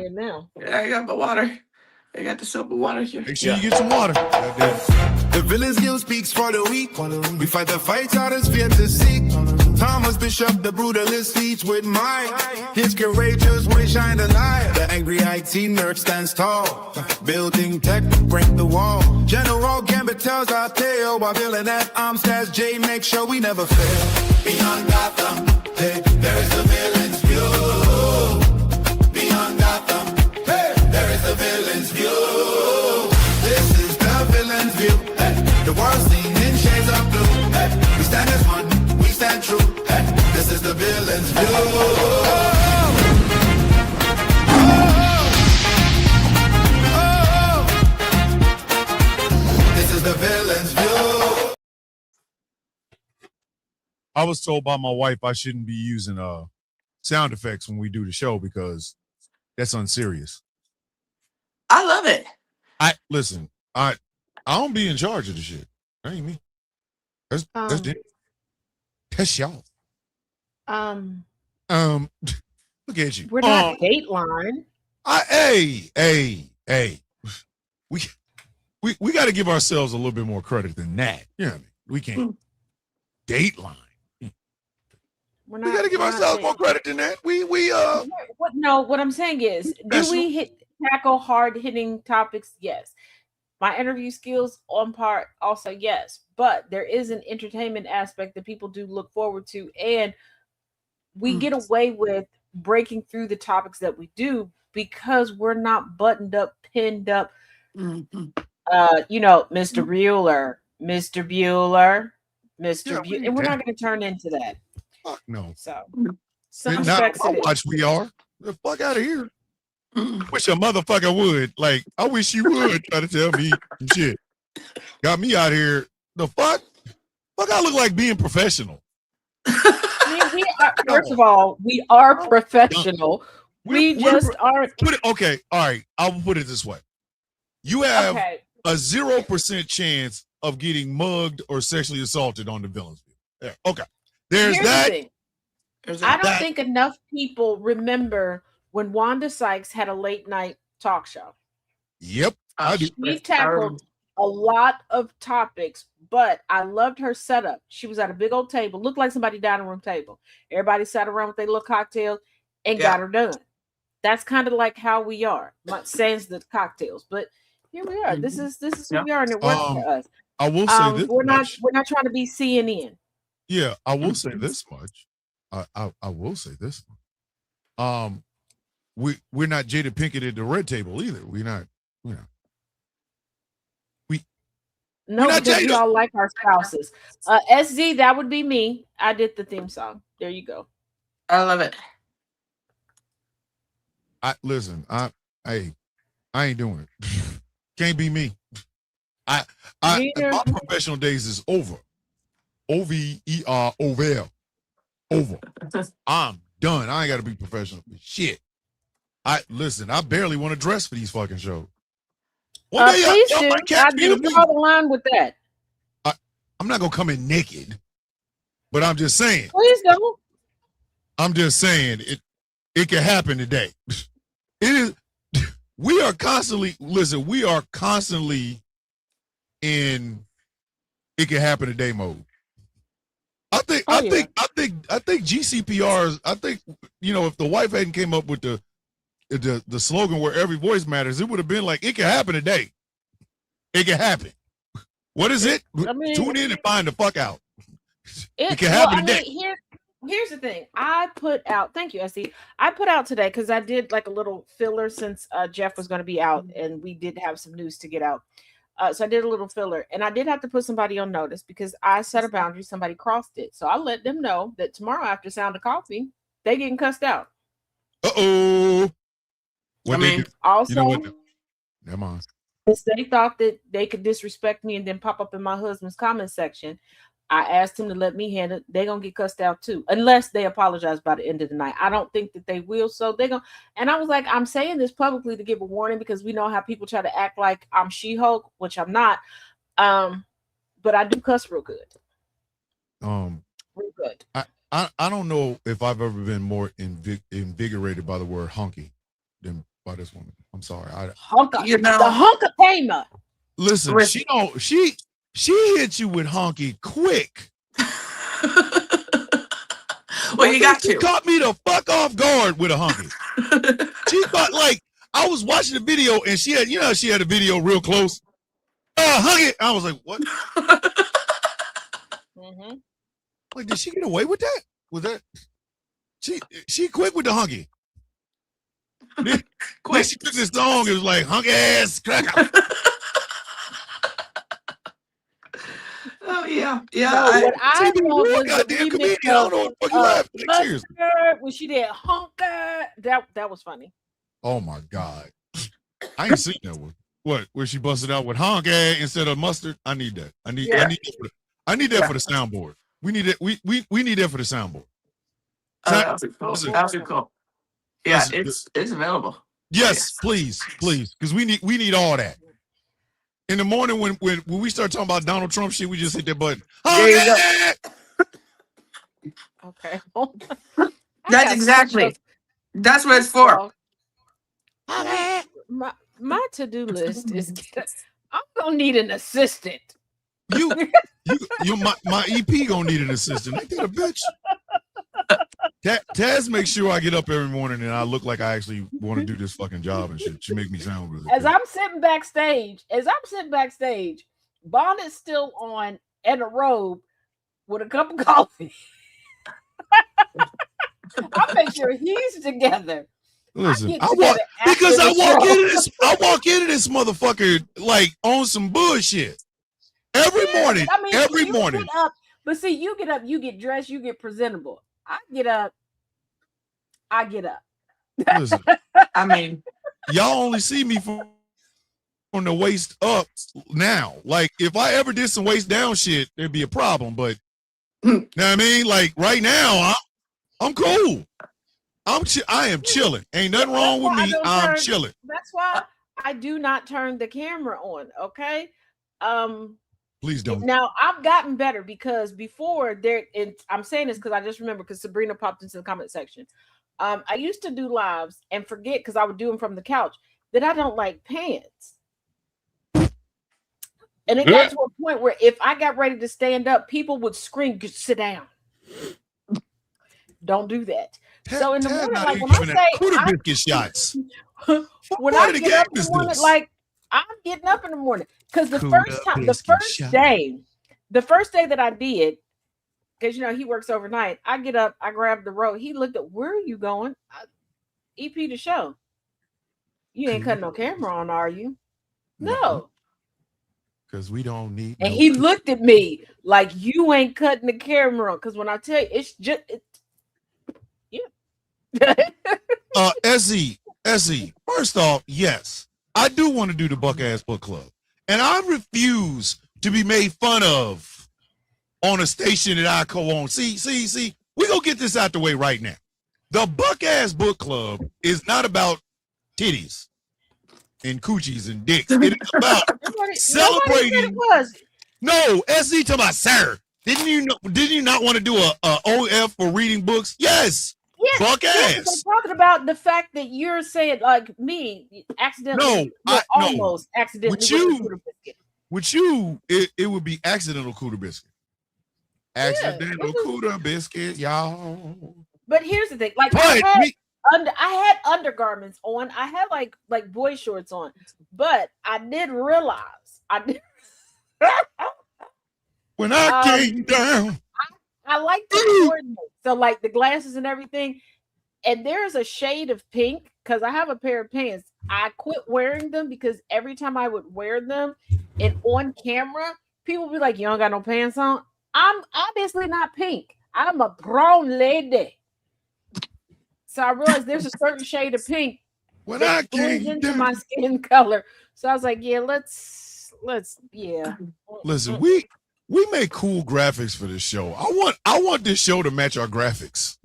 here now. Yeah, I got my water. I got the soap and water here. Make sure you get some water. The villain's guild speaks for the weak. We fight the fights out as fear to seek. Thomas Bishop, the brutalist, leads with might. His courageous way shine the light. The angry IT nerd stands tall. Building tech, break the wall. General Gambit tells our tale. While villain at arms as J, make sure we never fail. Beyond Gotham, hey, there is the villain's view. Beyond Gotham, hey, there is the villain's view. This is the villain's view. Hey, the world seen in shades of blue. Hey, we stand as one, we stand true. Hey, this is the villain's view. This is the villain's view. I was told by my wife I shouldn't be using sound effects when we do the show because that's unserious. I love it. Listen. I don't be in charge of the shit. That ain't me. That's y'all. Look at you. We're not Dateline. Hey. We got to give ourselves a little bit more credit than that. You know what I mean? We can't Dateline. We got to give ourselves more credit than that. What I'm saying is, do we tackle hard hitting topics? Yes. My interview skills on part also yes, but there is an entertainment aspect that people do look forward to, and we get away with breaking through the topics that we do because we're not buttoned up, pinned up. Mr. Bueller, and we're not going to turn into that. Fuck no. So, I watch We Are. The fuck out of here. Wish a motherfucker would. Like, I wish you would try to tell me some shit. Got me out here. The fuck? Fuck, I look like being professional. First of all, we are professional. We just aren't. Okay, all right. I'll put it this way. You have a 0% chance of getting mugged or sexually assaulted on the villain's view. Yeah. Okay. Here's that. I don't think enough people remember when Wanda Sykes had a late night talk show. Yep. She tackled a lot of topics, but I loved her setup. She was at a big old table, looked like somebody's dining room table. Everybody sat around with their little cocktails and got her done. That's kind of like how we are. Sans the cocktails, but here we are. This is who we are, and it works for us. I will say this. We're not trying to be CNN. Yeah, I will say this much. I will say this much. We're not Jada Pinkett at the red table either. We're not. No, because we all like our spouses. SZ, that would be me. I did the theme song. There you go. I love it. Listen. I ain't doing it. Can't be me. My professional days is over. OVER over. I'm done. I ain't got to be professional for shit. I barely want to dress for these fucking shows. Please do. I do draw the line with that. I'm not gonna come in naked, but I'm just saying. Please don't. I'm just saying it can happen today. It is. We are constantly in it can happen today mode. I think GCPRs. I think if the wife hadn't came up with the slogan where every voice matters, it would have been like it can happen today. It can happen. What is it? Tune in and find the fuck out. It can happen today. Here's the thing. I put out. Thank you, SC. I put out today because I did like a little filler since Jeff was going to be out, and we did have some news to get out. So I did a little filler, and I did have to put somebody on notice because I set a boundary. Somebody crossed it, so I let them know that tomorrow after Sound of Coffee, they getting cussed out. Also, never mind. They thought that they could disrespect me and then pop up in my husband's comment section. I asked him to let me handle it. They're gonna get cussed out too, unless they apologize by the end of the night. I don't think that they will. So they're gonna. And I was like, I'm saying this publicly to give a warning because we know how people try to act like I'm She-Hulk, which I'm not. But I do cuss real good. Real good. I don't know if I've ever been more invigorated by the word hunky than by this woman. I'm sorry. Honka, You know, the honka tamer. Listen, Listen. she hit you with honky quick. Well, you got She to. caught me the fuck off guard with a honky. She thought like I was watching the video and she had the video real close. Honky. I was like, what? Mm-hmm. Like, did she get away with that? Was that she quick with the hunky? Quick. She took this song. It was like hunky ass cracker. Oh yeah, yeah. No, what I want was goddamn the comedian. remix I don't know what the fuck you laughing. Like, seriously. when she did honker. That was funny. Oh my god, I ain't seen that one. What? Where she busted out with honk instead of mustard? I need that. I need that for the soundboard. We need it. We need that for the soundboard. That would be cool. Yeah, it's available. Yes, please, because we need all that. In the morning when we start talking about Donald Trump shit, we just hit that button. There you go. Okay. That's what it's for. My to-do list is I'm gonna need an assistant. You my EP gonna need an assistant. Ain't that a bitch? Taz makes sure I get up every morning and I look like I actually want to do this fucking job and shit. She make me sound really As good. I'm sitting backstage, bonnet's still on and a robe with a cup of coffee. I make sure he's together. Listen, I walk into this motherfucker like on some bullshit every morning. I mean, every morning. But see, you get up, you get dressed, you get presentable. I get up. Listen, I mean, y'all only see me from the waist up now. Like, if I ever did some waist down shit, there'd be a problem. But you know what I mean? Like right now, I'm cool. I am chilling. Ain't nothing wrong with me. I'm chilling. That's why I do not turn the camera on. Okay. Please don't. Now I've gotten better because before I'm saying this because I just remember because Sabrina popped into the comment section. I used to do lives and forget because I would do them from the couch that I don't like pants. And it got to a point where if I got ready to stand up, people would scream, "Sit down." Don't do that. So in the morning, like when I say Cooter biscuit shots. When I get up in the morning, like I'm getting up in the morning because the first day that I did, because he works overnight. I get up, I grab the robe. He looked at, "Where are you going?" EP the show. You ain't cutting no camera on, are you? No. Because we don't need. And he looked at me like, "You ain't cutting the camera on." Because when I tell you, it's just SE. First off, yes, I do want to do the Buck Ass Book Club, and I refuse to be made fun of on a station that I go on. See, we gonna get this out the way right now. The Buck Ass Book Club is not about titties and coochies and dicks. It is about celebrating. No, SE to my sir. Didn't you not want to do a OF for reading books? Yes. Yes, Buck ass. I'm talking about the fact that you're saying like me accidentally, almost accidentally. With you, it would be accidental cooter biscuit. Accidental cooter biscuit, y'all. But here's the thing: like I had undergarments on, I had like boy shorts on, but I did realize when I came down. I like to coordinate. So like the glasses and everything. And there's a shade of pink because I have a pair of pants. I quit wearing them because every time I would wear them and on camera, people would be like, "You don't got no pants on?" I'm obviously not pink. I'm a brown lady. So I realized there's a certain shade of pink when I came into my skin color. So I was like, yeah, let's Listen, we make cool graphics for this show. I want this show to match our graphics.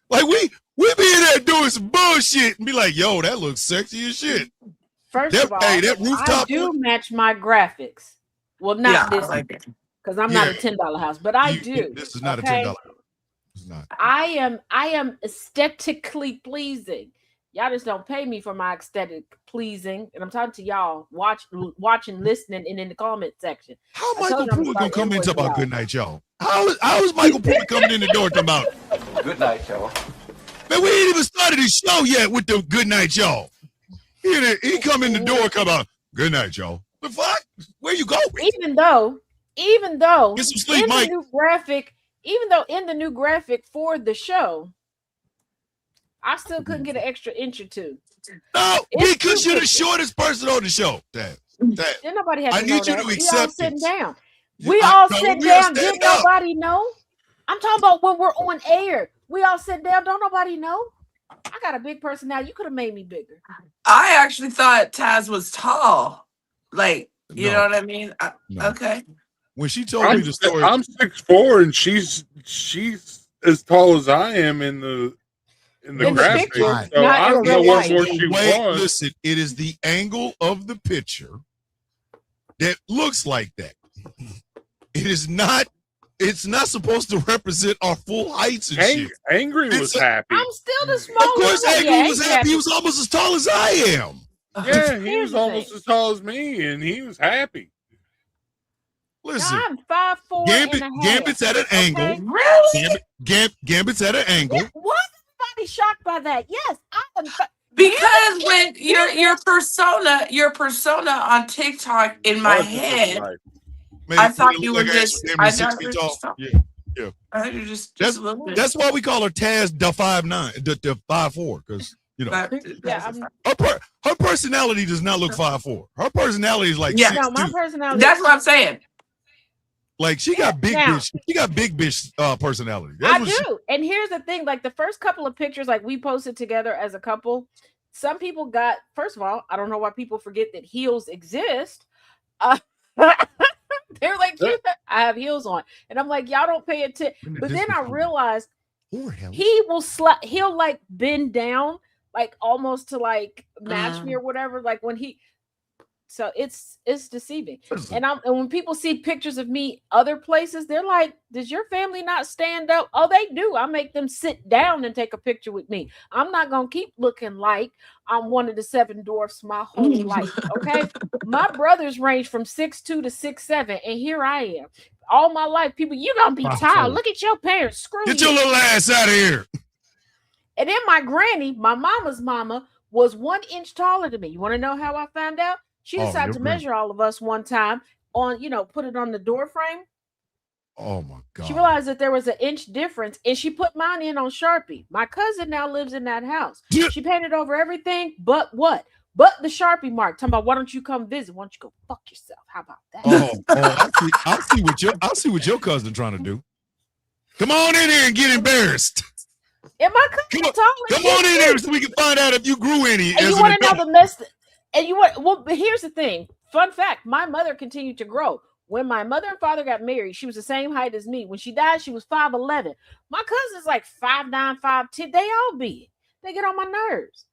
Like we be in there doing some bullshit and be like, "Yo, that looks sexy as shit." First of all, that rooftop I do match my graphics. Well, not this because I'm not a $10 house, but I do. This is not a $10 house. It's not. I am aesthetically pleasing. Y'all just don't pay me for my aesthetic pleasing. And I'm talking to y'all, watching, listening, and in the comment section. How I Michael told y'all I'm Pruitt gonna come into invoicing about y'all. good night, y'all? How is Michael Pruitt coming in the door talking about Good night, y'all. man? We ain't even started the show yet with the good night, y'all. He come in the door, come out. Good night, y'all. The fuck? Where you going? Even though Get some sleep, in the Mike. new graphic, even though in the new graphic for the show, I still couldn't get an extra inch or two. No, It's because two you're the pictures. shortest person on the show. Dad. Then nobody had I to know need you that. to We all accept sitting it. down. You- We I- all no, sit we are down. Didn't standing up. nobody know? I'm talking about when we're on air. We all sit down. Don't nobody know? I got a big personality. You could have made me bigger. I actually thought Taz was tall. Like, you know No, what I mean? no. Okay. When she told me the story, I'm 6'4", and she's as tall as I am in the In the graphic. picture, not. So not I in don't know real what life. more she wait, wants. listen, it is the angle of the picture that looks like that. It is not. It's not supposed to represent our full heights and shit. Angry was happy. I'm still the smallest. Of course, one. Angry Yeah, was happy. He was almost as tall as I am. Yeah, he Here's was the almost thing. as tall as me, and he was happy. Now Listen, I'm 5'4" and a half. Gambit's at an angle. Okay? Really? Gambit's at an angle. Yeah, why is everybody shocked by that? Yes, I am. Because when your persona on TikTok in my head, Made I it thought look you like were I just actually am I 6 thought feet you were tall. just Yeah. I thought you were just a little bit. That's why we call her Taz the 5'9", the 5'4", because you know Yeah, her personality does not look 5'4". Her personality is like Yeah. 6'2". no, my personality. That's what I'm saying. Like she got big Now- bitch. She got big bitch personality. That's I what do. And here's the thing: like the first couple of pictures, like we posted together as a couple, some people got. First of all, I don't know why people forget that heels exist. They're like, I have heels on, and I'm like, y'all don't pay attention. But then I realized he will he'll like bend down, like almost to like match me or whatever. Like when he. So it's deceiving. And when people see pictures of me other places, they're like, does your family not stand up? Oh, they do. I make them sit down and take a picture with me. I'm not gonna keep looking like I'm one of the 7 dwarfs my whole life. Okay. My brothers range from 6'2" to 6'7", and here I am. All my life, people, you're gonna be tall. Look at your parents. Screw Get you. your little ass out of here. And then my granny, my mama's mama, was 1 inch taller than me. You want to know how I found out? She decided to measure all of us one time on, put it on the door frame. Oh my God. She realized that there was an inch difference and she put mine in on Sharpie. My cousin now lives in that house. She painted over everything but what? But the Sharpie mark. Talking about, why don't you come visit? Why don't you go fuck yourself? How about that? I see what your cousin trying to do. Come on in here and get embarrassed. And my cousin come on in here so we can find out if you grew any. And you want to know the mess? And but here's the thing. Fun fact, my mother continued to grow. When my mother and father got married, she was the same height as me. When she died, she was 5'11". My cousin's like 5'9", 5'10". They all big. They get on my nerves.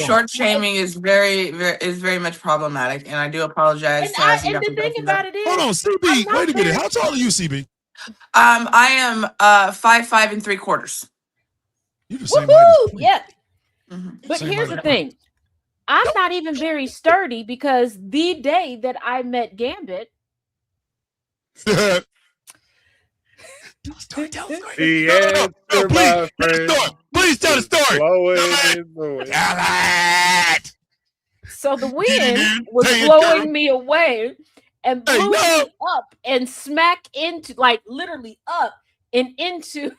Short shaming is very much problematic, and I do apologize. And the thing about it is, hold on, CB. Wait a minute. How tall are you, CB? I am 5'5" ¾ You the same height. Yeah. Mm-hmm. But Same here's the height. thing. I'm not even very sturdy because the day that I met Gambit. Tell the story. Please tell the story. Tell it. So the wind was blowing me away and blew me up and smack into, like literally up and into.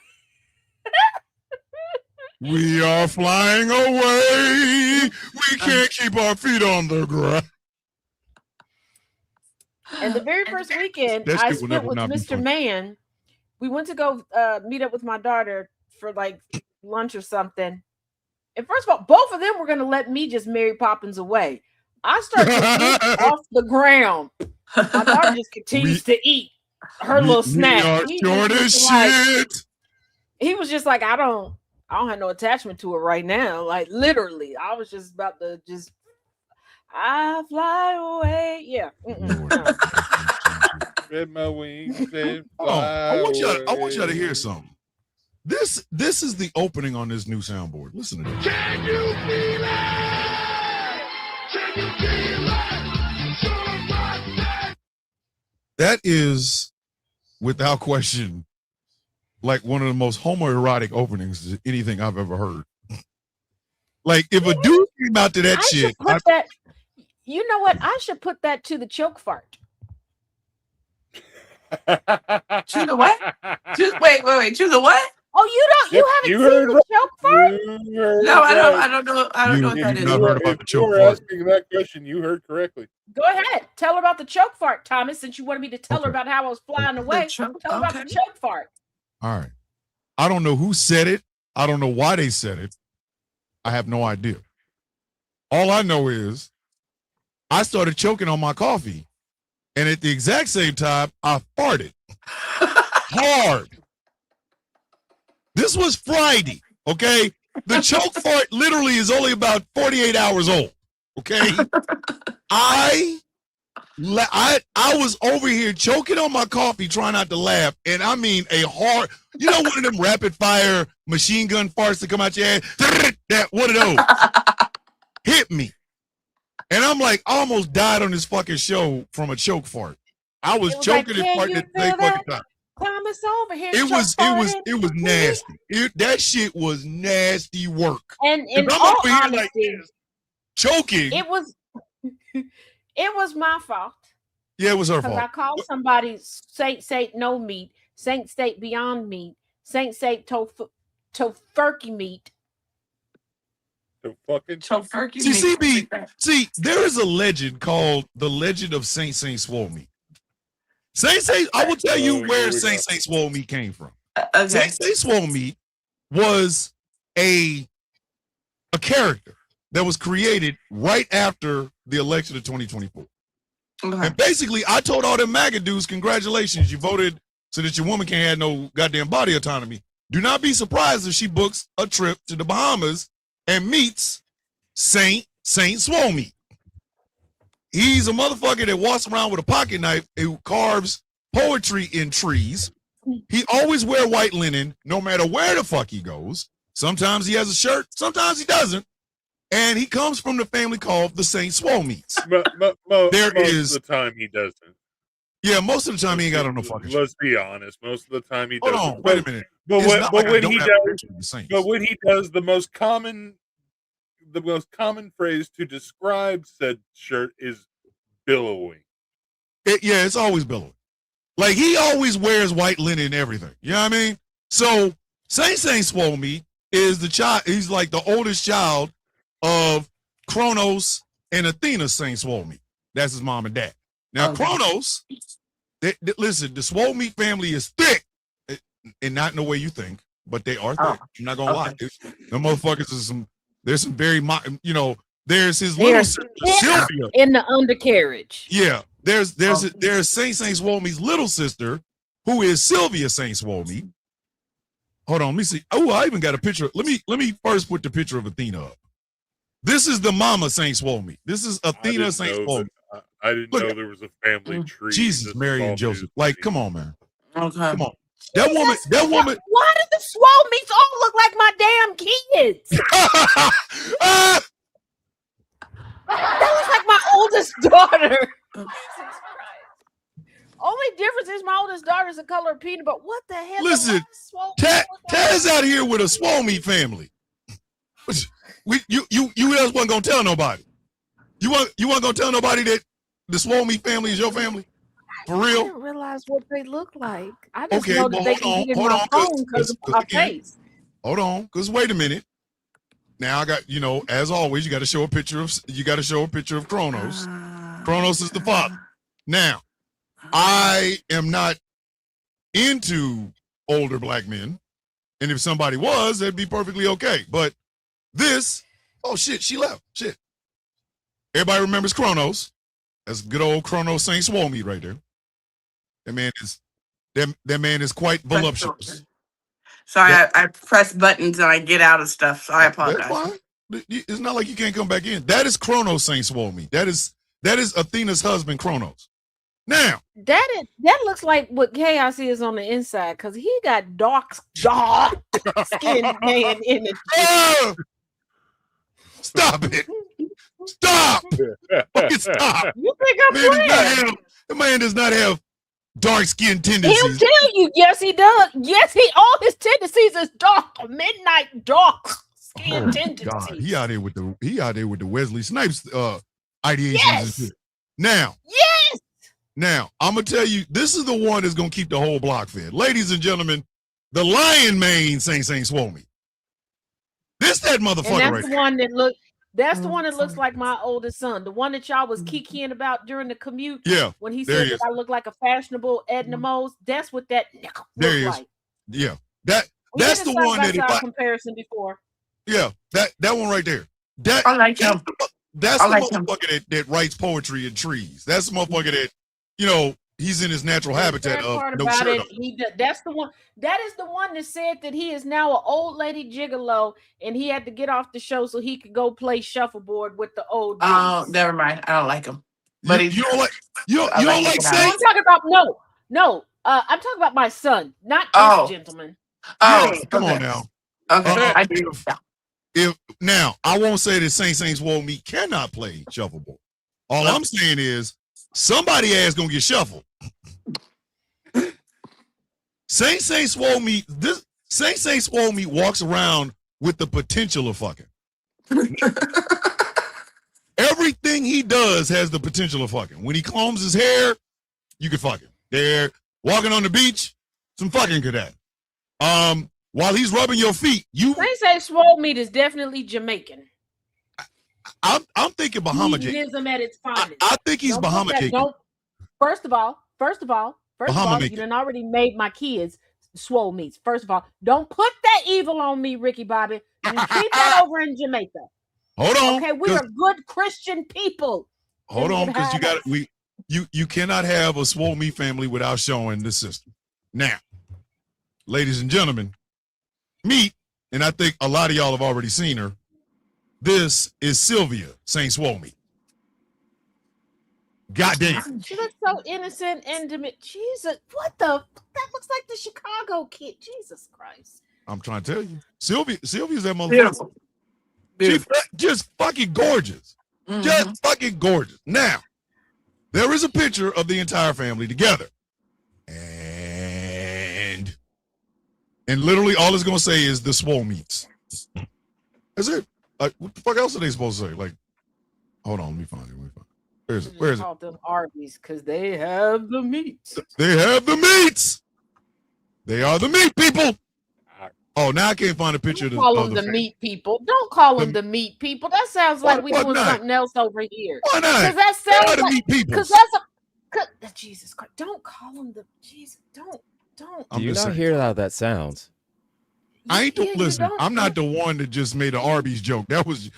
We are flying away. We can't keep our feet on the ground. And the very first weekend I spent with Mr. Man, we went to go meet up with my daughter for like lunch or something. And first of all, both of them were going to let me just Mary Poppins away. I started to eat off the ground. My daughter just continues to eat her little snack. We are short as shit. He was just like, I don't have no attachment to it right now. Like literally, I was just about to I fly away. Yeah. Spread my wings and fly I want y'all to hear something. This is the opening on this new soundboard. Listen to this. Can you feel it? Can you feel it? That is, without question, like one of the most homoerotic openings of anything I've ever heard. Like, if a dude came out to that shit, you know what? I should put that to the choke fart. To the what? Wait. To the what? Oh, you haven't seen the choke fart? No, I don't know. I don't know what that is. Not heard about the choke you were fart. asking that question, you heard correctly. Go ahead. Tell her about the choke fart, Thomas, since you wanted me to tell her about how I was flying away. Tell her about the choke fart. All right. I don't know who said it. I don't know why they said it. I have no idea. All I know is I started choking on my coffee, and at the exact same time, I farted hard. This was Friday, okay? The choke fart literally is only about 48 hours old, okay? I was over here choking on my coffee, trying not to laugh, and I mean a hard, you know, one of them rapid fire machine gun farts that come out your ass. That one of those hit me, and I'm like, I almost died on this fucking show from a choke fart. I was choking and farting at the same fucking time. Thomas over here. It was nasty. That shit was nasty work. And in all honesty, like, choking. It was my fault. Yeah, it was her fault. Because I called somebody Saint no meat, Saint beyond meat, Saint tofurkey meat. The fucking tofurkey meat. See, there is a legend called the Legend of Saint Swole Meat. I will tell you where Saint Swole Meat came from. Okay. Saint Swole Meat was a character that was created right after the election of 2024. Okay. And basically, I told all them MAGA dudes, congratulations, you voted so that your woman can't have no goddamn body autonomy. Do not be surprised if she books a trip to the Bahamas and meets Saint Swole Meat. He's a motherfucker that walks around with a pocket knife who carves poetry in trees. He always wear white linen, no matter where the fuck he goes. Sometimes he has a shirt, sometimes he doesn't. And he comes from the family called the Saint Swole Meats. Most of the time he doesn't. Yeah, most of the time he ain't got on no fucking Let's be honest. Most of the time he doesn't. Hold on, wait a minute. But when he does, the most common phrase to describe said shirt is billowing. It's always billowing. Like, he always wears white linen and everything. You know what I mean? So Saint Swole Meat is the child. He's like the oldest child of Kronos and Athena Saint Swole Meat. That's his mom and dad. Now, Kronos, listen, the Swole Meat family is thick, and not in the way you think, but they are thick. I'm not gonna lie. The motherfuckers is there's some very, there's his little sister, Sylvia. In the undercarriage. Yeah, there's Saint Swole Meat's little sister, who is Sylvia Saint Swole Meat. Hold on, let me see. Oh, I even got a picture. Let me first put the picture of Athena up. This is the mama Saint Swole Meat. This is Athena Saint Swole Meat. I didn't know there was a family tree. Jesus, Mary and Joseph. Like, come on, man. Okay. Come on. That woman. Why do the Swole Meats all look like my damn kids? That was like my oldest daughter. Jesus Christ. Only difference is my oldest daughter is the color of peanut, but what the hell? Listen, Taz out here with a Swole Meat family. You just wasn't gonna tell nobody. You weren't gonna tell nobody that the Swole Meat family is your family? For real? I didn't realize what they look like. I just know that they can get in my phone because of my face. Hold on, because wait a minute. Now I got, as always, you got to show a picture of Kronos. Kronos is the father. Now, I am not into older black men, and if somebody was, that'd be perfectly okay. But this, oh shit, she left. Shit. Everybody remembers Kronos. That's good old Kronos Saint Swole Meat right there. That man is quite voluptuous. Sorry, I press buttons and I get out of stuff, so I apologize. That's fine. It's not like you can't come back in. That is Kronos Saint Swole Meat. That is Athena's husband, Kronos. Now that looks like what chaos is on the inside because he got dark skinned man in it. Stop it! Stop! Fucking stop! You think I'm playing? The man does not have dark skin tendencies. He'll tell you, yes, he does. Yes, all his tendencies is dark, midnight dark skin tendencies. God, he out there with the Wesley Snipes ideations. Yes. Now, yes. Now, I'm gonna tell you, this is the one that's gonna keep the whole block fed. Ladies and gentlemen, the lion mane Saint Swole Me. This that motherfucker and right the one that look. That's the one that looks like my oldest son. The one that y'all was kikiing about during the commute. Yeah. When he said that I look like a fashionable Edna Mose. That's what that nigga look like. Yeah. That's the one that comparison before. Yeah. That one right there. I like him. That's the motherfucker that writes poetry in trees. That's the motherfucker that, he's in his natural habitat of no shirt on. That's the one. That is the one that said that he is now an old lady gigolo and he had to get off the show so he could go play shuffleboard with the old. Oh, never mind. I don't like him. But you don't like Saint? I'm talking about no. I'm talking about my son, not this gentleman. Oh, come on now. Okay. If now I won't say that Saint Swole Me cannot play shuffleboard. All I'm saying is somebody ass gonna get shuffled. Saint Swole Me walks around with the potential of fucking. Everything he does has the potential of fucking. When he combs his hair, you can fuck him. They're walking on the beach, some fucking could happen. While he's rubbing your feet, Saint Swole Meat is definitely Jamaican. I'm thinking Bahama Jake. Hedonism at its finest. I think he's Bahama Jake. First of all, you done already made my kids swole meats. First of all, don't put that evil on me, Ricky Bobby. You keep that over in Jamaica. Hold on. Okay, we are good Christian people. Hold on, because you cannot have a swole meat family without showing the system. Now, ladies and gentlemen, meet, and I think a lot of y'all have already seen her. This is Sylvia Saint Swole Me. Goddamn. She looks so innocent and Jesus, what the? That looks like the Chicago kid. Jesus Christ. I'm trying to tell you. Sylvia's that motherfucker. She's just fucking gorgeous. Mm-hmm. Just fucking gorgeous. Now, there is a picture of the entire family together. And literally all it's going to say is the swole meats. That's it. Like, what the fuck else are they supposed to say? Like, hold on, let me find it. Where is it? Call them Arby's because they have the meats. They have the meats. They are the meat people. Oh, now I can't find a picture of call them the meat people. Don't call them the meat people. That sounds like we're doing something else over here. Why not? Because that sounds the meat people. Because that's Jesus Christ. Don't call them the Jesus. Don't. Do you not hear how that sounds? I ain't listen. I'm not the one that just made an Arby's joke. That was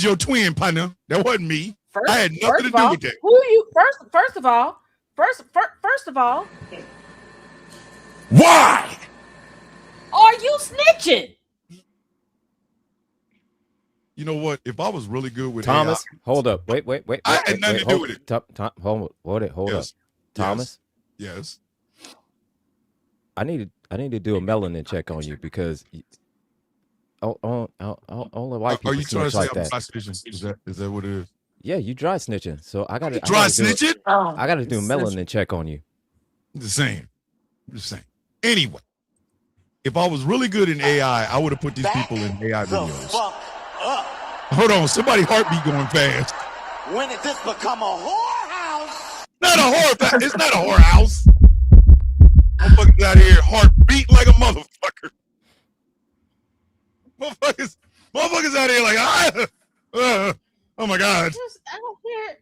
your twin, partner. That wasn't me. I had nothing to do with that. Who you first of all? Why are you snitching? You know what? If I was really good with Thomas, AI, hold up. Wait. I had nothing to do with it. Hold up. Thomas. Yes. I need to do a melanin check on you because only white people. Are you trying to say like I'm that. dry snitching? Is that what it is? Yeah, you dry snitching. So I got to snitching. I got to do a melanin check on you. I'm just saying. Anyway, if I was really good in AI, I would have put these people in AI videos. Hold on, somebody heartbeat going fast. When did this become a whorehouse? Not a whorehouse. It's not a whorehouse. Motherfuckers out here heartbeat like a motherfucker. Motherfuckers out here like oh my God. I don't hear.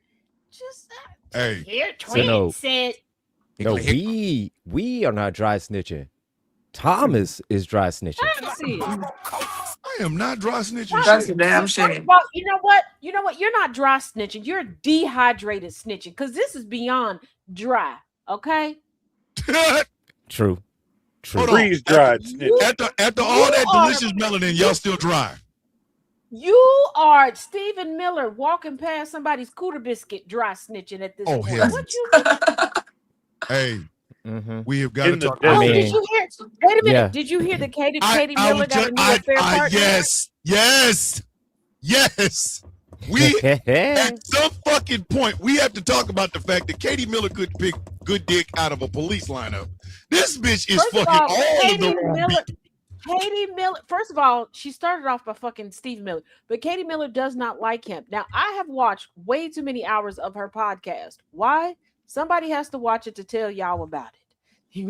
Hey. Here, Twin said. No, we are not dry snitching. Thomas is dry snitching. I am not dry snitching. That's a damn shame. Well, you know what? You're not dry snitching. You're dehydrated snitching because this is beyond dry. Okay. True. Freeze dried snitch. After all that delicious melanin, y'all still dry. You are Stephen Miller walking past somebody's cooter biscuit dry snitching at this point. Hell. What you Hey, we have got In to the talk. desert. Oh, mean, did you hear? Wait a minute. yeah. Did you hear that Katie I Miller was got just, a new affair partner? yes. We at some fucking point we have to talk about the fact that Katie Miller could pick good dick out of a police lineup. This bitch is First of fucking all, all of the wrong Miller. people. Katie Miller, first of all, she started off by fucking Steve Miller, but Katie Miller does not like him. Now, I have watched way too many hours of her podcast. Why? Somebody has to watch it to tell y'all about it.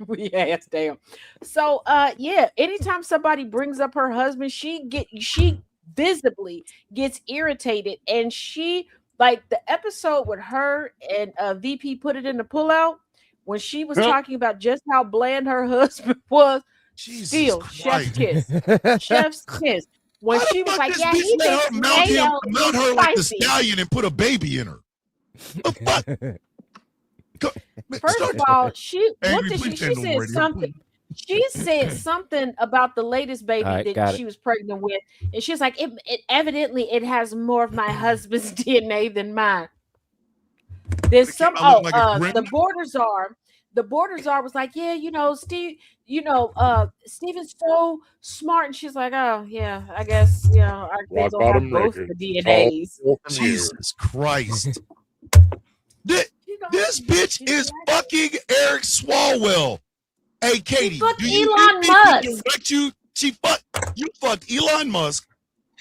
We ass damn. So, yeah, anytime somebody brings up her husband, she visibly gets irritated, and she like the episode with her and VP put it in the pullout when she was talking about just how bland her husband was. Jesus Still, Christ. chef's kiss. When Why she the was fuck like, this "Yeah, bitch he let thinks her mount mayo her is like the spicy." stallion and put a baby in her? The fuck? First of all, she Angry, what did please she stand on said radio, something. please. She said something about the latest baby All right, that got she it. was pregnant with, and she's like, "It evidently it has more of my husband's DNA than mine." There's some Like a the border czar was like, "Yeah, Steve, Steven's so smart," and she's like, "Oh yeah, I guess our kids will have bottom both record. the DNAs." Jesus Christ. This bitch She's is like, fucking Eric Swalwell. Hey, Katie, fucked do you Elon need me to Musk. direct you? You fucked Elon Musk,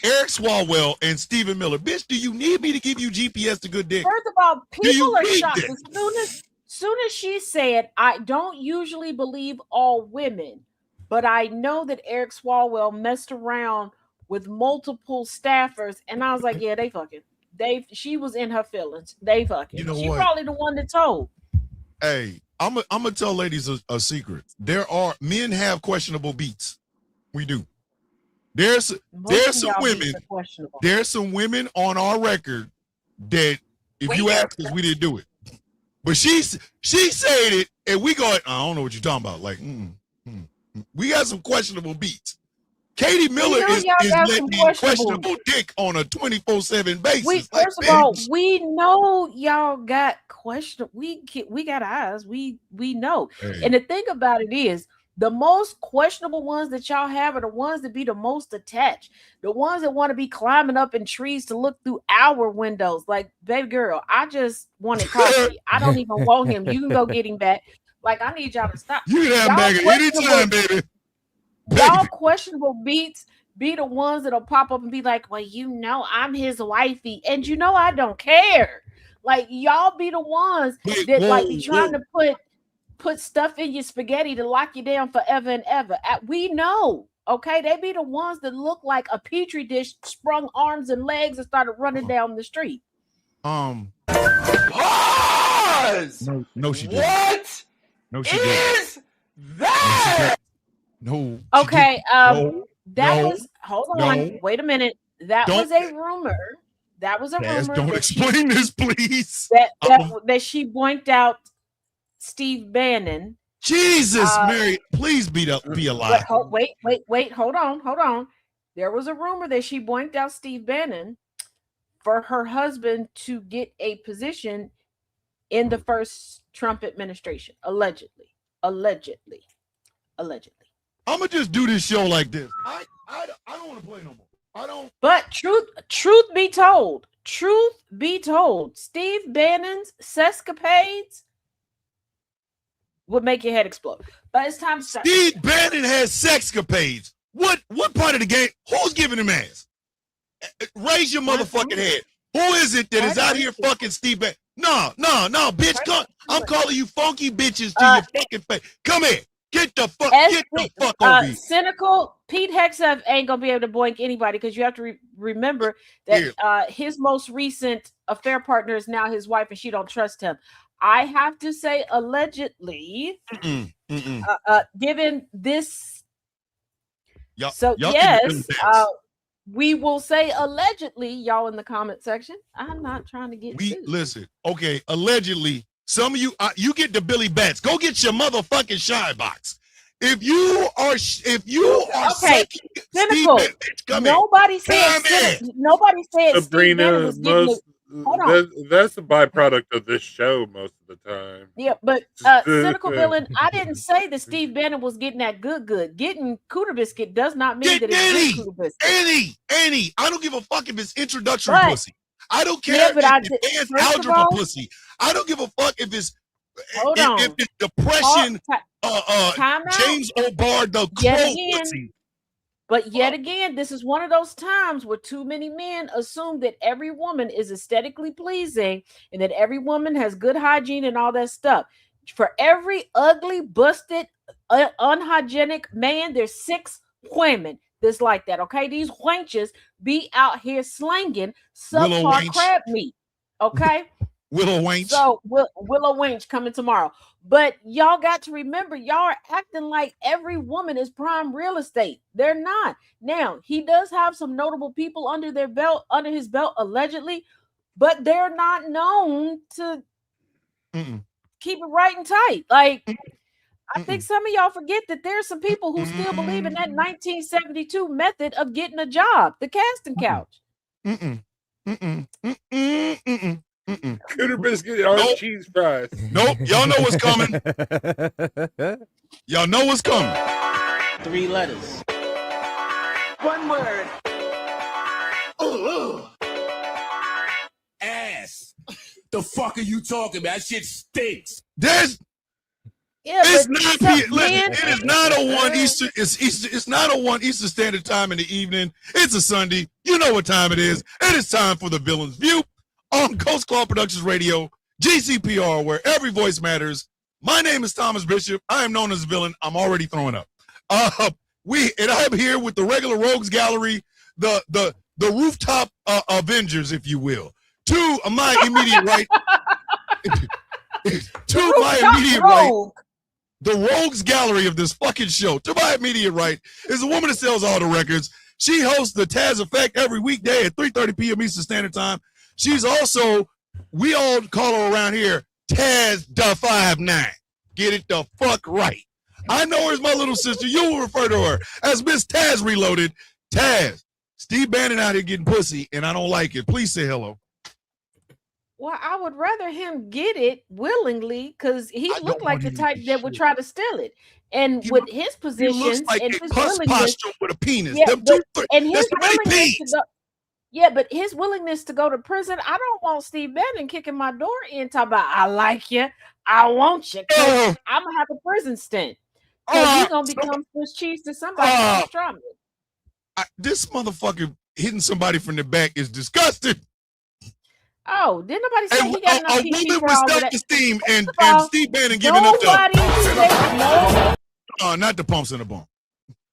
Eric Swalwell, and Stephen Miller. Bitch, do you need me to give you GPS to good dick? First of all, people are need shocked. this? As soon as she said, "I don't usually believe all women, but I know that Eric Swalwell messed around with multiple staffers," and I was like, "Yeah, they fucking." She was in her feelings. They fucking. You know She what? probably the one that told. Hey, I'm gonna tell ladies a secret. Men have questionable beats. We do. There's some women. There's some women on our record that if you ask us, we didn't do it. But she said it, and we go, I don't know what you're talking about. Like, we got some questionable beats. Katie Miller is letting questionable dick on a 24/7 basis. First of all, we know y'all got questionable. We got eyes. We know. Hey. And the thing about it is, the most questionable ones that y'all have are the ones that be the most attached. The ones that want to be climbing up in trees to look through our windows. Like, baby girl, I just wanted coffee. I don't even want him. You can go get him back. Like, I need y'all to stop. You can have him back at any time, baby. Y'all questionable beats be the ones that'll pop up and be like, "Well, I'm his wifey," and I don't care. Like, y'all be the ones that like be trying to put stuff in your spaghetti to lock you down forever and ever. We know, okay? They be the ones that look like a petri dish, sprung arms and legs, and started running down the street. Pause. No, she didn't. What? No, she didn't. Is that? No. Okay. No, Hold on. Wait a minute. That was a rumor. That was a rumor. Don't explain this, please. That she boinked out Steve Bannon. Jesus, Mary, please be alive. Wait. Hold on. There was a rumor that she boinked out Steve Bannon for her husband to get a position in the first Trump administration. Allegedly. I'm gonna just do this show like this. I don't want to play no more. I don't. But truth be told, Steve Bannon's sescapades would make your head explode. But it's time to start. Steve Bannon has sexcapades. What part of the game? Who's giving him ass? Raise your motherfucking head. Who is it that is out here fucking Steve Bannon? No, bitch. I'm calling you funky bitches to your fucking face. Come here. Get the fuck over here. Cynical Pete Hegseth ain't gonna be able to boink anybody because you have to remember that his most recent affair partner is now his wife, and she don't trust him. I have to say, allegedly, given this. We will say allegedly, y'all in the comment section. I'm not trying to get sued. Listen. Okay, allegedly. Some of you, get the Billy Bats. Go get your motherfucking shy box. If you are okay, cynical. Nobody said Sabrina Hold on. That's a byproduct of this show most of the time. Yeah, but cynical villain. I didn't say that Steve Bannon was getting that good. Getting cooter biscuit does not mean that it's good cooter biscuit. Any. I don't give a fuck if it's introductory pussy. I don't care Yeah, but if it's algebra pussy. I don't give a fuck if it's if it's depression. James O'Barr, the quote pussy. But yet again, this is one of those times where too many men assume that every woman is aesthetically pleasing and that every woman has good hygiene and all that stuff. For every ugly, busted, unhygienic man, there's 6 women that's like that. Okay, these wenches be out here slanging subpar crab meat. Okay. Willow Wench. So Willow Wench coming tomorrow. But y'all got to remember, y'all are acting like every woman is prime real estate. They're not. Now, he does have some notable people under his belt, allegedly, but they're not known to keep it right and tight. Like, I think some of y'all forget that there's some people who still believe in that 1972 method of getting a job, the casting couch. Cooter biscuit or cheese fries. Nope. Y'all know what's coming. Y'all know what's coming. 3 letters. 1 word. Ooh. Ass. The fuck are you talking about? That shit stinks. It is not a 1 Eastern. It's not a 1 Eastern Standard Time in the evening. It's a Sunday. You know what time it is. It is time for the Villain's View on Ghost Claw Productions Radio, GCPR, where every voice matters. My name is Thomas Bishop. I am known as Villain. I'm already throwing up. I'm here with the regular Rogues Gallery, the rooftop Avengers, if you will. To my immediate right. The Rogues Gallery of this fucking show. To my immediate right is a woman that sells all the records. She hosts the Taz Effect every weekday at 3:30 p.m. Eastern Standard Time. She's also, we all call her around here, Taz the 5'9". Get it the fuck right. I know her as my little sister. You will refer to her as Miss Taz Reloaded. Taz, Steve Bannon out here getting pussy, and I don't like it. Please say hello. Well, I would rather him get it willingly because he looked like the type that would try to steal it. And with his positions, he looks like and a his pus willingness, posture with a penis. yeah, and his That's willingness to go, yeah, but his willingness to go to prison, I don't want Steve Bannon kicking my door in, talking about I like you, I want you, I'm gonna have a prison stint. He's gonna become Swiss cheese to somebody. This motherfucker hitting somebody from the back is disgusting. Oh, didn't nobody say he got enough PP woman for with all of that? self-esteem and Steve Bannon giving up the not the pumps in the bump.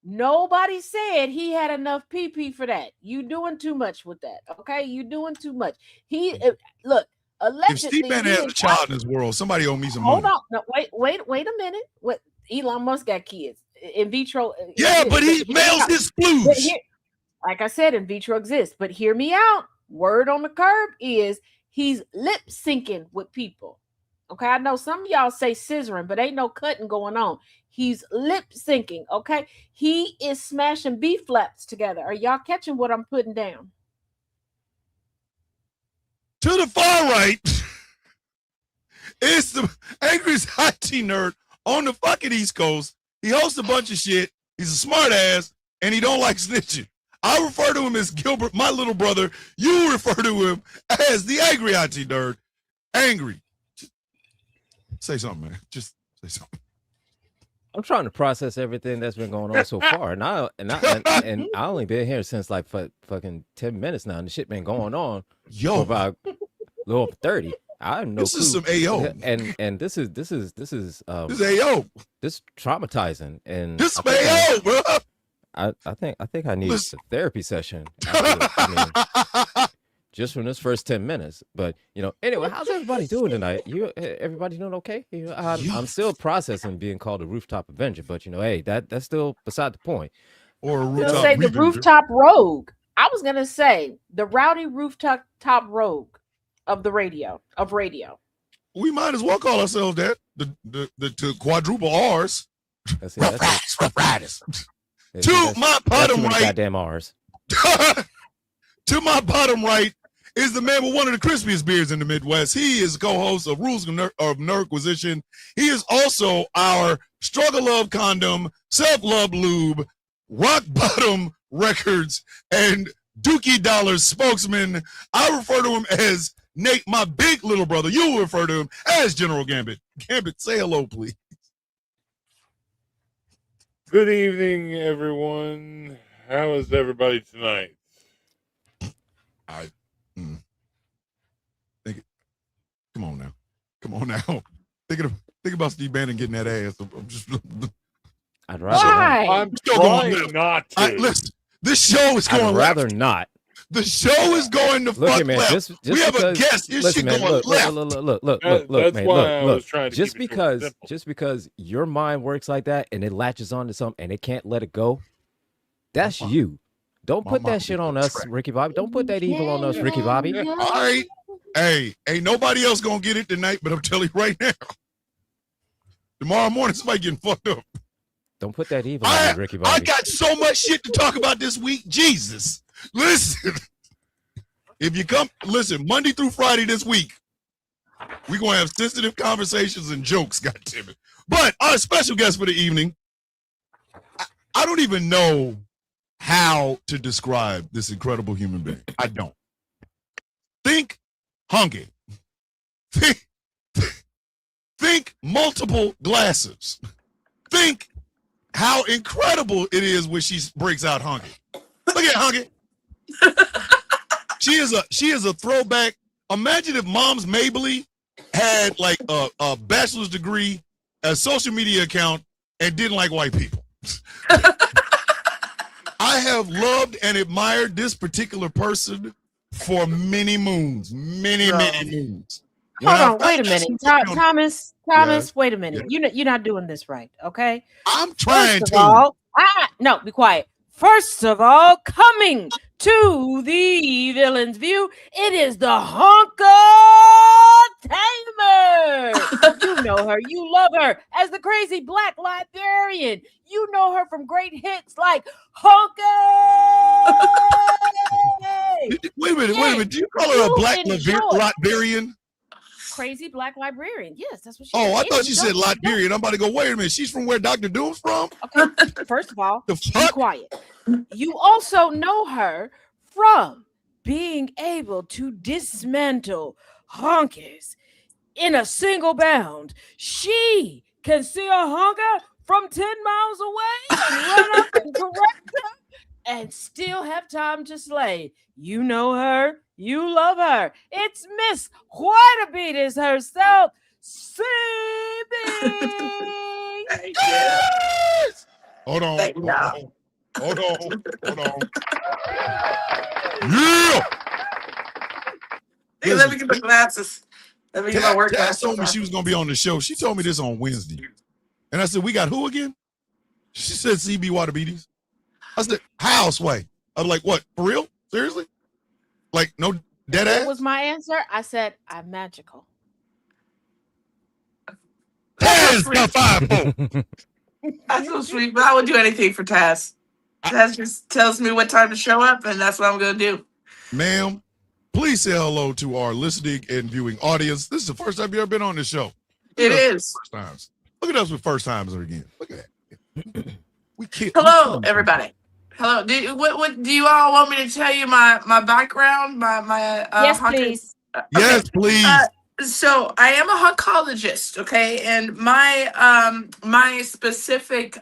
Nobody said he had enough PP for that. You doing too much with that, okay? You doing too much. He look, allegedly. If Steve Bannon has a child in this world, somebody owe me some money. Hold on, no, wait a minute. What? Elon Musk got kids in vitro. Yeah, but he mails his splooge. Like I said, in vitro exists. But hear me out. Word on the curb is he's lip syncing with people. Okay, I know some of y'all say scissoring, but ain't no cutting going on. He's lip syncing. Okay, he is smashing B flaps together. Are y'all catching what I'm putting down? To the far right, it's the angriest IT nerd on the fucking East Coast. He hosts a bunch of shit. He's a smart ass, and he don't like snitching. I refer to him as Gilbert, my little brother. You refer to him as the angry IT nerd. Angry. Just say something, man. Just say something. I'm trying to process everything that's been going on so far, and I only been here since like fucking 10 minutes now, and the shit been going on for about a little over 30. I have no clue. This is some AO, and this is AO. This traumatizing, and this AO, bro. I think I need a therapy session. Just from this first 10 minutes. But anyway, how's everybody doing tonight? Everybody doing okay? I'm still processing being called a rooftop Avenger, but hey, that's still beside the point. Or a rooftop. Say the rooftop rogue. I was gonna say the rowdy rooftop rogue of radio. We might as well call ourselves that. The quadruple R's. That's Rough Riders. To my bottom right, goddamn R's. To my bottom right is the man with one of the crispiest beards in the Midwest. He is co-host of Rules of Nerdquisition. He is also our Struggle Love Condom, Self-Love Lube, Rock Bottom Records, and Dookie Dollars spokesman. I refer to him as Nate, my big little brother. You refer to him as General Gambit. Gambit, say hello, please. Good evening, everyone. How is everybody tonight? Come on now. Think about Steve Bannon getting that ass. I'm just. I'd rather. Why? I'm trying not to. Listen, this show is going. I'd rather left. not. The show is going to Look fuck here, man. left. Just We have because, a guest. This shit listen, man, going look, left. look, That's man. why I Look. was trying to Just keep it short and because, simple. just because your mind works like that and it latches onto something and it can't let it go, that's you. Don't put that shit on us, Ricky Bobby. Don't put that evil on us, Ricky Bobby. All right. Hey, ain't nobody else gonna get it tonight, but I'm telling you right now. Tomorrow morning, somebody getting fucked up. Don't put that evil on me, Ricky Bobby. I got so much shit to talk about this week. Jesus. Listen. If you come, listen, Monday through Friday this week, we're going to have sensitive conversations and jokes, goddammit. But our special guest for the evening, I don't even know how to describe this incredible human being. I don't. Think hungry. Think multiple glasses. Think how incredible it is when she breaks out hungry. Look at hungry. She is a throwback. Imagine if Mom's Mabley had like a bachelor's degree, a social media account, and didn't like white people. I have loved and admired this particular person for many moons. Many moons. Hold on, wait a minute. Thomas, Yes. wait a minute. You're not doing this right, okay? I'm trying First to. of all, no, be quiet. First of all, coming to the Villain's View, it is the Honka Tamer. You know her, you love her as the crazy black librarian. You know her from great hits like Honka. Wait a minute. Do you call her a black enjoy. librarian? Crazy black librarian. Yes, that's what she Oh, is. I thought you said librarian. I'm about to go, wait a minute. She's from where Dr. Doom's from? Okay, first of all, The be fuck? quiet. You also know her from being able to dismantle honkers in a single bound. She can see a honker from 10 miles away and run up and correct her and still have time to slay. You know her. You love her. It's Miss Whitabetes herself, CB. Yes! Hold on. Thank you. Hold on. Yeah! Hey, let me get the glasses. Let me get my work Taz glasses. told me she was going to be on the show. She told me this on Wednesday. And I said, we got who again? She said CB Whitabetes. I said, how, Sway? I'm like, what, for real? Seriously? Like, no dead ass? What was my answer? I said, I'm magical. Taz the 5-4. That's so sweet, but I would do anything for Taz. Taz just tells me what time to show up, and that's what I'm going to do. Ma'am, please say hello to our listening and viewing audience. This is the first time you've ever been on this show. It is. First times. Look at us with first timers again. Look at that. We can't. Hello, everybody. Hello. What do you all want me to tell you my background? My Yes, hunter- please. Yes, please. So I am a oncologist, okay, and my specific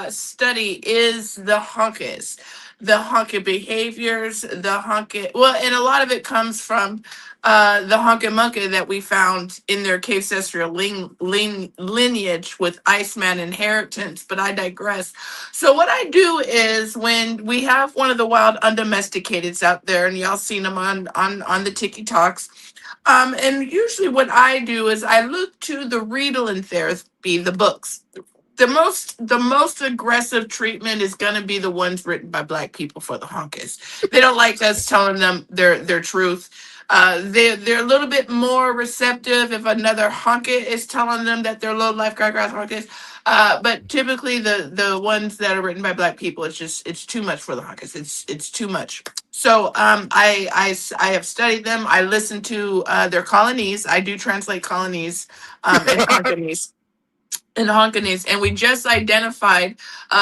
study is the hunkers, the hunker behaviors, the hunker. Well, and a lot of it comes from the hunker monkey that we found in their cave ancestral lineage with Iceman inheritance. But I digress. So what I do is when we have one of the wild undomesticateds out there, and y'all seen them on the TikToks. And usually what I do is I look to the Ritalin therapy, the books. The most aggressive treatment is gonna be the ones written by Black people for the honkers. They don't like us telling them their truth. They're a little bit more receptive if another honket is telling them that they're low life crabgrass honkets. But typically the ones that are written by Black people, it's too much for the honkets. It's too much. So I have studied them. I listen to their colonies. I do translate colonies and honkanese. In Honkanese, and we just identified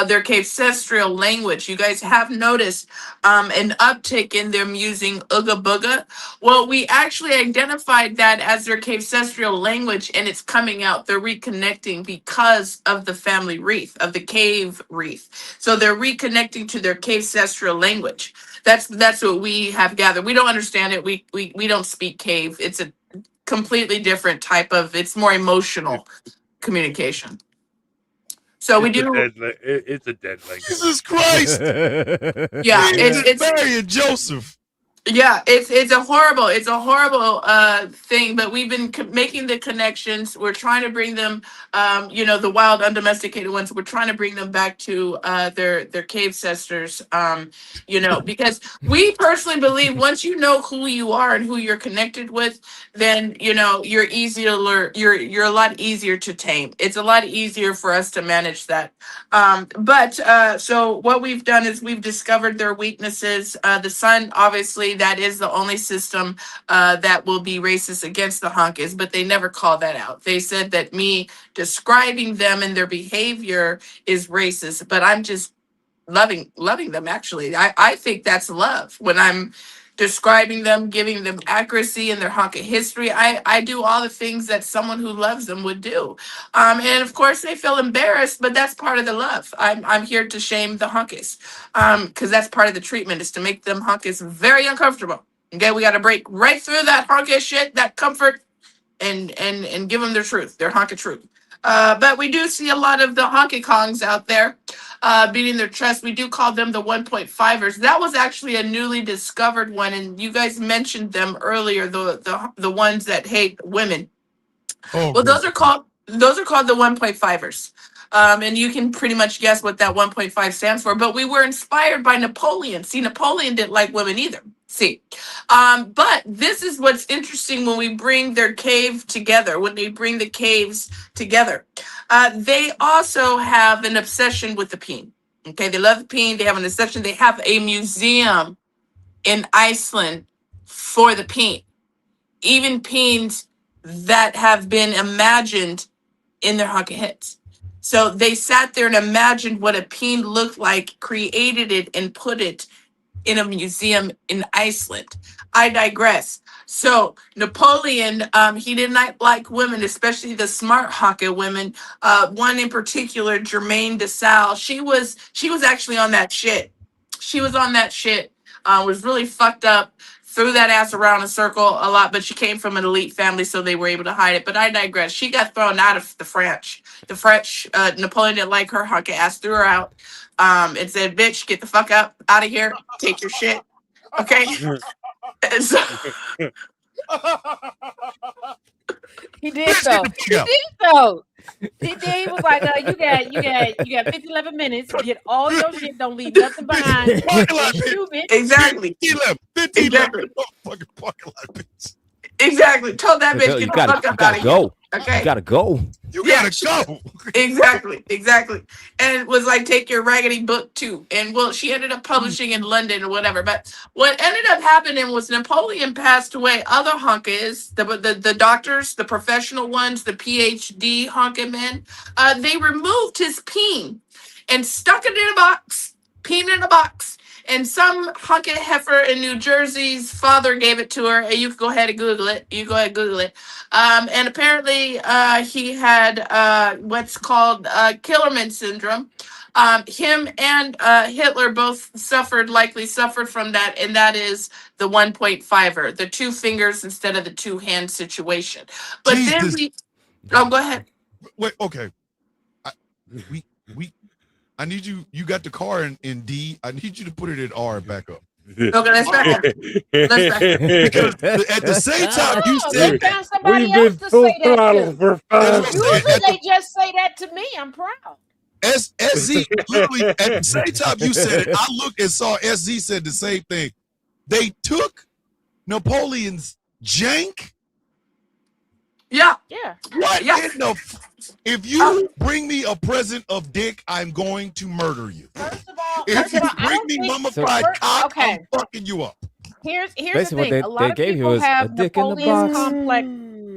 their ancestral language. You guys have noticed an uptick in them using Ooga Booga. Well, we actually identified that as their ancestral language, and it's coming out. They're reconnecting because of the family wreath, of the cave wreath. So they're reconnecting to their ancestral language. That's what we have gathered. We don't understand it. We don't speak cave. It's a completely different type of. It's more emotional communication. So we do. It's a dead language. Jesus Christ! Yeah, it's Mary and Joseph. Yeah, it's a horrible thing. But we've been making the connections. We're trying to bring them, the wild, undomesticated ones. We're trying to bring them back to their cave ancestors. Because we personally believe once you know who you are and who you're connected with, then you're easy to learn. You're a lot easier to tame. It's a lot easier for us to manage that. So what we've done is we've discovered their weaknesses. The sun, obviously, that is the only system that will be racist against the Honkies, but they never call that out. They said that me describing them and their behavior is racist, but I'm just loving them. Actually, I think that's love when I'm describing them, giving them accuracy in their Honka history. I do all the things that someone who loves them would do. And of course they feel embarrassed, but that's part of the love. I'm here to shame the Honkies because that's part of the treatment is to make them Honkies very uncomfortable. Okay, we got to break right through that Honka shit, that comfort, and give them their truth, their Honka truth. But we do see a lot of the Honky Kongs out there beating their chest. We do call them the 1.5ers. That was actually a newly discovered one, and you guys mentioned them earlier. The ones that hate women. Oh, well, those are called the 1.5ers. And you can pretty much guess what that 1.5 stands for. But we were inspired by Napoleon. See, Napoleon didn't like women either. See, but this is what's interesting when we bring their cave together, when they bring the caves together. They also have an obsession with the peen. Okay, they love the peen. They have an obsession. They have a museum in Iceland for the peen. Even peens that have been imagined in their Honka hits. So they sat there and imagined what a peen looked like, created it, and put it in a museum in Iceland. I digress. So Napoleon, he did not like women, especially the smart Honka women. One in particular, Germaine de Salle. She was actually on that shit. She was on that shit. Was really fucked up. Threw that ass around in a circle a lot, but she came from an elite family, so they were able to hide it. But I digress. She got thrown out of the French. The French, Napoleon didn't like her. Honka ass threw her out. And said, "Bitch, get the fuck out of here. Take your shit." Okay. And so he did so. He did so. He was like, you got 11 minutes. Get all your shit. Don't leave nothing behind. Exactly. 15 exactly. Fucking parking lot, bitch. Exactly. Told that bitch, get the fuck up out of here. Okay. You gotta go. You gotta go. Exactly. And it was like, take your raggedy book too. And well, she ended up publishing in London or whatever. But what ended up happening was Napoleon passed away. Other Honkas, the doctors, the professional ones, the PhD Honka men, they removed his peen and stuck it in a box. Peen in a box. And some Honka heifer in New Jersey's father gave it to her. And you can go ahead and Google it. And apparently he had what's called Killerman syndrome. Him and Hitler both likely suffered from that. And that is the 1.5er, the 2 fingers instead of the 2 hand situation. But Jesus. Then go ahead. Wait, okay. I need you got the car in D. I need you to put it in R back up. Okay, let's back up. Because at the same time, you said they found somebody else to say that to. Usually they just say that to me. I'm proud. SZ literally at the same time you said it, I looked and saw SZ said the same thing. They took Napoleon's jank? Yeah. What Yeah. in the? If you bring me a present of dick, I'm going to murder you. First of all, If you I bring don't me think mummified cock, okay. I'm fucking you up. Here's the Basically, thing. what A they lot of gave you people was a have dick in the Napoleon's box. complex.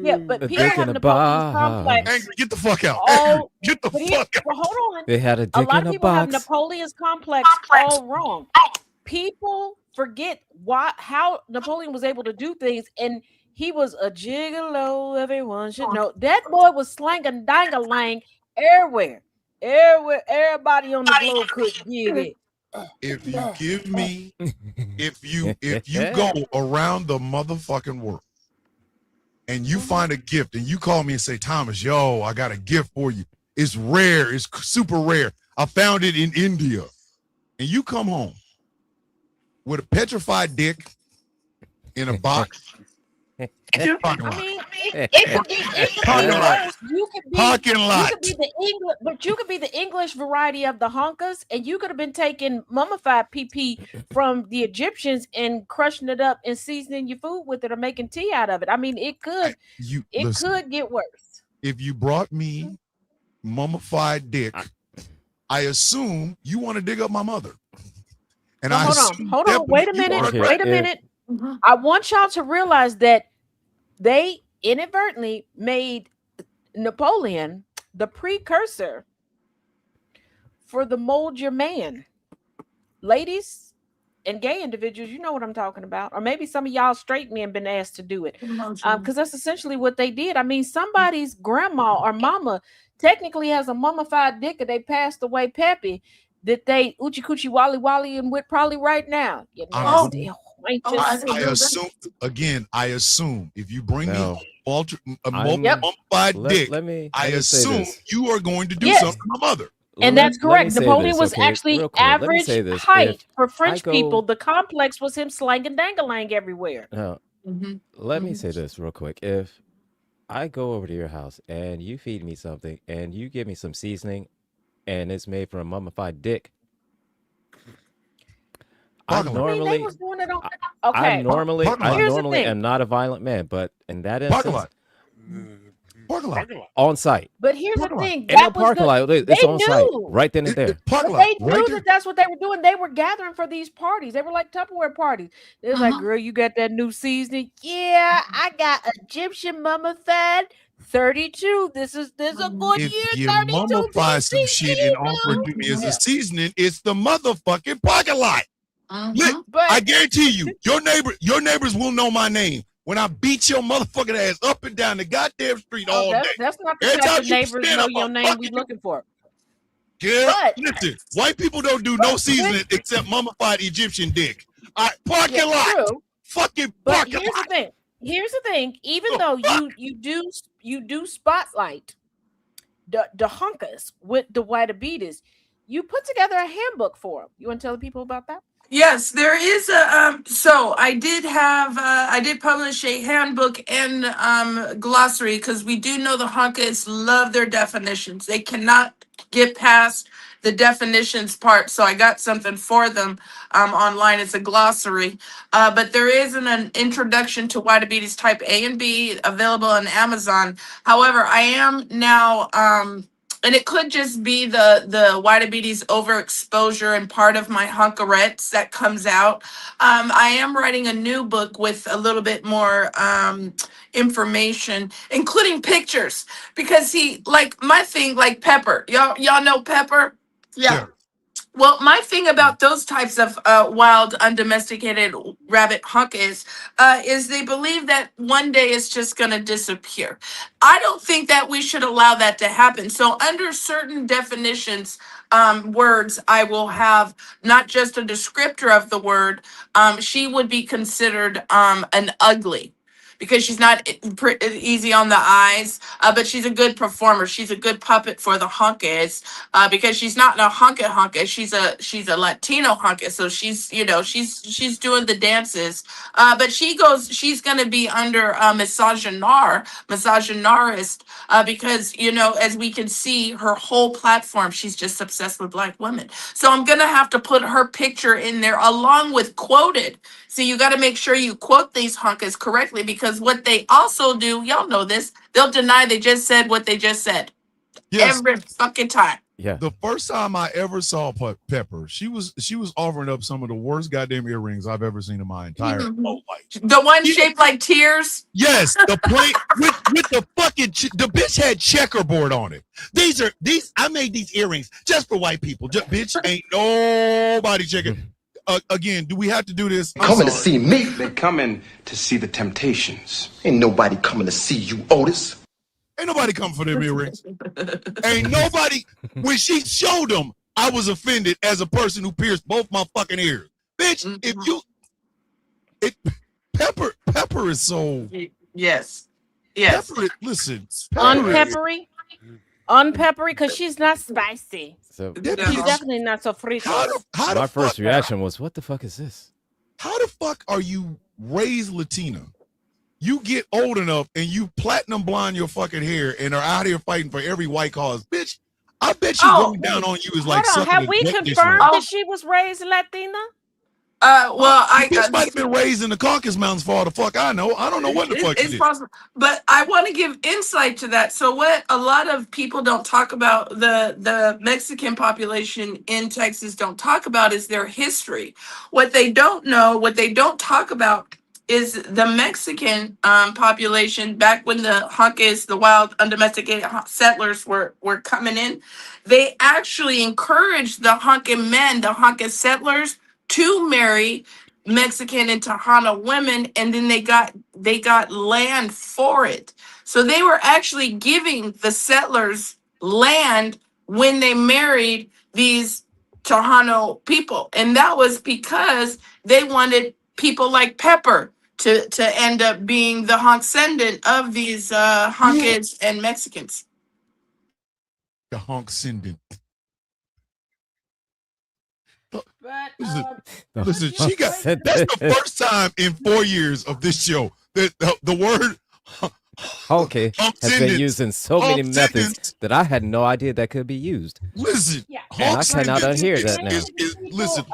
Yeah, but A people dick have in a Napoleon's box. complex. Angry, get the fuck out. All Get the but fuck out. well, hold on. They had a A dick lot in of a people have box. Napoleon's complex all wrong. People forget how Napoleon was able to do things, and he was a gigolo. Everyone should know that boy was slanging dang-a-lang everywhere. Everybody on the globe could get it. If you give me, if you go around the motherfucking world and you find a gift and you call me and say, Thomas, yo, I got a gift for you. It's rare. It's super rare. I found it in India. And you come home with a petrified dick in a box. I mean, it could be worse. You could be the English, but you could be the English variety of the honkas, and you could have been taking mummified PP from the Egyptians and crushing it up and seasoning your food with it or making tea out of it. I mean, it could get worse. If you brought me mummified dick, I assume you want to dig up my mother. And hold on, wait a minute. I want y'all to realize that they inadvertently made Napoleon the precursor for the mold your man. Ladies and gay individuals, you know what I'm talking about. Or maybe some of y'all straight men been asked to do it. Because that's essentially what they did. I mean, somebody's grandma or mama technically has a mummified dick and they passed away peppy that they Uchi Coochie Wally Wally and with probably right now. You know, I assume if you bring me a mummified dick, I assume you are going to do something to my mother. And that's correct. Napoleon was actually average height for French people. The complex was him slanging dangalang everywhere. Let me say this real quick. If I go over to your house and you feed me something and you give me some seasoning and it's made from a mummified dick, I normally am not a violent man, but in that instance, on site. But here's the thing: in a parking lot, it's on site right then and there. But they knew that that's what they were doing. They were gathering for these parties. They were like Tupperware parties. They was like, "Girl, you got that new seasoning? Yeah, I got Egyptian mummified 32. This is a good year. If you 32 mummify some shit and offer it to me as a seasoning, it's the motherfucking parking lot. But I guarantee you, your neighbors will know my name when I beat your motherfucking ass up and down the goddamn street all day. That's not the type of neighbors know your name we looking for. Yeah, listen, white people don't do no seasoning except mummified Egyptian dick. Parking lot. True. Fucking parking lot. Here's the thing. Even though you do spotlight the hunkas with the Whitabetes, you put together a handbook for them. You want to tell the people about that? Yes, there is a so I did publish a handbook and glossary because we do know the honkas love their definitions. They cannot get past the definitions part. So I got something for them online. It's a glossary. But there is an introduction to Whitabetes type A and B available on Amazon. However, I am now and it could just be the Whitabetes overexposure and part of my hunkerettes that comes out. I am writing a new book with a little bit more information, including pictures, because my thing, like Pepper. Y'all know Pepper? Yeah. Well, my thing about those types of wild, undomesticated rabbit hunkas is they believe that one day it's just going to disappear. I don't think that we should allow that to happen. So under certain definitions, words, I will have not just a descriptor of the word. She would be considered an ugly. because she's not easy on the eyes, but she's a good performer. She's a good puppet for the hunkies, because she's not a hunka. She's a Latino hunka, so she's, you know, she's doing the dances. But she's gonna be under misogynarist, because, you know, as we can see, her whole platform, she's just obsessed with black women. So I'm gonna have to put her picture in there along with quoted. So you got to make sure you quote these hunkas correctly, because what they also do, y'all know this, they'll deny they just said what they just said. Yes. Every fucking time. Yeah. The first time I ever saw Pepper, she was offering up some of the worst goddamn earrings I've ever seen in my entire life. The one shaped like tears. Yes, the plate with the fucking the bitch had checkerboard on it. These I made these earrings just for white people. Bitch, ain't nobody checking. Again, do we have to do this? Coming to see me. They're coming to see the Temptations. Ain't nobody coming to see you, Otis. Ain't nobody coming for them earrings. Ain't nobody. When she showed them, I was offended as a person who pierced both my fucking ears. Bitch, if you, Pepper is so. Yes. Pepper, listen. Unpeppery, because she's not spicy. So she's definitely not so freaky. My first reaction was, "What the fuck is this? How the fuck are you raised Latina? You get old enough and you platinum blonde your fucking hair and are out here fighting for every white cause. Bitch, I bet you going down on you is like sucking have we confirmed that she was raised Latina? Bitch might have been raised in the Caucasus Mountains for all the fuck I know. I don't know what the fuck it's possible. But I want to give insight to that. So what a lot of people don't talk about, the Mexican population in Texas don't talk about, is their history. What they don't know, what they don't talk about, is the Mexican population back when the Hunkes, the wild undomesticated settlers were coming in. They actually encouraged the Hunkin men, the Hunkin settlers, to marry Mexican and Tejano women, and then they got land for it. So they were actually giving the settlers land when they married these Tejano people, and that was because they wanted people like Pepper to end up being the honksendant of these Hunkins and Mexicans. The honksendant. Listen, she got that's the first time in 4 years of this show that the word honky has been used in so many methods that I had no idea that could be used. Listen, and I cannot unhear that now. Listen,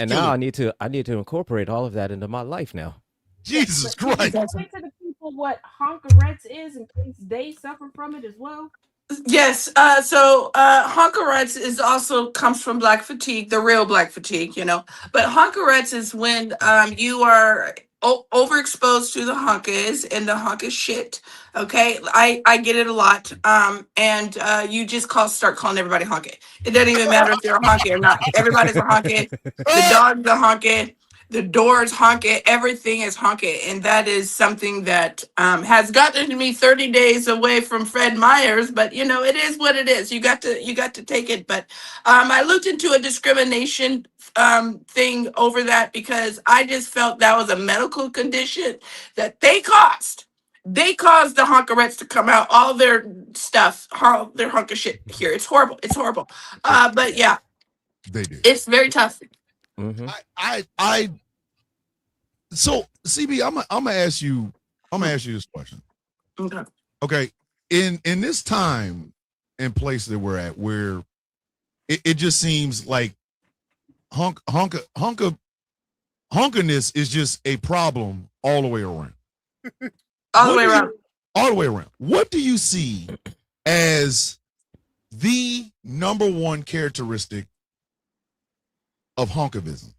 and now I need to incorporate all of that into my life now. Jesus Christ! Explain to the people what honkerettes is in case they suffer from it as well. Yes. So honkerettes is also comes from black fatigue, the real black fatigue, you know. But honkerettes is when you are overexposed to the hunkas and the hunkish shit. Okay, I get it a lot. And you just start calling everybody honky. It doesn't even matter if they're a honky or not. Everybody's a honky. The dog's a honky. The door's honky, everything is honky, and that is something that has gotten me 30 days away from Fred Meyers. But you know, it is what it is. You got to take it. But I looked into a discrimination thing over that because I just felt that was a medical condition that they caused. They caused the honkerettes to come out, all their stuff, their hunker shit here. It's horrible. It's horrible. But yeah, they did. It's very tough. Mm-hmm. So CB, I'm gonna ask you this question. Okay. In this time and place that we're at, where it just seems like hunkerness is just a problem all the way around. All the way around. All the way around. What do you see as the number one characteristic of honkivism?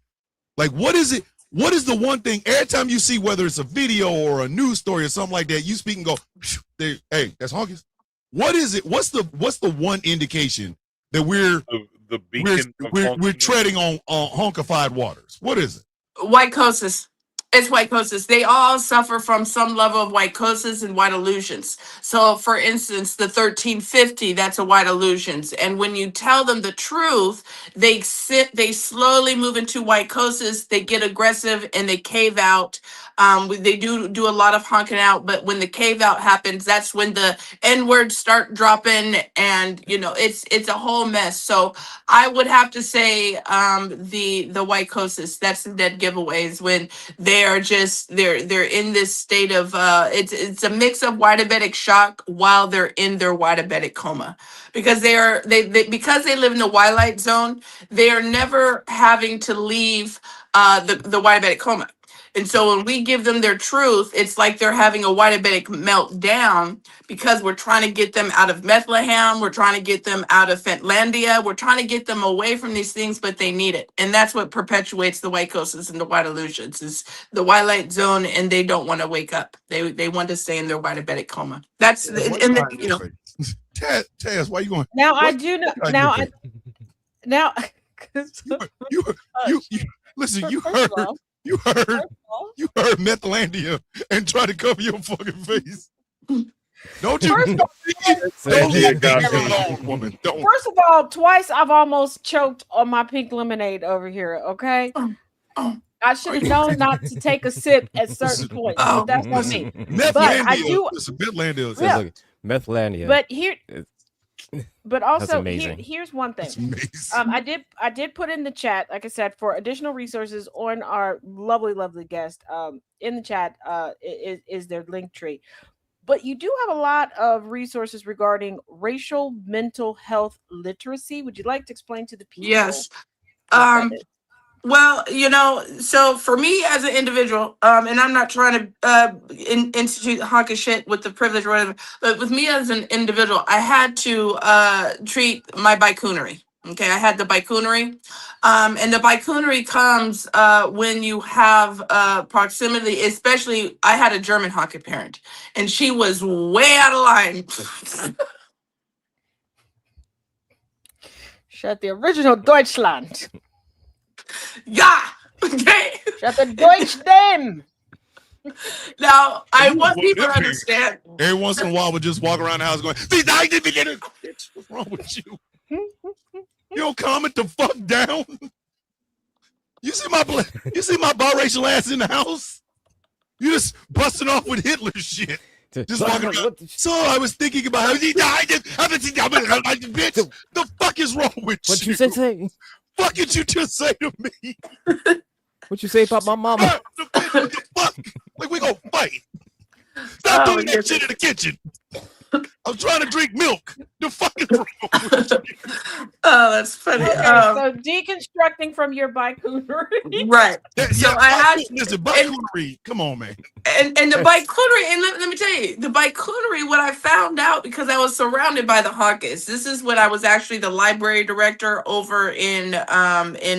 Like, what is it? What is the one thing every time you see, whether it's a video or a news story or something like that, you speak and go, hey, that's honkies? What is it? What's the one indication that we're treading on honkified waters? What is it? White coasters. It's whitecosis. They all suffer from some level of whitecosis and white illusions. So, for instance, the 1350, that's a white illusions. And when you tell them the truth, they slowly move into whitecosis. They get aggressive and they cave out. They do a lot of honking out, but when the cave out happens, that's when the N words start dropping, and it's a whole mess. So I would have to say the whitecosis. That's the dead giveaways when they are just they're in this state of it's a mix of whiteabetic shock while they're in their whiteabetic coma, because because they live in the twilight zone, they are never having to leave the whiteabetic coma. And so when we give them their truth, it's like they're having a whiteabetic meltdown, because we're trying to get them out of Bethlehem, we're trying to get them out of Fentlandia, we're trying to get them away from these things, but they need it. And that's what perpetuates the whitecosis and the white illusions, is the twilight zone, and they don't want to wake up. They want to stay in their whiteabetic coma. That's Taz, why you going? Now I do know. Now, you listen. You heard Methalandia and try to cover your fucking face. Don't you? Woman. Don't. First of all, twice I've almost choked on my pink lemonade over here. Okay. I should have known not to take a sip at certain points. But that's not me. But I do. Methalandia. But here. But also, here's one thing. I did put in the chat, like I said, for additional resources on our lovely guest. In the chat is their link tree. But you do have a lot of resources regarding racial mental health literacy. Would you like to explain to the people? Yes. Well, so for me as an individual, and I'm not trying to institute honka shit with the privilege or whatever, but with me as an individual, I had to treat my bicoonery. Okay, I had the bicoonery. And the bicoonery comes when you have proximity, especially I had a German honka parent, and she was way out of line. Shut the original Deutschland. Yeah. Okay. Shut the Deutsch them. Now, I want people to understand. Every once in a while, we'll just walk around the house going, what's wrong with you? You don't calm it the fuck down. You see my biracial ass in the house? You just busting off with Hitler shit. Just walking around. So I was thinking about how he died. Bitch, the fuck is wrong with you? What you say? Fuck did you just say to me? What you say about my mama? The fuck? Like we gonna fight. Stop doing that shit in the kitchen. I'm trying to drink milk. The fuck is wrong with you? Oh, that's funny. Okay, so deconstructing from your bicoonery. Right. So I had bicoonery. Come on, man. And the bicoonery, and let me tell you, the bicoonery, what I found out, because I was surrounded by the honkas. This is when I was actually the library director over in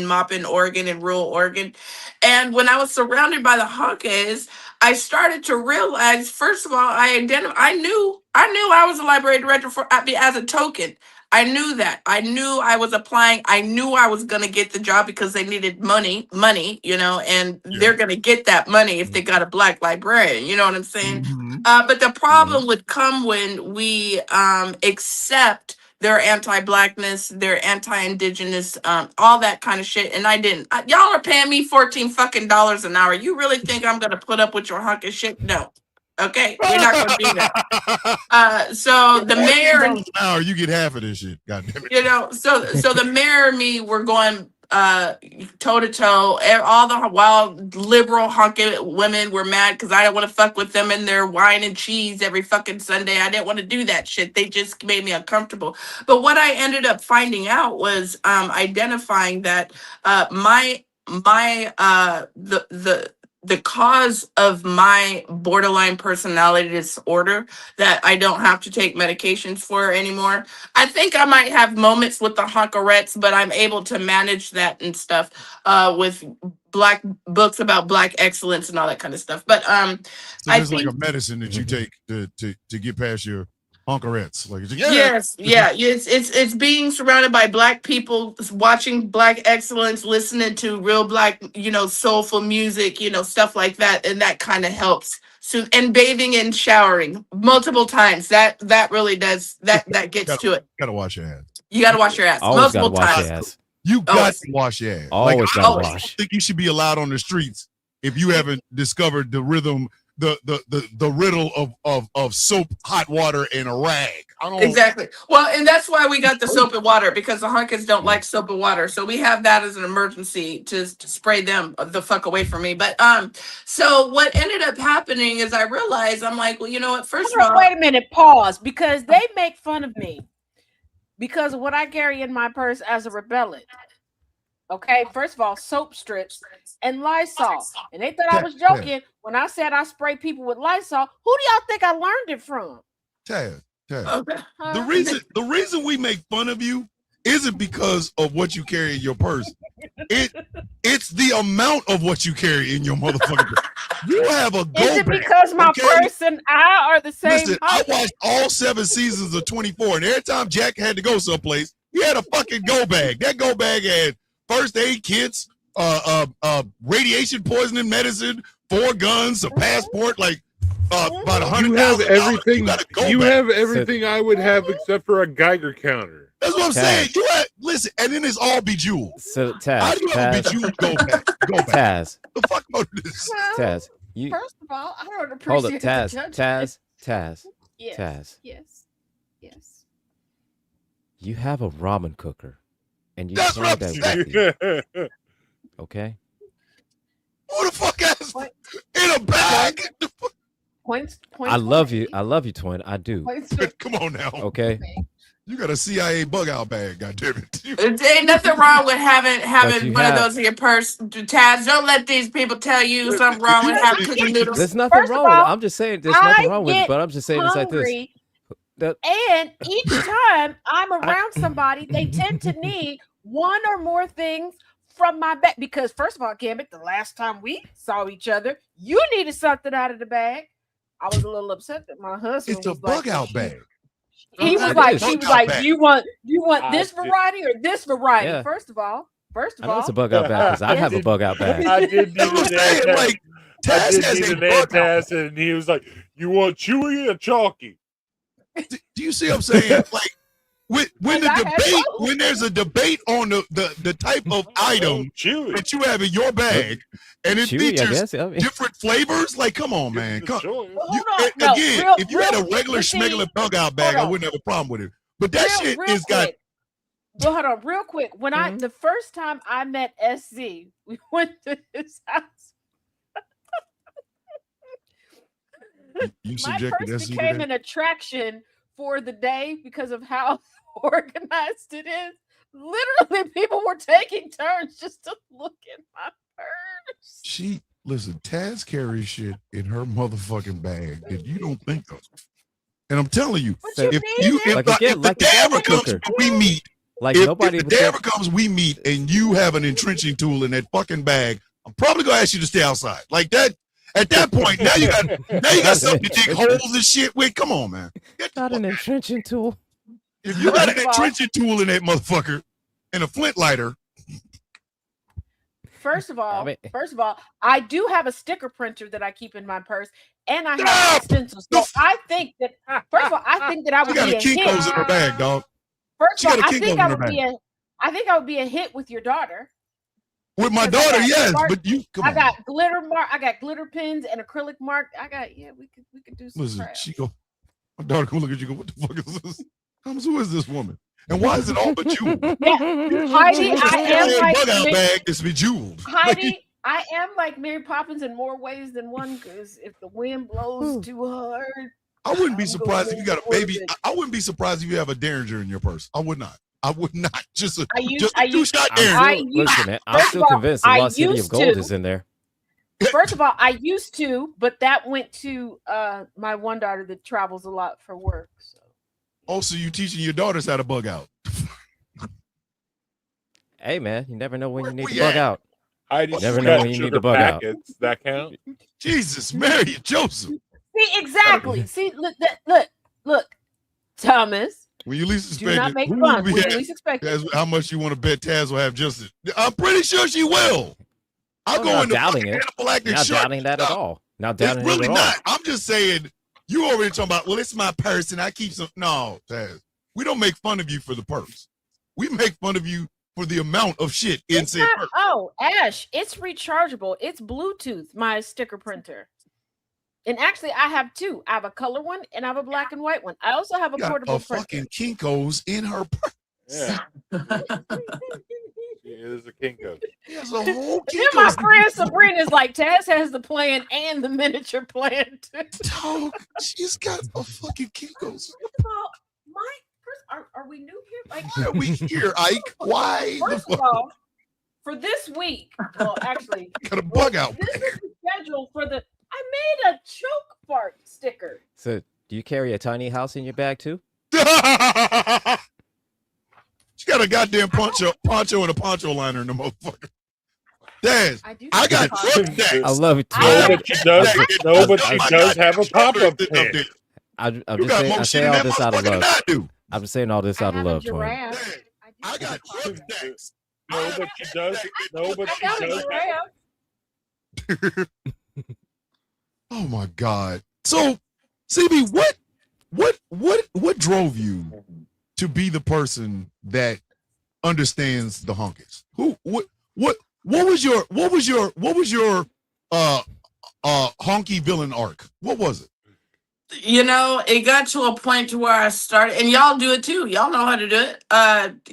Maupin, Oregon, in rural Oregon. And when I was surrounded by the honkas, I started to realize, first of all, I knew I was a library director as a token. I knew that. I knew I was applying. I knew I was going to get the job because they needed money, and they're going to get that money if they got a black librarian. You know what I'm saying? Mm-hmm. But the problem would come when we accept their anti-blackness, their anti-indigenous, all that kind of shit. And I didn't. Y'all are paying me $14 an hour. You really think I'm going to put up with your hunk of shit? No. Okay, we're not going to do that. So the mayor, now you get half of this shit. God damn it. So the mayor and me were going toe to toe. All the wild liberal hunky women were mad because I didn't want to fuck with them and their wine and cheese every fucking Sunday. I didn't want to do that shit. They just made me uncomfortable. But what I ended up finding out was identifying that the cause of my borderline personality disorder that I don't have to take medications for anymore. I think I might have moments with the honkerettes, but I'm able to manage that and stuff with black books about black excellence and all that kind of stuff. But so it's like a medicine that you take to get past your Hunkerettes. Like, Yes, yeah. It's being surrounded by black people, watching black excellence, listening to real black, soulful music, stuff like that, and that kind of helps. So, and bathing and showering multiple times. That really does that gets to it. Gotta wash your ass. You gotta wash your ass Always multiple gotta wash times. your ass. You got to wash your ass. Always gotta I wash. don't think you should be allowed on the streets if you haven't discovered the rhythm, the riddle of soap, hot water, and a rag. I don't Exactly. Well, and that's why we got the soap and water, because the hunkers don't like soap and water. So we have that as an emergency to spray them the fuck away from me. But so what ended up happening is I realized, I'm like, well, you know what? First of all, wait a minute, pause, because they make fun of me because of what I carry in my purse as a rebellant. Okay, first of all, soap strips and Lysol. And they thought I was joking when I said I spray people with Lysol. Who do y'all think I learned it from? Taz. okay. The reason we make fun of you isn't because of what you carry in your purse. It's the amount of what you carry in your motherfucking purse. You have a go Is it bag, because my purse and I are the same? Listen, I watched all 7 seasons of 24, and every time Jack had to go someplace, he had a fucking go bag. That go bag had first aid kits, radiation poisoning medicine, 4 guns, a passport, like about $100,000. You have everything. You bag. have everything I would have except for a Geiger counter. That's what I'm saying. You had, listen, and then it's all bejeweled. So Taz, How do you have a bejeweled go bag? Taz, The fuck about this? Taz, First of all, I don't appreciate hold up, the Taz. Yes. Taz. Yes. You have a ramen cooker, and you That's carry what that I'm with you. Okay. Who the fuck has in a bag? Points. I love you. I love you, twin. I do. Come on now. Okay. You got a CIA bug out bag, goddammit. There ain't nothing wrong with having you one have- of those in your purse. Taz, don't let these people tell you something wrong with having cooking noodles. There's nothing First of wrong with it. all, I'm just saying there's nothing I wrong with it, get but I'm just saying it's like this. hungry, That- and each time I'm around somebody, they tend to need one or more things from my bag. Because first of all, Gambit, the last time we saw each other, you needed something out of the bag. I was a little upset that my husband It's a was bug like, out bag. He was It like, is. he was like, Bug out do you want this variety or this variety? Yeah. First of all, I know it's a bug out bag because I have a bug out bag. I did need That's what I'm saying. an Like, I Taz did has need a an bug out. antacid, and he was like, "You want chewy or chalky?" Do you see what I'm saying? Like, when And the I had debate, both. when there's a debate on the type of item Chewy. that you have in your bag, and it Chewy, I features guess. I mean, different flavors, like, come on, man. The Come, choice. Well, you, hold on. No, again, if you had a real- regular but see, schmegular bug out bag, I hold on. wouldn't have a problem with it. But that shit real is got. quick. Well, hold on, real quick. When I the first time I met SZ, we went to his house. You My subjected purse SC to became that? an attraction for the day because of how organized it is. Literally, people were taking turns just to look at my purse. Listen, Taz carries shit in her motherfucking bag that you don't think of. And I'm telling you, But you if need it. Like again, if the like the day ever ramen comes cooker. when we meet, like if nobody the would day think- ever comes we meet and you have an entrenching tool in that fucking bag, I'm probably gonna ask you to stay outside. Like that. At that point, now you got something to dig holes and shit with. Come on, man. Not an entrenching tool. If you got an First of all- entrenching tool in that motherfucker and a flint lighter, First of all, I mean- I do have a sticker printer that I keep in my purse, and I have Stop! stencils. So I think that first of all, I think that I she would got be a a hit. Kinko's in her bag, dog. First she of all, got a I Kinko's think in I her would be bag. I would be a hit with your daughter. With my Because I daughter, got yes, mark- but you come I on. got glitter pens and acrylic mark. We could do some Listen, crap. she go. My daughter go look at you. Go, what the fuck is this? Who is this woman? And why is it all bejeweled? Heidi, I am like bug out Ma- bag that's bejeweled. Heidi, I am like Mary Poppins in more ways than one. Because if the wind blows too hard, I wouldn't be I'm surprised if gonna you got a report baby. it. I wouldn't be surprised if you have a Derringer in your purse. I would not. I would not. Just a I used- 2-shot I'm Derringer. I still, used- listen, man. I'm first still of all, convinced the I Lost City of used Gold to. is in there. First of all, I used to, but that went to my one daughter that travels a lot for work. So Also, you teaching your daughters how to bug out. Hey, man, you never know when you need to we bug at? out. I just Never got know when you sugar need to bug out. packets. That count? Jesus, Mary and Joseph. see exactly. See, look. Thomas, When you least do expect not it, make who will fun be when you at? least expect it. That's how much you want to bet Taz will have justice. I'm pretty sure she will. I'll go not into doubting fucking it. anaphylactic Not shock. doubting that at all. Not doubting It's really it at all. not. I'm just saying, you already talking about, well, it's my purse and I keep some. No, Taz. We don't make fun of you for the purse. We make fun of you for the amount of shit in said purse. Oh, Ash, it's rechargeable. It's Bluetooth, my sticker printer. And actually, I have two. I have a color one and I have a black and white one. I also have a portable printer. Fucking Kinko's in her purse. Yeah. She is a Kinko. There's a whole Kinko's. Then my friend Sabrina's like, Taz has the plan and the miniature plan too. Dog, she's got a fucking Kinko's. Are we new here? Like, why are we here, Ike? Why? First of all, for this week, well, actually, I got a bug out. This is the schedule for the. I made a choke fart sticker. So, do you carry a tiny house in your bag too? She got a goddamn poncho and a poncho liner in the motherfucker. Dad, I got trip decks. I love it too. But she does have a pop-up tent. I'm just saying, I say all this out of love. I'm saying all this out of love, Twin. I got trip decks. No, but she does. No, but she does. Oh my God. So, CB, what drove you to be the person that understands the hunkies? What was your honky villain arc? What was it? You know, it got to a point to where I started, and y'all do it too. Y'all know how to do it.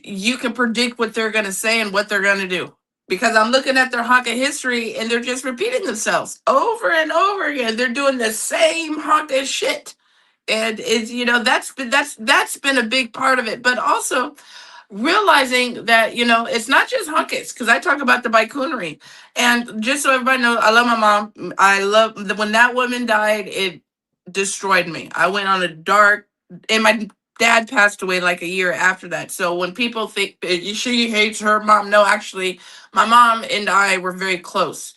You can predict what they're gonna say and what they're gonna do. Because I'm looking at their honka history and they're just repeating themselves over and over again. They're doing the same honka shit. And it's, you know, that's been a big part of it. But also realizing that, you know, it's not just hunkets, because I talk about the bicoonery. And just so everybody knows, I love my mom. When that woman died, it destroyed me. I went on a dark, and my dad passed away like a year after that. So when people think she hates her mom, no, actually, my mom and I were very close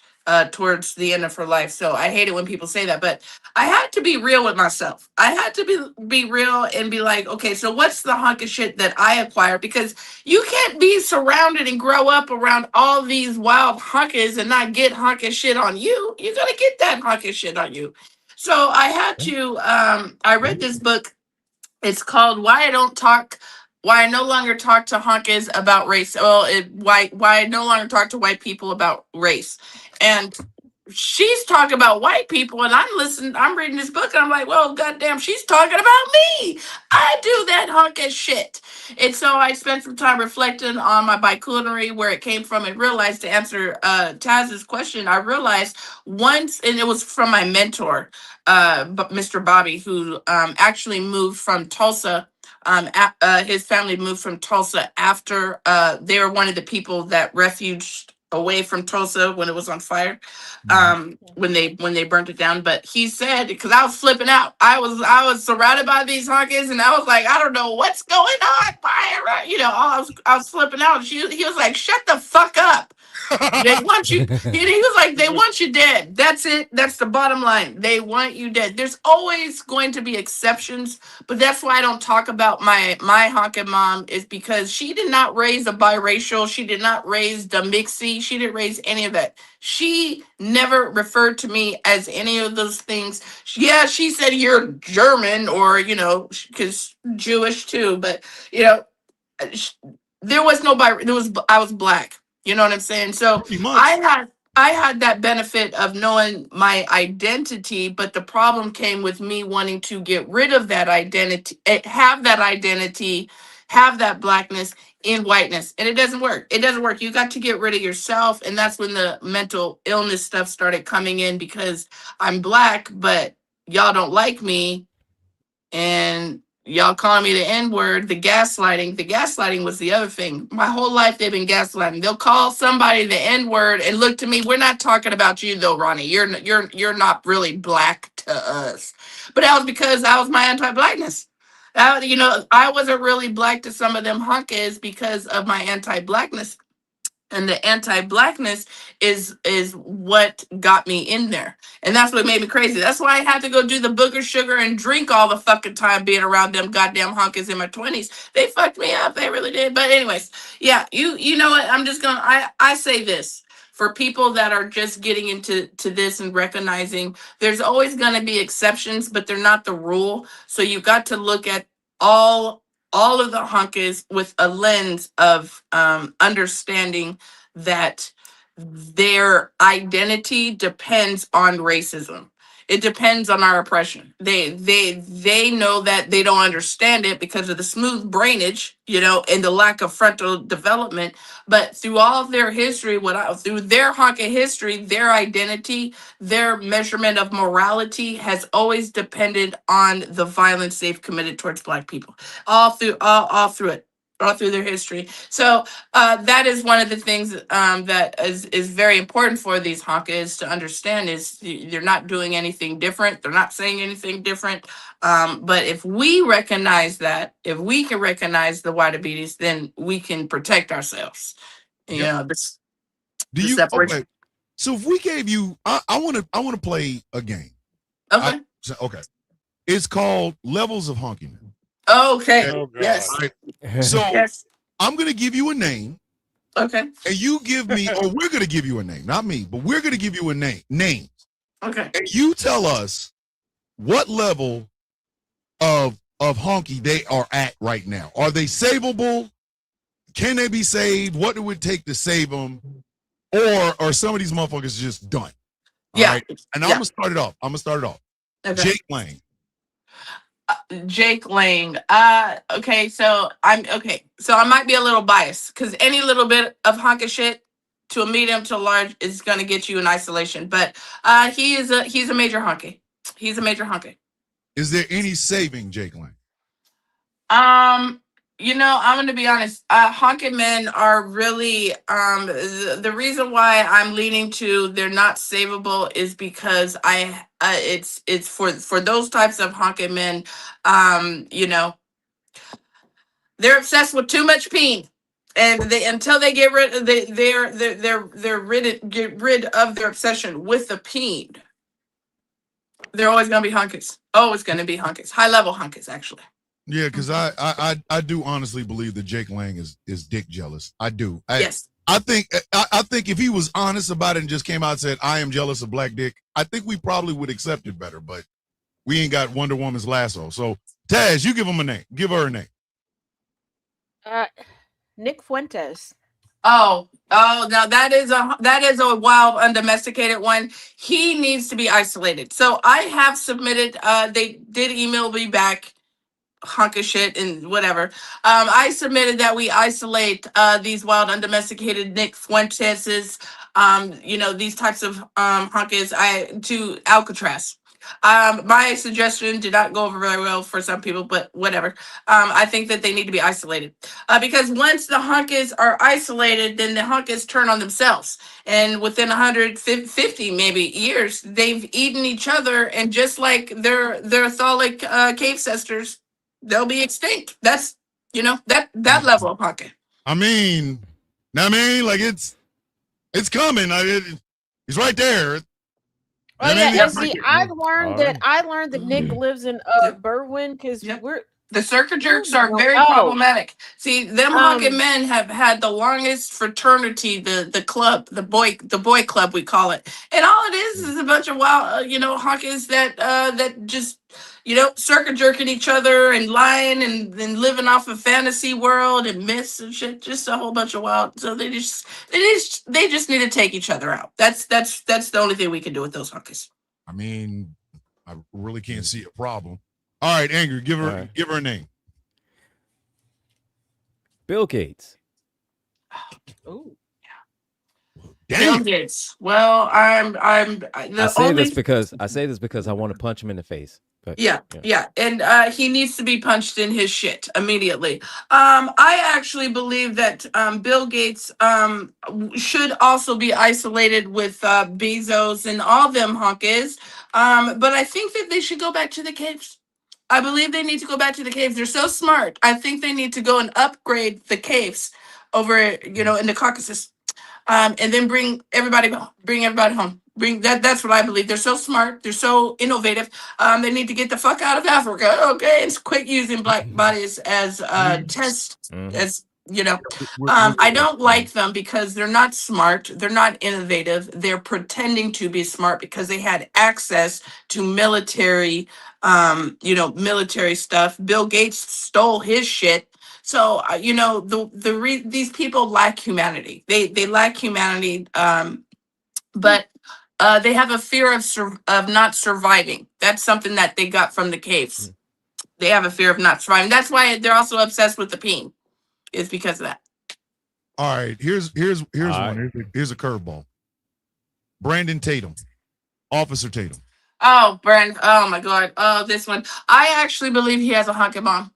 towards the end of her life. So I hate it when people say that, but I had to be real with myself. I had to be real and be like, okay, so what's the hunk of shit that I acquired? Because you can't be surrounded and grow up around all these wild hunkas and not get hunk of shit on you. You're gonna get that hunk of shit on you. So I had to. I read this book. It's called Why I No Longer Talk to Honkas About Race. Well, why I no longer talk to white people about race. And she's talking about white people, and I'm reading this book, and I'm like, well, goddamn, she's talking about me. I do that honkish shit. And so I spent some time reflecting on my bicoonery, where it came from, and realized, to answer Taz's question, I realized once, and it was from my mentor, Mr. Bobby, who actually moved from Tulsa. His family moved from Tulsa after they were one of the people that refuged away from Tulsa when it was on fire, when they burnt it down. But he said, because I was flipping out, I was surrounded by these honkies, and I was like, I don't know what's going on, fire, you know, I was flipping out. He was like, shut the fuck up. They want you. He was like, they want you dead. That's it. That's the bottom line. They want you dead. There's always going to be exceptions, but that's why I don't talk about my honkin' mom, is because she did not raise a biracial. She did not raise the mixie. She didn't raise any of that. She never referred to me as any of those things. Yeah, she said you're German, or, you know, because Jewish too, but, you know, there was no I was black. You know what I'm saying? So I had that benefit of knowing my identity, but the problem came with me wanting to get rid of that identity, have that blackness in whiteness. And it doesn't work. It doesn't work. You got to get rid of yourself. And that's when the mental illness stuff started coming in, because I'm black, but y'all don't like me. And y'all calling me the N-word, the gaslighting was the other thing. My whole life they've been gaslighting. They'll call somebody the N-word and look to me. We're not talking about you though, Ronnie. You're not really black to us. But that was because I was my anti-blackness. I wasn't really black to some of them hunkies because of my anti-blackness. and the anti-blackness is what got me in there, and that's what made me crazy. That's why I had to go do the booger sugar and drink all the fucking time being around them goddamn honkers in my 20s. They fucked me up, they really did. But anyways, yeah, you know what, I'm just gonna I say this for people that are just getting into this and recognizing there's always going to be exceptions, but they're not the rule. So you've got to look at all all of the honkas with a lens of understanding that their identity depends on racism. It depends on our oppression. They know that they don't understand it because of the smooth brainage, and the lack of frontal development. But through all of their history, through their honka history, their identity, their measurement of morality has always depended on the violence they've committed towards Black people, all through it, all through their history. So that is one of the things that is very important for these honkas to understand is they're not doing anything different. They're not saying anything different. But if we recognize that, if we can recognize the Whitabetes, then we can protect ourselves. This Do the you separation. okay? So if we gave you, I want to play a game. Okay. Okay. It's called Levels of Honkiness. Okay. Oh, God. Yes. So Yes. I'm gonna give you a name, Okay. and you give me, or we're gonna give you a name, not me, but we're gonna give you a name, Okay. and you tell us what level of honky they are at right now. Are they savable? Can they be saved? What it would take to save them? Or are some of these motherfuckers just done? Yeah. All right. And I'm gonna start it off. Okay. Jake Lang. Jake Lang. Okay, so So I might be a little biased because any little bit of honka shit to a medium to a large is gonna get you in isolation. But he's a major honky. He's a major honky. Is there any saving Jake Lang? I'm gonna be honest. Honkin' men are really the reason why I'm leaning to they're not savable is because it's for those types of honkin' men. They're obsessed with too much peen, and they until they get rid get rid of their obsession with the peen. They're always gonna be hunkies. Always gonna be hunkies. High level hunkies, actually. Yeah, because I do honestly believe that Jake Lang is dick jealous. I do. Yes. I think if he was honest about it and just came out and said, I am jealous of black dick, I think we probably would accept it better, but we ain't got Wonder Woman's lasso. So Taz, you give him a name. Give her a name. Nick Fuentes. Oh, now that is a wild, undomesticated one. He needs to be isolated. So I have submitted, they did email me back hunk of shit and whatever. I submitted that we isolate these wild undomesticated Nick Fuenteses, these types of hunkas to Alcatraz. My suggestion did not go over very well for some people, but whatever. I think that they need to be isolated because once the hunkas are isolated, then the hunkas turn on themselves, and within 150 maybe years, they've eaten each other, and just like their tholic cave sisters, they'll be extinct. That's that level of hunka. I mean, like it's coming. It's right there. Oh yeah, see, I learned that Nick lives in Berwyn because we're the circuit jerks are very problematic. See, them honking men have had the longest fraternity, the club, the boy club we call it, and all it is a bunch of wild, honkers that just circuit jerking each other and lying and living off a fantasy world and myths and shit. Just a whole bunch of wild. So they just need to take each other out. That's the only thing we can do with those honkers. I mean, I really can't see a problem. All right, Angry, give her a name. Bill Gates. Oh, yeah. Bill Gates. Well, I say this because I want to punch him in the face. But, yeah. And he needs to be punched in his shit immediately. I actually believe that Bill Gates should also be isolated with Bezos and all them honkies. But I think that they should go back to the caves. I believe they need to go back to the caves. They're so smart. I think they need to go and upgrade the caves over, in the Caucasus. and then bring everybody home. That's what I believe. They're so smart. They're so innovative. They need to get the fuck out of Africa, okay, and quit using black bodies as test as you know. I don't like them because they're not smart. They're not innovative. They're pretending to be smart because they had access to military, military stuff. Bill Gates stole his shit. So these people lack humanity. They lack humanity, but they have a fear of not surviving. That's something that they got from the caves. They have a fear of not surviving. That's why they're also obsessed with the peen. It's because of that. All right, here's one. Here's a curveball. Brandon Tatum, Officer Tatum. Oh, Brandon! Oh my God! Oh, this one. I actually believe he has a honky mom.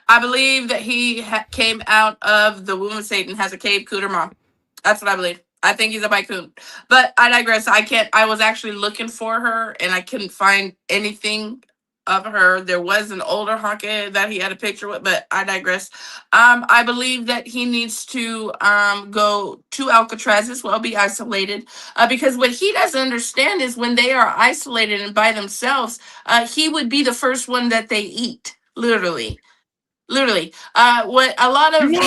I believe that he came out of the womb of Satan, has a cave cooter mom. That's what I believe. I think he's a Baicoon. But I digress. I was actually looking for her and I couldn't find anything of her. There was an older honky that he had a picture with, but I digress. I believe that he needs to go to Alcatraz as well, be isolated. Because what he doesn't understand is when they are isolated and by themselves, he would be the first one that they eat. Literally. What a lot of He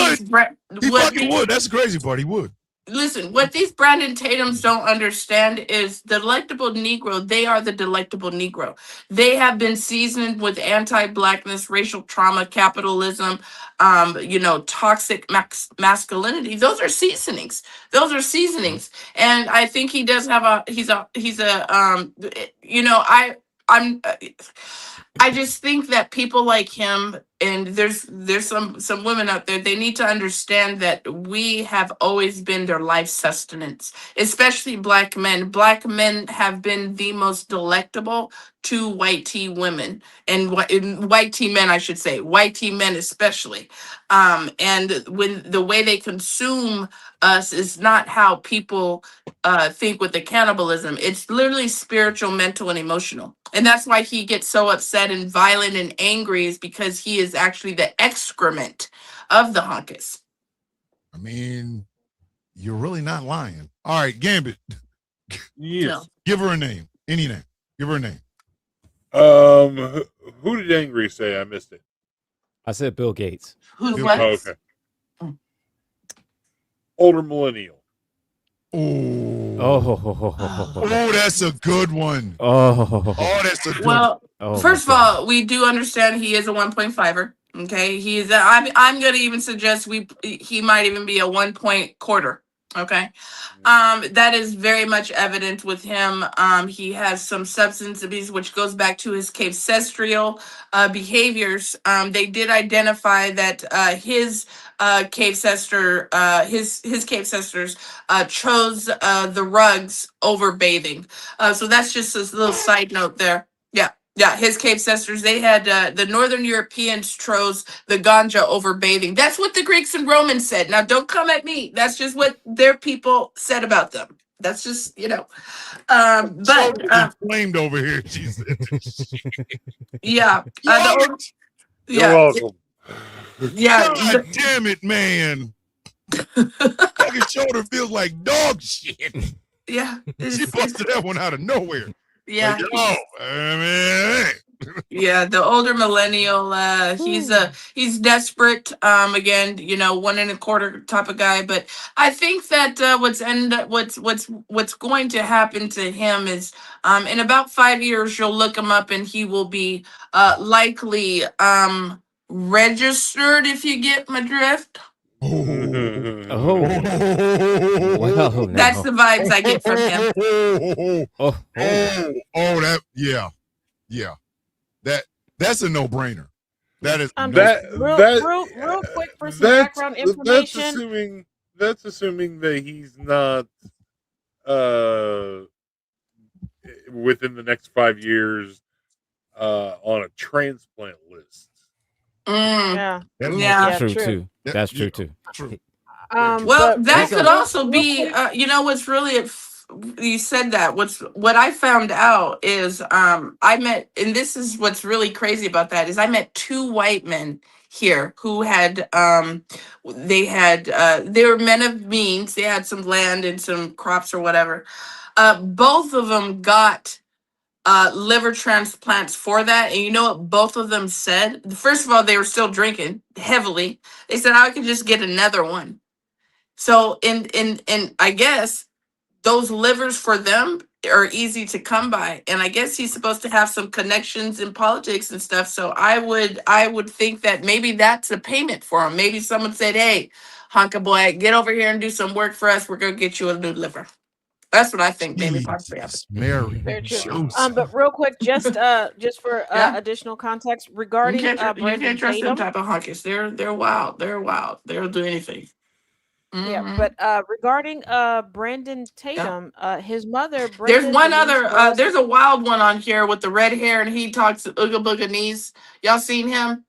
fucking would. That's the crazy part. He would. Listen, what these Brandon Tatums don't understand is delectable Negro. They are the delectable Negro. They have been seasoned with anti-blackness, racial trauma, capitalism, toxic masculinity. Those are seasonings. And I think he does have I just think that people like him, and there's some women out there, they need to understand that we have always been their life sustenance, especially black men. Black men have been the most delectable to white tea women and white tea men, I should say, white tea men especially. And when the way they consume us is not how people think with the cannibalism. It's literally spiritual, mental, and emotional. And that's why he gets so upset and violent and angry, is because he is actually the excrement of the honkus. I mean, you're really not lying. All right, Gambit. Yes. No. Give her a name. Any name. Give her a name. Who did Angry say? I missed it. I said Bill Gates. Who's Bill what? Gates. Okay. Older millennial. Oh, that's a good one. Oh, that's a good Well, one. first of all, we do understand he is a 1.5er. Okay, he's I'm gonna even suggest he might even be a 1 point quarter. Okay, that is very much evident with him. He has some substance abuse, which goes back to his cave-cestral behaviors. They did identify that his cave-cester, his cave-cesters chose the rugs over bathing. So that's just a little side note there. Yeah, his cave sisters, they had the Northern Europeans chose the ganja over bathing. That's what the Greeks and Romans said. Now, don't come at me. That's just what their people said about them. That's just, inflamed over here. Jesus. Yeah. You're welcome. Yeah. God damn it, man. Fucking shoulder feels like dog shit. Yeah. She busted that one out of nowhere. Yeah. Like, yeah, the older millennial, he's desperate. Again, 1 1/4 type of guy. But I think that what's going to happen to him is in about 5 years you'll look him up and he will be likely registered, if you get my drift. Well, that's the vibes I get from him. That's a no-brainer. That is real quick for some background information. That's assuming that he's not within the next 5 years on a transplant list. That's true too. That's true too. Well, that could also be, what's really you said that, what I found out is I met, and this is what's really crazy about that, is I met two white men here who had they were men of means. They had some land and some crops or whatever. Both of them got liver transplants for that. And you know what both of them said? First of all, they were still drinking heavily. They said I could just get another one. So in I guess those livers for them are easy to come by. And I guess he's supposed to have some connections in politics and stuff. So I would think that maybe that's a payment for him. Maybe someone said, "Hey, honka boy, get over here and do some work for us. We're gonna get you a new liver." That's what I think. Maybe possibly happened. Jesus, Mary. Very true. Joseph. But real quick, just for Yeah. additional context You regarding can't, you Brandon can't trust them Tatum. type of honkies. They're wild. They're wild. They'll do anything. Yeah, Mhm. but regarding Brandon Tatum, his mother, There's Brenda one Denise other. Wells. There's a wild one on here with the red hair, and he talks ooga booga knees. Y'all seen him?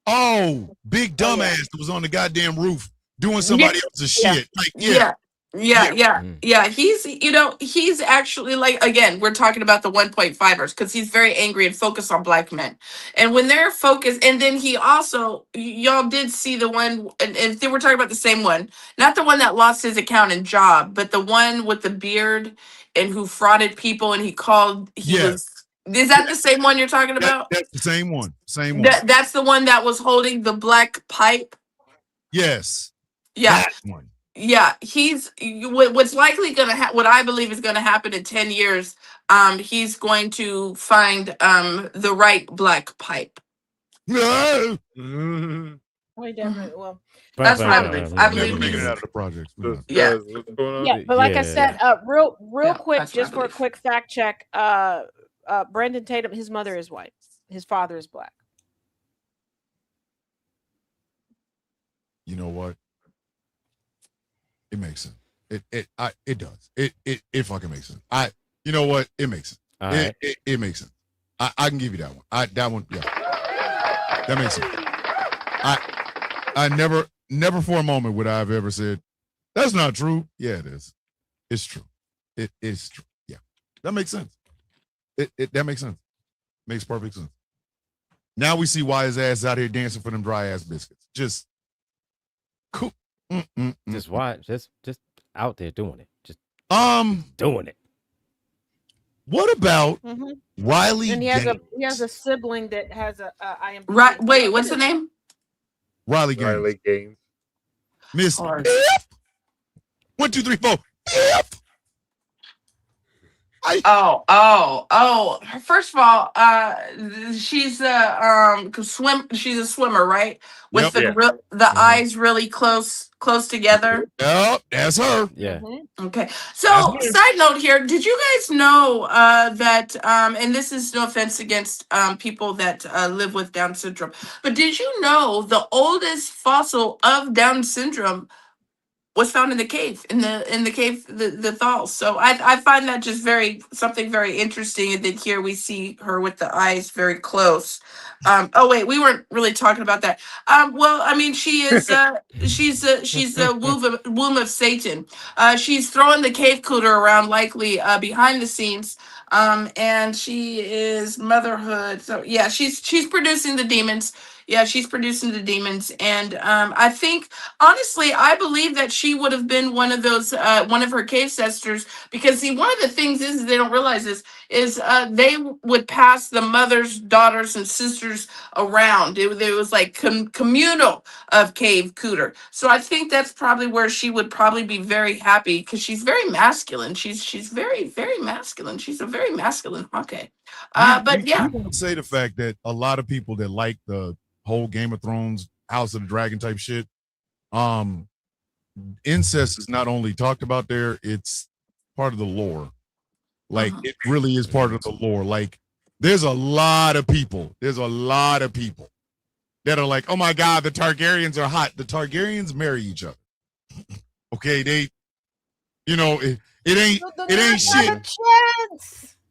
Oh, big Oh, yeah. dumbass that was on the goddamn roof doing somebody else's Yeah. shit. Like, yeah. Yeah. He's actually, like, again, we're talking about the 1.5ers because he's very angry and focused on black men. And when they're focused, and then he also, y'all did see the one, and they were talking about the same one, not the one that lost his account and job, but the one with the beard and who frauded people, and Yes. is that the same one you're talking about? That's the same one. Same one. That's the one that was holding the black pipe. Yes. Yeah. That one. Yeah, what's likely going to what I believe is going to happen in 10 years. He's going to find the right black pipe. No. We definitely will. That's what I believe. I Never believe making it he's, out of the projects. Yeah. What's going on? Yeah, but like I said, real Yeah, quick, that's what I just for a believe. quick fact check, Brandon Tatum, his mother is white, his father is black. You know what? It makes sense. It does. It fucking makes sense. You know what? It makes sense. All right. It makes sense. I can give you that one. That one, yeah. That makes sense. I never for a moment would I have ever said, that's not true. Yeah, it is. It's true. It is true. Yeah. That makes sense. That makes sense. Makes perfect sense. Now we see why his ass is out here dancing for them dry ass biscuits. Just cool. Just why? Just out there doing it. Just doing it. What about Riley? And he has a sibling that has a IMDb. Right. Wait, what's the name? Riley Gaines. Riley Gaines. Miss Or- F. 1, 2, 3, 4. F. Oh. First of all, she's she's a swimmer, right? With Yep. the eyes really close together. Yep, that's her. Yeah. Okay. So, That's it. side note here, did you guys know that and this is no offense against people that live with Down syndrome, but did you know the oldest fossil of Down syndrome was found in the cave, the thalls. So I find that just something very interesting. And then here we see her with the eyes very close. Oh wait, we weren't really talking about that. Well, I mean, she is she's the womb of Satan. She's throwing the cave cooter around, likely behind the scenes. And she is motherhood. So yeah, she's producing the demons. Yeah, she's producing the demons. And I think, honestly, I believe that she would have been one of those, one of her cave sisters, because see, one of the things is they don't realize this is they would pass the mothers, daughters, and sisters around. It was like communal of cave cooter. So I think that's probably where she would probably be very happy, because she's very masculine. She's very, very masculine. She's a very masculine honky. But yeah. You won't say the fact that a lot of people that like the whole Game of Thrones, House of the Dragon type shit, incest is not only talked about there, it's part of the lore. Like, it really is part of the lore. Like, there's a lot of people that are like, oh my God, the Targaryens are hot. The Targaryens marry each other. Okay, they, it ain't shit.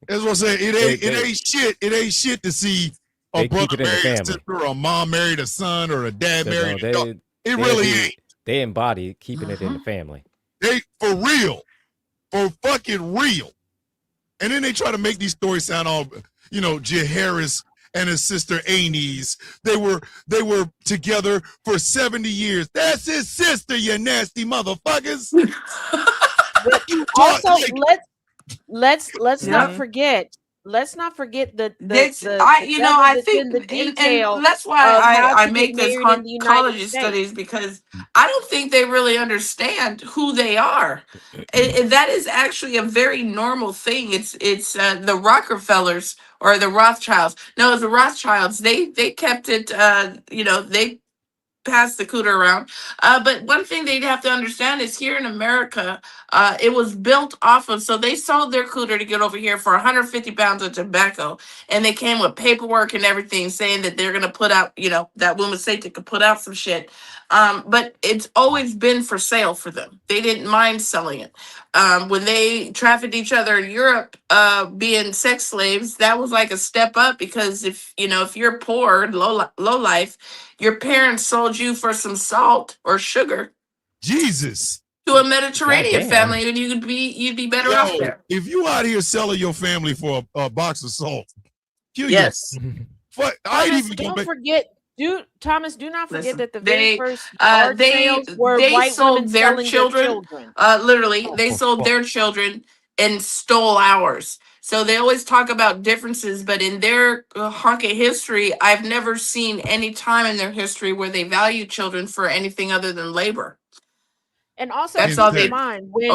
That's what I'm saying. It ain't shit to see a brother marry a sister, or a mom married a son, or a dad married a daughter. It really ain't. They embody keeping it in the family. They for real. for fucking real. And then they try to make these stories sound all, J. Harris and his sister Annie's. They were together for 70 years. That's his sister, you nasty motherfuckers. But also, let's not forget. Let's not forget the I think the detail and that's why of how I to get make this married in the United oncology States. studies, because I don't think they really understand who they are. That is actually a very normal thing. It's the Rockefellers or the Rothschilds. No, it's the Rothschilds. They kept it. They pass the cooter around. But one thing they'd have to understand is here in America, it was built off of, so they sold their cooter to get over here for 150 pounds of tobacco. And they came with paperwork and everything saying that they're going to put out, that woman Satan could put out some shit. But it's always been for sale for them. They didn't mind selling it. When they trafficked each other in Europe, being sex slaves, that was like a step up, because if you're poor, low life, your parents sold you for some salt or sugar. Jesus. To a Mediterranean family, and you'd be better off there. If you out here selling your family for a box of salt, yes. Thomas, do not forget that the very first they sold their children. Literally, they sold their children and stole ours. So they always talk about differences, but in their honky history, I've never seen any time in their history where they value children for anything other than labor. And also that's all keep they in mind but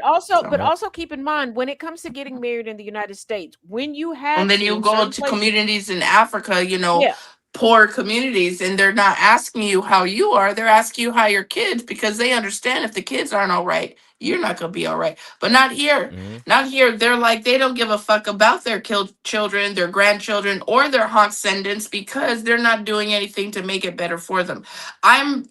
also keep in mind when it comes to getting married in the United States, when you have and then you go to communities in Africa, poor communities, and they're not asking you how you are, they're asking you how your kids, because they understand if the kids aren't all right, you're not gonna be all right. But not here. Not here. They're like, they don't give a fuck about their children, their grandchildren, or their descendants, because they're not doing anything to make it better for them. I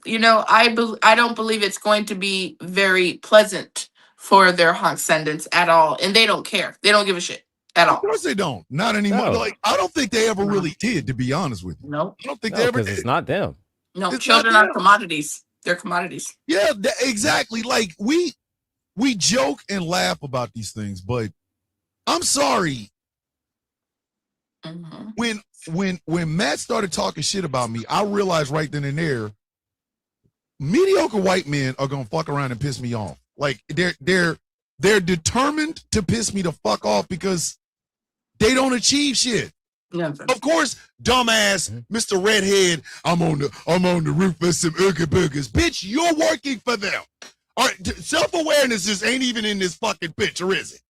don't believe it's going to be very pleasant for their descendants at all, and they don't care. They don't give a shit at all. Of course they don't. Not anymore. No. Like, I don't think they ever really did, to be honest with you. No. I don't think they ever did. Because it's not them. No, children are commodities. They're commodities. Yeah, exactly. Like, we joke and laugh about these things, but I'm sorry. When Matt started talking shit about me, I realized right then and there, mediocre white men are gonna fuck around and piss me off. Like, they're determined to piss me the fuck off because they don't achieve shit. Of course, dumbass Mr. Redhead, I'm on the roof of some Ooga Boogers. Bitch, you're working for them. All right, self-awareness just ain't even in this fucking picture, is it?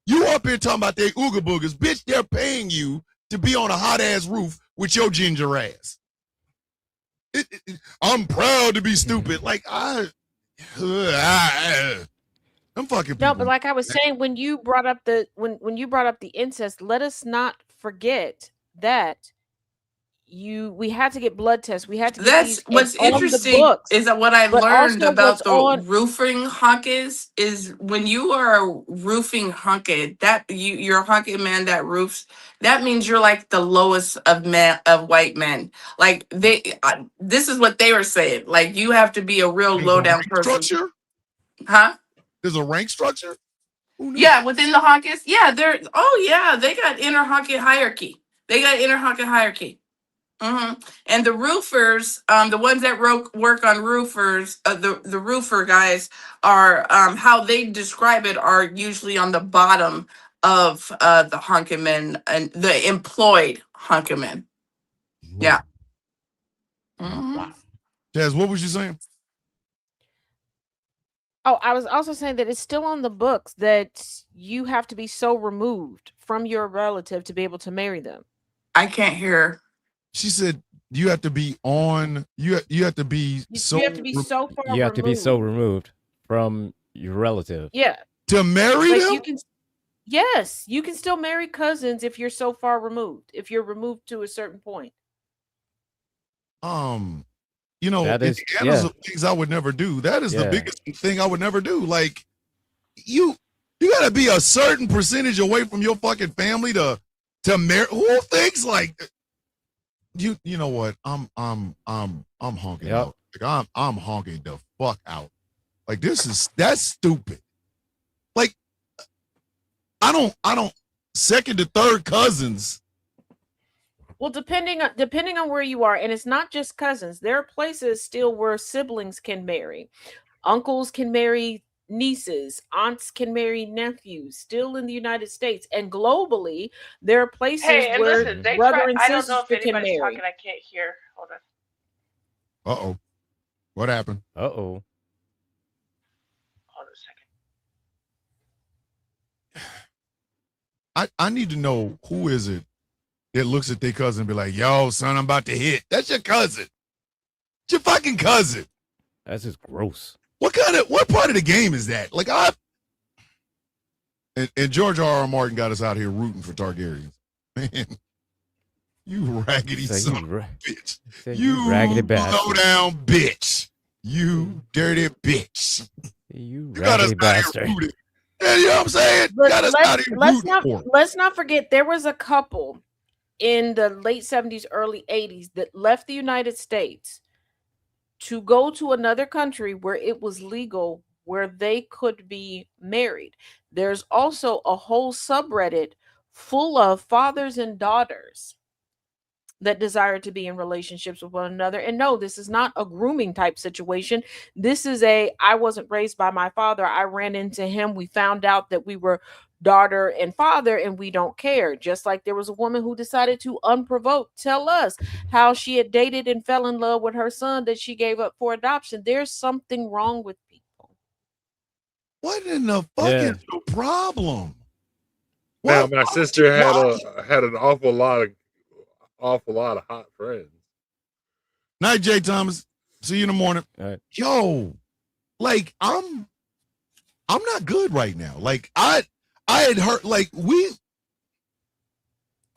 You up here talking about their Ooga Boogers. Bitch, they're paying you to be on a hot-ass roof with your ginger ass. I'm proud to be stupid. Like, I'm fucking people. No, but like I was saying, when you brought up the incest, let us not forget that we had to get blood tests. We had to get That's what's interesting is that what I learned about the roofing hunkers is when you are a roofing hunker, that you're a hunky man that roofs, that means you're like the lowest of white men. Like this is what they were saying. Like you have to be a real low down person. Structure? Huh? There's a rank structure? Yeah, within the honkers. Yeah, they got inner honky hierarchy. And the roofers, the ones that work on roofers, the roofer guys are how they describe it are usually on the bottom of the honkymen and the employed honkymen. Yeah. Wow. Jazz, what was you saying? Oh, I was also saying that it's still on the books that you have to be so removed from your relative to be able to marry them. I can't hear. She said you have to be on. You have to be so. You have to be so far. You have to be so removed from your relative. Yeah. To marry them. Yes, you can still marry cousins if you're so far removed. If you're removed to a certain point. That is things I would never do. That is the biggest thing I would never do. Like, you gotta be a certain percentage away from your fucking family to marry. Who thinks like you know what? I'm honking out. Like, I'm honking the fuck out. Like, that's stupid. I don't second to third cousins. Well, depending on where you are, and it's not just cousins. There are places still where siblings can marry. Uncles can marry nieces, aunts can marry nephews, still in the United States. And globally, there are places Hey, and where listen, they try. brother and I don't know sister if can anybody's marry. talking. I can't hear. Hold on. Uh-oh. What happened? Uh-oh. Hold a second. I need to know who is it that looks at their cousin and be like, yo, son, I'm about to hit. That's your cousin. It's your fucking cousin. That's just gross. What part of the game is that? Like, and George R.R. Martin got us out here rooting for Targaryens. Man, you raggedy son of a bitch. You raggedy low bastard. down bitch. You dirty bitch. You got us raggedy out bastard. here rooting. Yeah, you know what I'm saying? But Got us out here rooting for it. let's not forget there was a couple in the late 70s, early 80s that left the United States to go to another country where it was legal, where they could be married. There's also a whole subreddit full of fathers and daughters that desire to be in relationships with one another. And no, this is not a grooming type situation. This is I wasn't raised by my father. I ran into him. We found out that we were daughter and father, and we don't care. Just like there was a woman who decided to unprovoked tell us how she had dated and fell in love with her son that she gave up for adoption. There's something wrong with people. What in the fuck is your problem? Now, my sister had an awful lot of hot friends. Night, Jay Thomas. See you in the morning. All right. Yo, like I'm not good right now. Like I had heard, like, we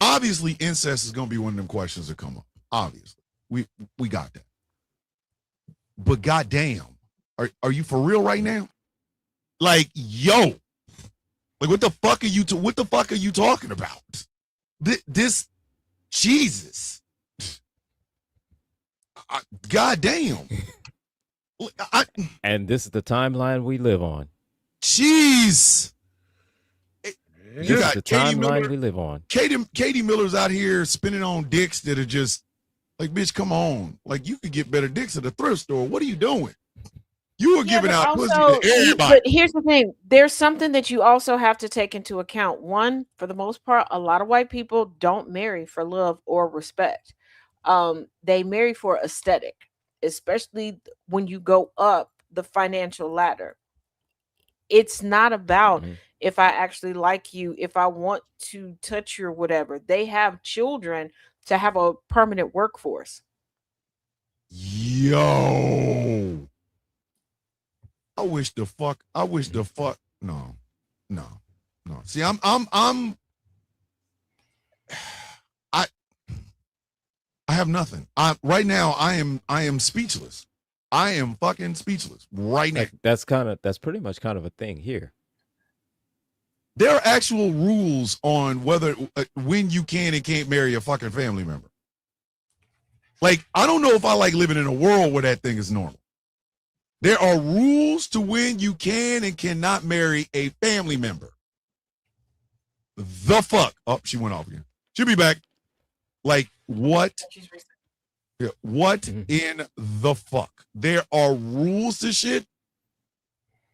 obviously incest is gonna be one of them questions that come up. Obviously, we got that. But goddamn, are you for real right now? Like, yo, like what the fuck are you talking about? This Jesus, goddamn. And this is the timeline we live on. Jeez. You This got is the Katie timeline Miller. we live on. Katie Miller's out here spinning on dicks that are just like, bitch, come on. Like, you could get better dicks at the thrift store. What are you doing? You were giving out pussy to everybody. But here's the thing. There's something that you also have to take into account. One, for the most part, a lot of white people don't marry for love or respect. They marry for aesthetic, especially when you go up the financial ladder. It's not about if I actually like you, if I want to touch you or whatever. They have children to have a permanent workforce. Yo. I wish the fuck. No. See, I have nothing. Right now I am speechless. I am fucking speechless right now. That's pretty much kind of a thing here. There are actual rules on whether when you can and can't marry a fucking family member. Like, I don't know if I like living in a world where that thing is normal. There are rules to when you can and cannot marry a family member. The fuck? Oh, she went off again. She'll be back. Like, what? Yeah, what in the fuck? There are rules to shit.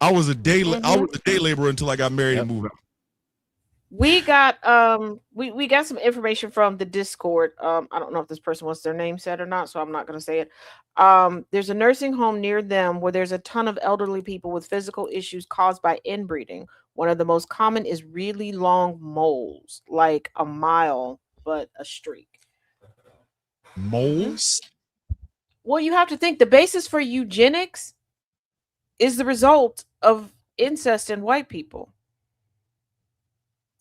I was a day laborer until I got married and moved out. We got we got some information from the Discord. I don't know if this person wants their name said or not, so I'm not going to say it. There's a nursing home near them where there's a ton of elderly people with physical issues caused by inbreeding. One of the most common is really long moles, like a mile but a streak. Moles? Well, you have to think the basis for eugenics is the result of incest in white people.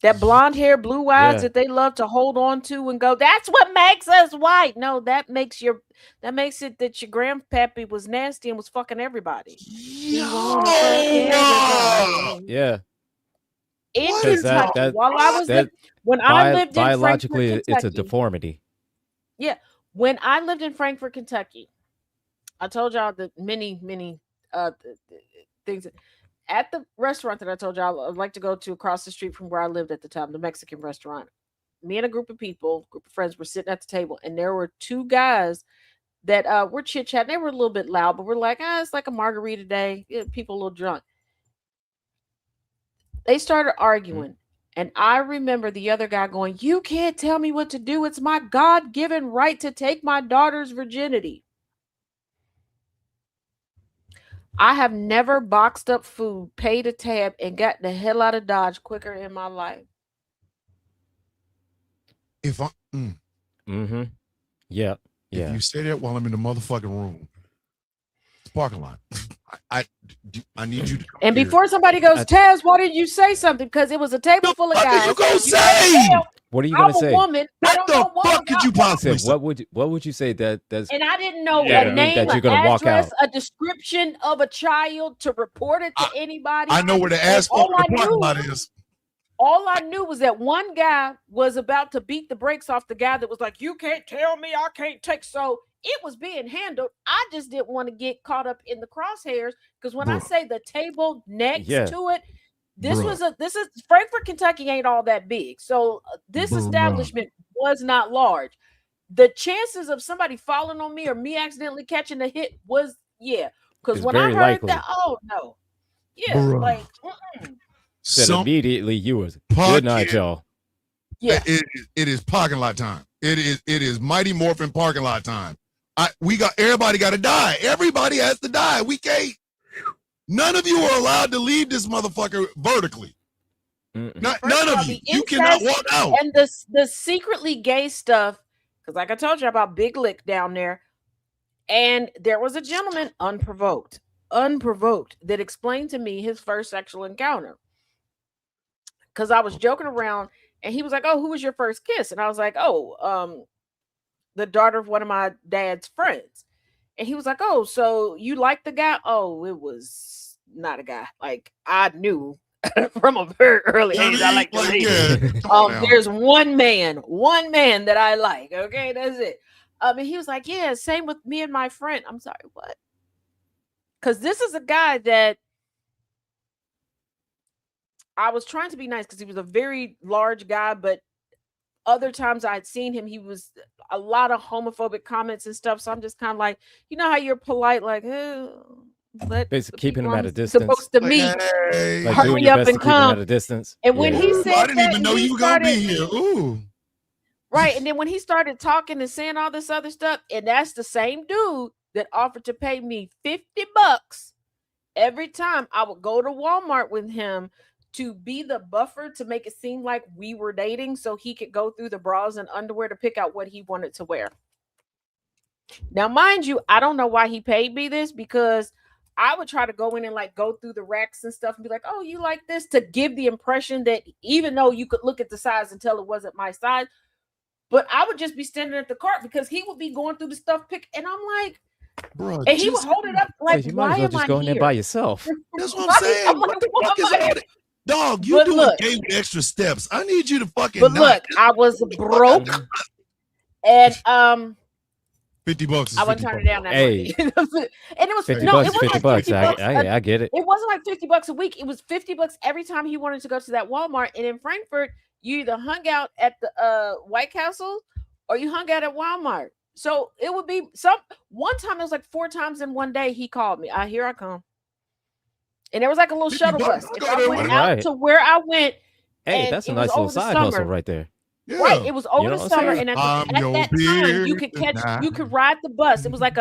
That blonde hair, blue eyes that they love to hold on to and go, that's what makes us white. No, that makes it that your grandpappy was nasty and was fucking everybody. Yeah. In Kentucky, while I was when I lived in biologically, Frankfort, it's a Kentucky, deformity. Yeah. When I lived in Frankfort, Kentucky, I told y'all that many things. at the restaurant that I told you I would like to go to across the street from where I lived at the time, the Mexican restaurant. Me and a group of people, group of friends, were sitting at the table, and there were two guys that were chit chatting. They were a little bit loud, but we're like, it's like a margarita day. Yeah, people a little drunk. They started arguing. And I remember the other guy going, "You can't tell me what to do. It's my God-given right to take my daughter's virginity." I have never boxed up food, paid a tab, and got the hell out of Dodge quicker in my life. If I, yeah. If you say that while I'm in the motherfucking room, it's parking lot. I need you to. And before somebody goes, Taz, why didn't you say something? Because it was a table full of guys. What you gonna say? What are you gonna say? I'm a woman. What the fuck could you possibly say? What would you say that's? And I didn't know a name, that you're gonna an address, walk out. A description of a child to report it to anybody. I know where the asphalt in the parking lot is. All I knew was that one guy was about to beat the brakes off the guy that was like, "You can't tell me I can't take." So it was being handled. I just didn't want to get caught up in the crosshairs because when I say the table next to it, this is Frankfort, Kentucky ain't all that big. So this establishment was not large. The chances of somebody falling on me or me accidentally catching a hit was because when I heard that, said immediately you was good night, y'all. Yeah, it is parking lot time. It is Mighty Morphin parking lot time. Everybody got to die. Everybody has to die. We can't. None of you are allowed to leave this motherfucker vertically. None of you. You cannot walk out. And the secretly gay stuff, because like I told you about Big Lick down there, and there was a gentleman unprovoked, that explained to me his first sexual encounter. Because I was joking around, and he was like, "Oh, who was your first kiss?" And I was like, "Oh, the daughter of one of my dad's friends." And he was like, "Oh, so you like the guy?" Oh, it was not a guy. Like I knew from a very early age I like the lady. There's one man that I like. Okay, that's it. And he was like, "Yeah, same with me and my friend." I'm sorry, what? Because this is a guy that I was trying to be nice because he was a very large guy, but other times I'd seen him, he was a lot of homophobic comments and stuff. So I'm just kind of like, you know how you're polite, like, basically keeping him at a distance. Supposed to meet, like hurry up and come at a distance. And when he said, I didn't even know you were gonna be here. Ooh. Right, and then when he started talking and saying all this other stuff, and that's the same dude that offered to pay me $50 every time I would go to Walmart with him to be the buffer to make it seem like we were dating so he could go through the bras and underwear to pick out what he wanted to wear. Now, mind you, I don't know why he paid me this because I would try to go in and like go through the racks and stuff and be like, "Oh, you like this?" to give the impression that even though you could look at the size and tell it wasn't my size, but I would just be standing at the cart because he would be going through the stuff and I'm like, bro, and he would hold it up like, so you might as well just go in there by yourself. That's what I'm saying. I'm like, what the fuck is all that? Dog, you doing gay with extra steps. I need you to fucking. But look, I was broke, and $50 is I wouldn't turn it down that hey. and it was $50 it wasn't $50. like $50 I get it. It wasn't like $50 a week. It was $50 every time he wanted to go to that Walmart. And in Frankfurt, you either hung out at the White Castle or you hung out at Walmart. So it would be one time it was like 4 times in one day he called me. Here I come. And there was like a little shuttle bus. If I went out to where I went, hey, that's a nice little side hustle right there. Yeah. Right, it was over the summer, and at that time you could ride the bus. It was like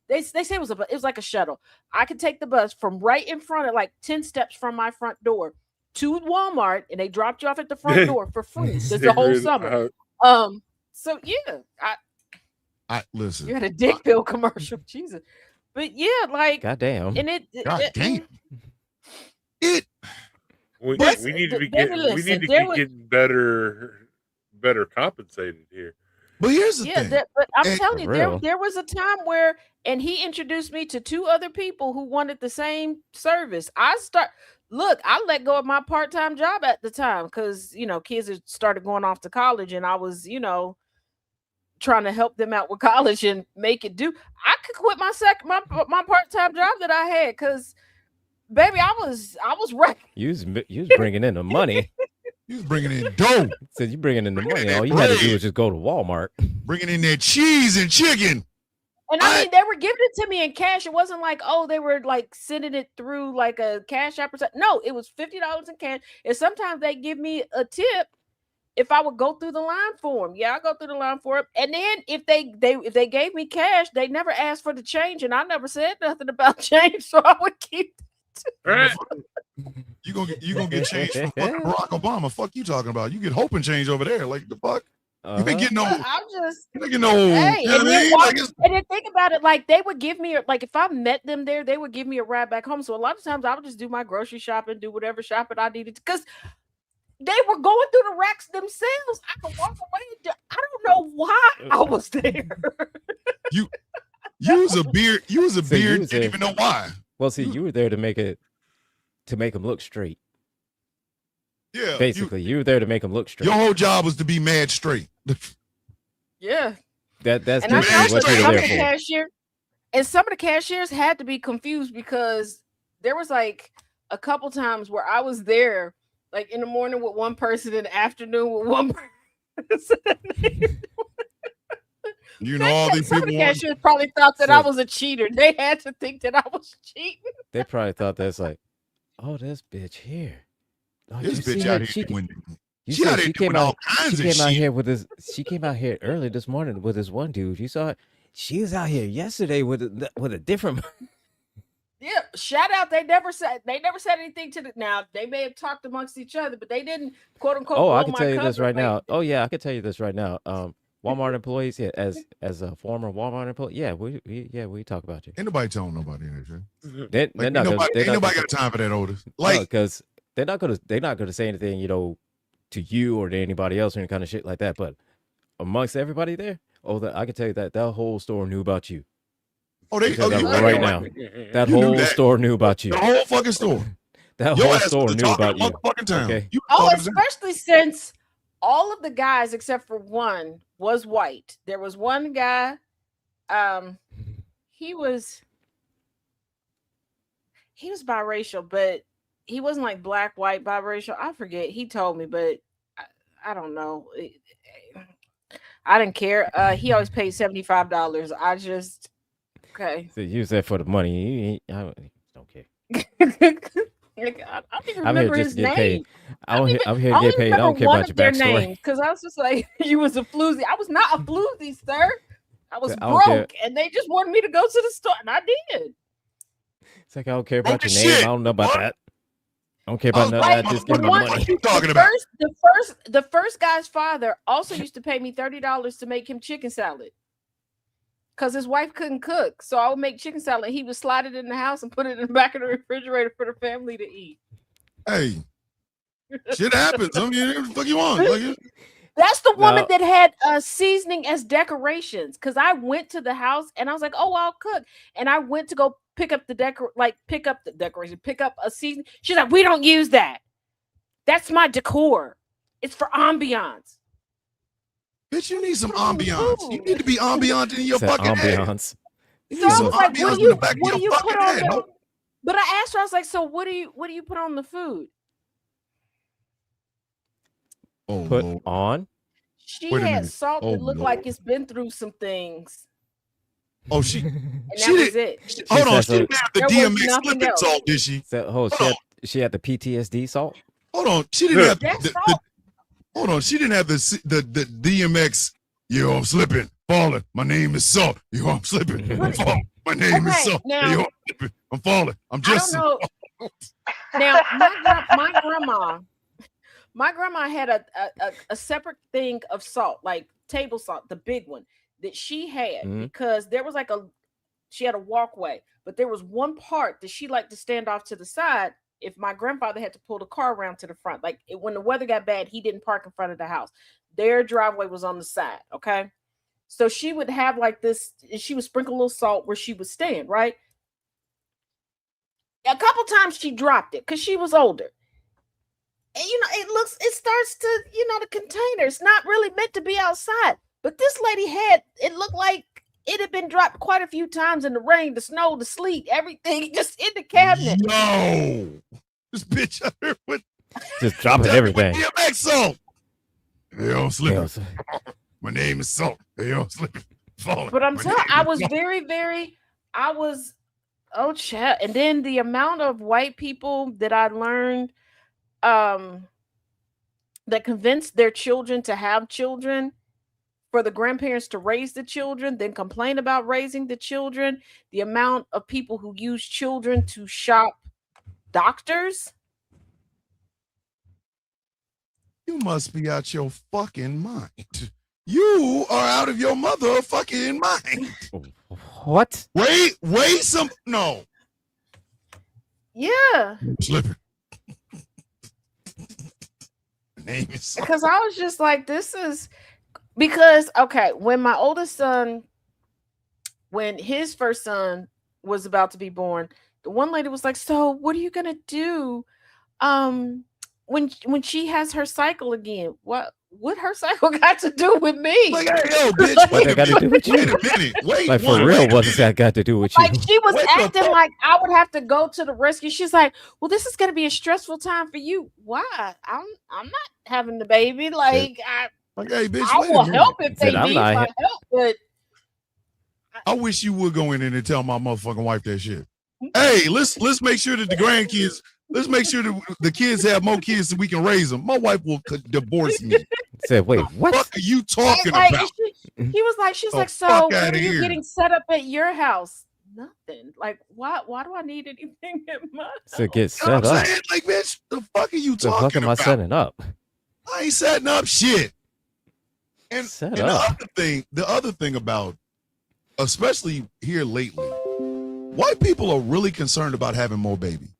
they say it was like a shuttle. I could take the bus from right in front of like 10 steps from my front door to Walmart, and they dropped you off at the front door for free. This the whole summer. So yeah, I listen. You had a dick pill commercial, Jesus. But yeah, like goddamn, and we need to be getting better compensated here. But here's the thing. But I'm telling you, there was a time where, and he introduced me to 2 other people who wanted the same service. I let go of my part-time job at the time because kids had started going off to college, and I was trying to help them out with college and make it do. I could quit my part-time job that I had because Baby, I was right. You was bringing in the money. You was bringing in dough. Said you bringing in the money. in All that you had to bread. do was just go to Walmart. Bringing in that cheese and chicken. And I mean, they were giving it to me in cash. It wasn't like, oh, they were like sending it through like a cash app or something. No, it was $50 in cash. And sometimes they give me a tip if I would go through the line for them. Yeah, I go through the line for them. And then if they gave me cash, they never asked for the change, and I never said nothing about change, so I would keep Right. You gonna get change from fucking Barack Obama. Fuck you talking about? You get hope and change over there. Like the fuck? You ain't getting no. I'm just. You ain't getting no. Hey, You know what I mean? and then think about it, like they would give me, like if I met them there, they would give me a ride back home. So a lot of times I would just do my grocery shopping, do whatever shopping I needed, because they were going through the racks themselves. I could walk away. I don't know why I was there. You was a beard. You was a So you beard. was Didn't there. even know why. Well, see, you were there to make them look straight. Yeah. Basically, you were there to make them look straight. Your whole job was to be mad straight. Yeah. That's And I basically know what you some were of the there for. cashier, and some of the cashiers had to be confused because there was like a couple times where I was there, like in the morning with one person, in the afternoon with one person. You know, all these Some of people. the cashiers probably thought that I was a cheater. They had to think that I was cheating. They probably thought that's like, oh, this bitch here. Oh, This you see bitch her? out here doing. You She said out here she doing came all out. kinds She of came out shit. here with this. She came out here early this morning with this one dude. You saw it. She was out here yesterday with a different. Yeah, shout out. They never said anything to the. Now they may have talked amongst each other, but they didn't quote unquote. Oh, I blow can my tell you this cover, right like, now. Oh yeah, I can tell you this right now. Walmart employees, yeah, as a former Walmart employee, yeah, we talk about you. Ain't nobody telling nobody that shit. They're Like, not gonna, ain't nobody got time for that, Otis. Like, because they're not gonna say anything, to you or to anybody else or any kind of shit like that. But amongst everybody there, I can tell you that whole store knew about you. oh, they Tell that you right now. That You knew whole that. store knew about you. The whole fucking store. That Your whole ass store was knew talking about the you. motherfucking town. Okay. You oh, talking to them. especially since all of the guys except for one was white. There was one guy. He was biracial, but he wasn't like black, white, biracial. I forget. He told me, but I don't know. I didn't care. He always paid $75. I just okay. So you was there for the money. I don't care. Like, I don't even I'm here remember just his to get name. paid. I'm here to I get only paid. I don't remember care one about your of their backstory. names because I was just like, you was a floozy. I was not a floozy, sir. I was I don't care. broke, and they just wanted me to go to the store, and I did. It's like I don't care about Okay, your name. shit. I don't know about What? that. I don't care about none of Like, that. Just the give me one- money. What you talking about? The first guy's father also used to pay me $30 to make him chicken salad because his wife couldn't cook. So I would make chicken salad. He would slide it in the house and put it in the back of the refrigerator for the family to eat. Hey, shit happens. I mean, what the fuck you want? Like, That's the woman Now- that had seasoning as decorations. Because I went to the house and I was like, "Oh, I'll cook." And I went to go pick up the decoration, pick up a season. She's like, "We don't use that. That's my decor. It's for ambiance." bitch, you need some ambiance. You need to be ambient in your Said fucking head. ambiance. You So need I some was like, ambiance in the back what of do your you fucking put on head. the? But I asked her, I was like, "So what do you put on the food?" Oh, Put Lord. on. She Wait a had minute. salt Oh, that looked Lord. like it's been through some things, Oh, she. and She that was did- it. Hold on. said She so- didn't have the There was DMX nothing slipping else. salt, did she? So, Hold she had the PTSD salt. Hold on. She didn't have That's the, salt. hold on. She didn't have the DMX. Yo, I'm slipping, falling. My name is Salt. Yo, I'm slipping. I'm falling. My name is Okay, Salt. now- Yo, I'm slipping. I'm falling. I'm I just. don't know. Now, my grandma had a separate thing of salt, like table salt, the big one that she had, Mhm. because there was like she had a walkway, but there was one part that she liked to stand off to the side if my grandfather had to pull the car around to the front. Like when the weather got bad, he didn't park in front of the house. Their driveway was on the side. Okay. So she would have like this, she would sprinkle a little salt where she would stand, right? A couple times she dropped it because she was older. And it starts to, the container. It's not really meant to be outside. But this lady it looked like It had been dropped quite a few times in the rain, the snow, the sleet, everything just in the cabinet. Yo, this bitch out there with just dropping everything. DMX song. Hey, yo, Slipper. My name is Salt. Hey, yo, Slipper. But I'm telling, I was oh chat. And then the amount of white people that I learned that convinced their children to have children for the grandparents to raise the children, then complain about raising the children, the amount of people who use children to shop doctors. You must be out your fucking mind. You are out of your motherfucking mind. What? Wait, some no. Yeah. Slipping. Name is because I was just like, this is because okay, when my oldest son, when his first son was about to be born, the one lady was like, so what are you gonna do when she has her cycle again? What her cycle got to do with me? Like, hey, yo, bitch, what that got to do with you? Wait a minute. Wait, like for real, what's that got to do with you? Like she was acting like I would have to go to the rescue. She's like, well, this is gonna be a stressful time for you. Why? I'm not having the baby. Like hey, bitch, I will help if they need my help, but I wish you would go in there and tell my motherfucking wife that shit. Hey, let's make sure that the grandkids, let's make sure that the kids have more kids so we can raise them. My wife will divorce me. Said, wait, what are you talking about? He was like, she's like, so what are you getting set up at your house? Nothing. Like, why do I need anything at my house? To get set up? Saying? Like, bitch, the fuck are you talking about? The fuck am I setting up? I ain't setting up shit. And Set up. The other thing about, especially here lately, white people are really concerned about having more babies.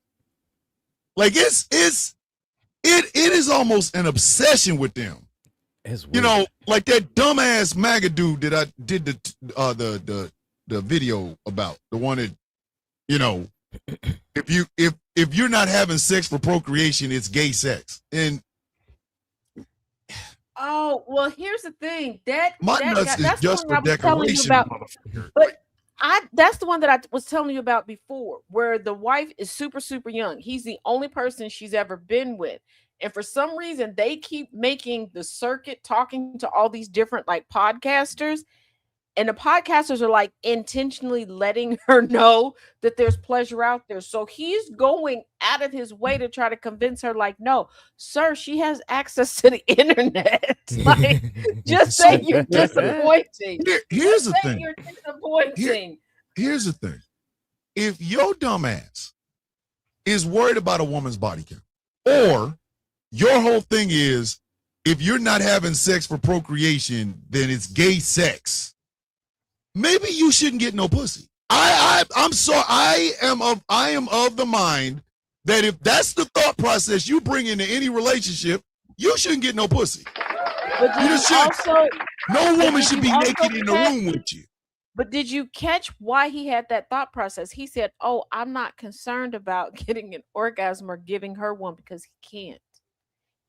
Like it is almost an obsession with them. You know, like that dumbass MAGA dude that I did the video about, the one that, you know, if you're not having sex for procreation, it's gay sex. And oh well, here's the thing that's just for decoration, but that's the one that I was telling you about before, where the wife is super, super young. He's the only person she's ever been with. And for some reason, they keep making the circuit talking to all these different like podcasters. And the podcasters are like intentionally letting her know that there's pleasure out there. So he's going out of his way to try to convince her, like, no, sir, she has access to the internet. Like, just say you're disappointing. Here's the thing. You're disappointing. Here's the thing. If your dumb ass is worried about a woman's body count, or your whole thing is if you're not having sex for procreation, then it's gay sex, maybe you shouldn't get no pussy. I'm sorry. I am of the mind that if that's the thought process you bring into any relationship, you shouldn't get no pussy. But no woman should be naked in the room with you. But did you catch why he had that thought process? He said, oh, I'm not concerned about getting an orgasm or giving her one because he can't.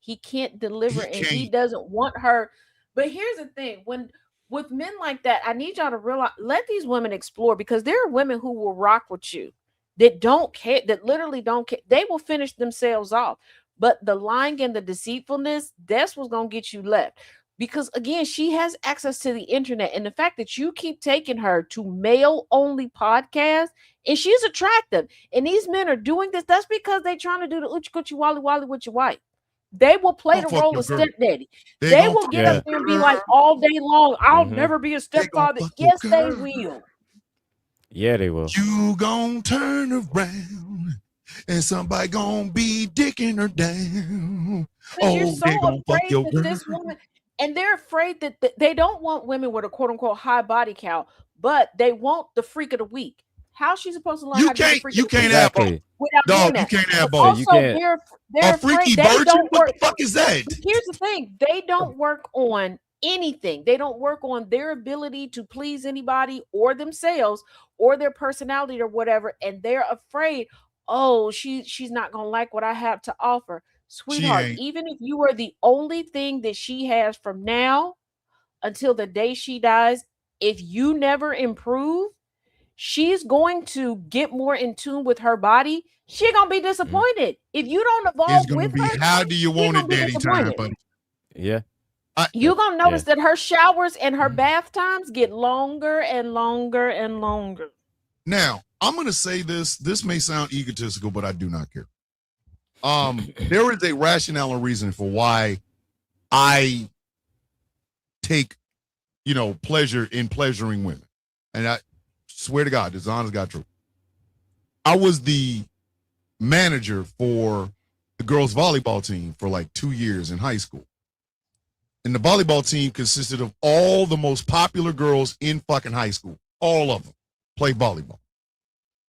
He can't deliver and he doesn't want her. But here's the thing. With men like that, I need y'all to realize, let these women explore, because there are women who will rock with you that don't care, that literally don't care. They will finish themselves off. But the lying and the deceitfulness, that's what's going to get you left. Because again, she has access to the internet. And the fact that you keep taking her to male-only podcasts, and she's attractive, and these men are doing this, that's because they're trying to do the Uchi Coochie Wally Wally with your wife. They will play the role of stepdaddy. They will get up there and be like all day long, I'll never be a stepfather. Yes, they will. Yeah, they will. You gonna turn around and somebody gonna be dicking her down. Oh, you're so afraid that this woman, and they're afraid that they don't want women with a quote unquote high body count, but they want the freak of the week. How's she supposed to learn how to be the freak of the week? Exactly. Dog, you can't have both. Also, they're a freaky virgin? What the fuck is that? Here's the thing. They don't work on anything. They don't work on their ability to please anybody or themselves or their personality or whatever. And they're afraid, oh, she's not going to like what I have to offer. Sweetheart, even if you are the only thing that she has from now until the day she dies, if you never improve, she's going to get more in tune with her body. She gonna be disappointed if you don't It's evolve gonna with be her. how do you She want gonna it, be daddy time, disappointed. buddy? Yeah. You're gonna notice Yeah. that her showers and her bath times get longer and longer and longer. Now, I'm gonna say this. This may sound egotistical, but I do not care. There is a rationale and reason for why I take, pleasure in pleasuring women. And I swear to God, this is honest God truth. I was the manager for the girls volleyball team for like 2 years in high school. And the volleyball team consisted of all the most popular girls in fucking high school. All of them play volleyball.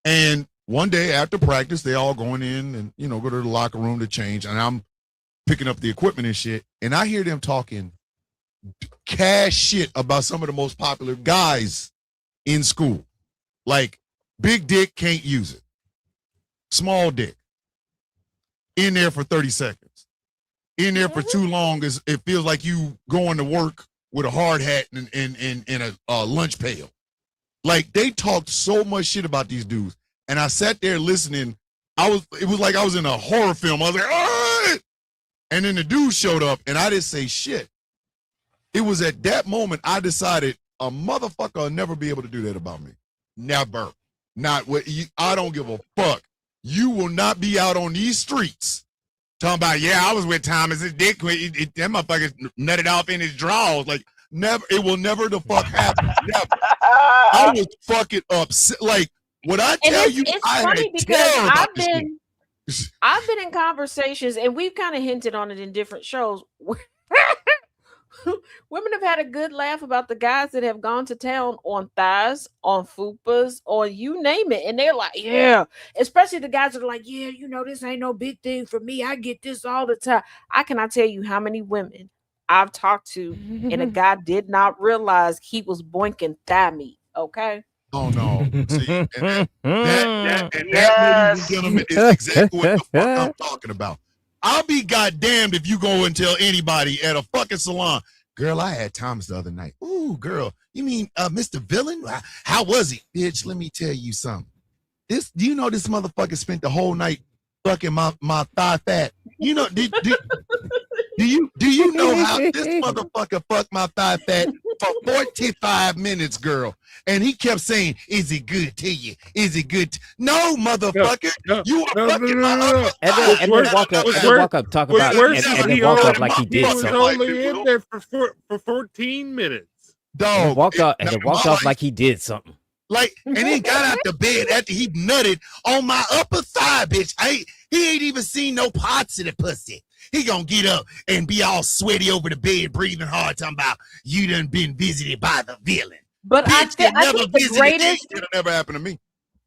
And one day after practice, they all going in and, go to the locker room to change. And I'm picking up the equipment and shit. And I hear them talking cash shit about some of the most popular guys in school. Like, big dick, can't use it. Small dick. In there for 30 seconds. In there for too long, it feels like you going to work with a hard hat and a lunch pail. Like, they talked so much shit about these dudes. And I sat there listening. It was like I was in a horror film. I was like, ah! And then the dude showed up and I didn't say shit. It was at that moment I decided a motherfucker will never be able to do that about me. Never. Not what I don't give a fuck. You will not be out on these streets talking about, yeah, I was with Thomas. His dick, that motherfucker nutted off in his drawers. Like, never. It will never the fuck happen. Never. I was fucking upset. Like, what I tell you, it's I funny had because terror about this shit. I've been in conversations, and we've kind of hinted on it in different shows. Women have had a good laugh about the guys that have gone to town on thighs, on fupas, on you name it. And they're like, yeah, especially the guys that are like, yeah, this ain't no big thing for me. I get this all the time. I cannot tell you how many women I've talked to, and a guy did not realize he was boinking thigh meat. Okay. Oh no! See, and that, ladies and gentlemen, is exactly what the fuck I'm talking about. I'll be goddamned if you go and tell anybody at a fucking salon, girl, I had Thomas the other night. Ooh, girl, you mean Mr. Villain? How was he? Bitch, let me tell you something. Do you know this motherfucker spent the whole night fucking my thigh fat? You know, do you know how this motherfucker fucked my thigh fat for 45 minutes, girl? And he kept saying, is it good to you? Is it good? No, motherfucker. You are fucking my upper thigh. And then walk up, talk about it, and then walk up like he did something. He was only in there for 14 minutes. Dog. Walked off like he did something. Like, and he got out the bed after he nutted on my upper thigh, bitch. He ain't even seen no parts of the pussy. He gonna get up and be all sweaty over the bed, breathing hard, talking about you done been visited by the villain. But I think the greatest, it'll never happen to me.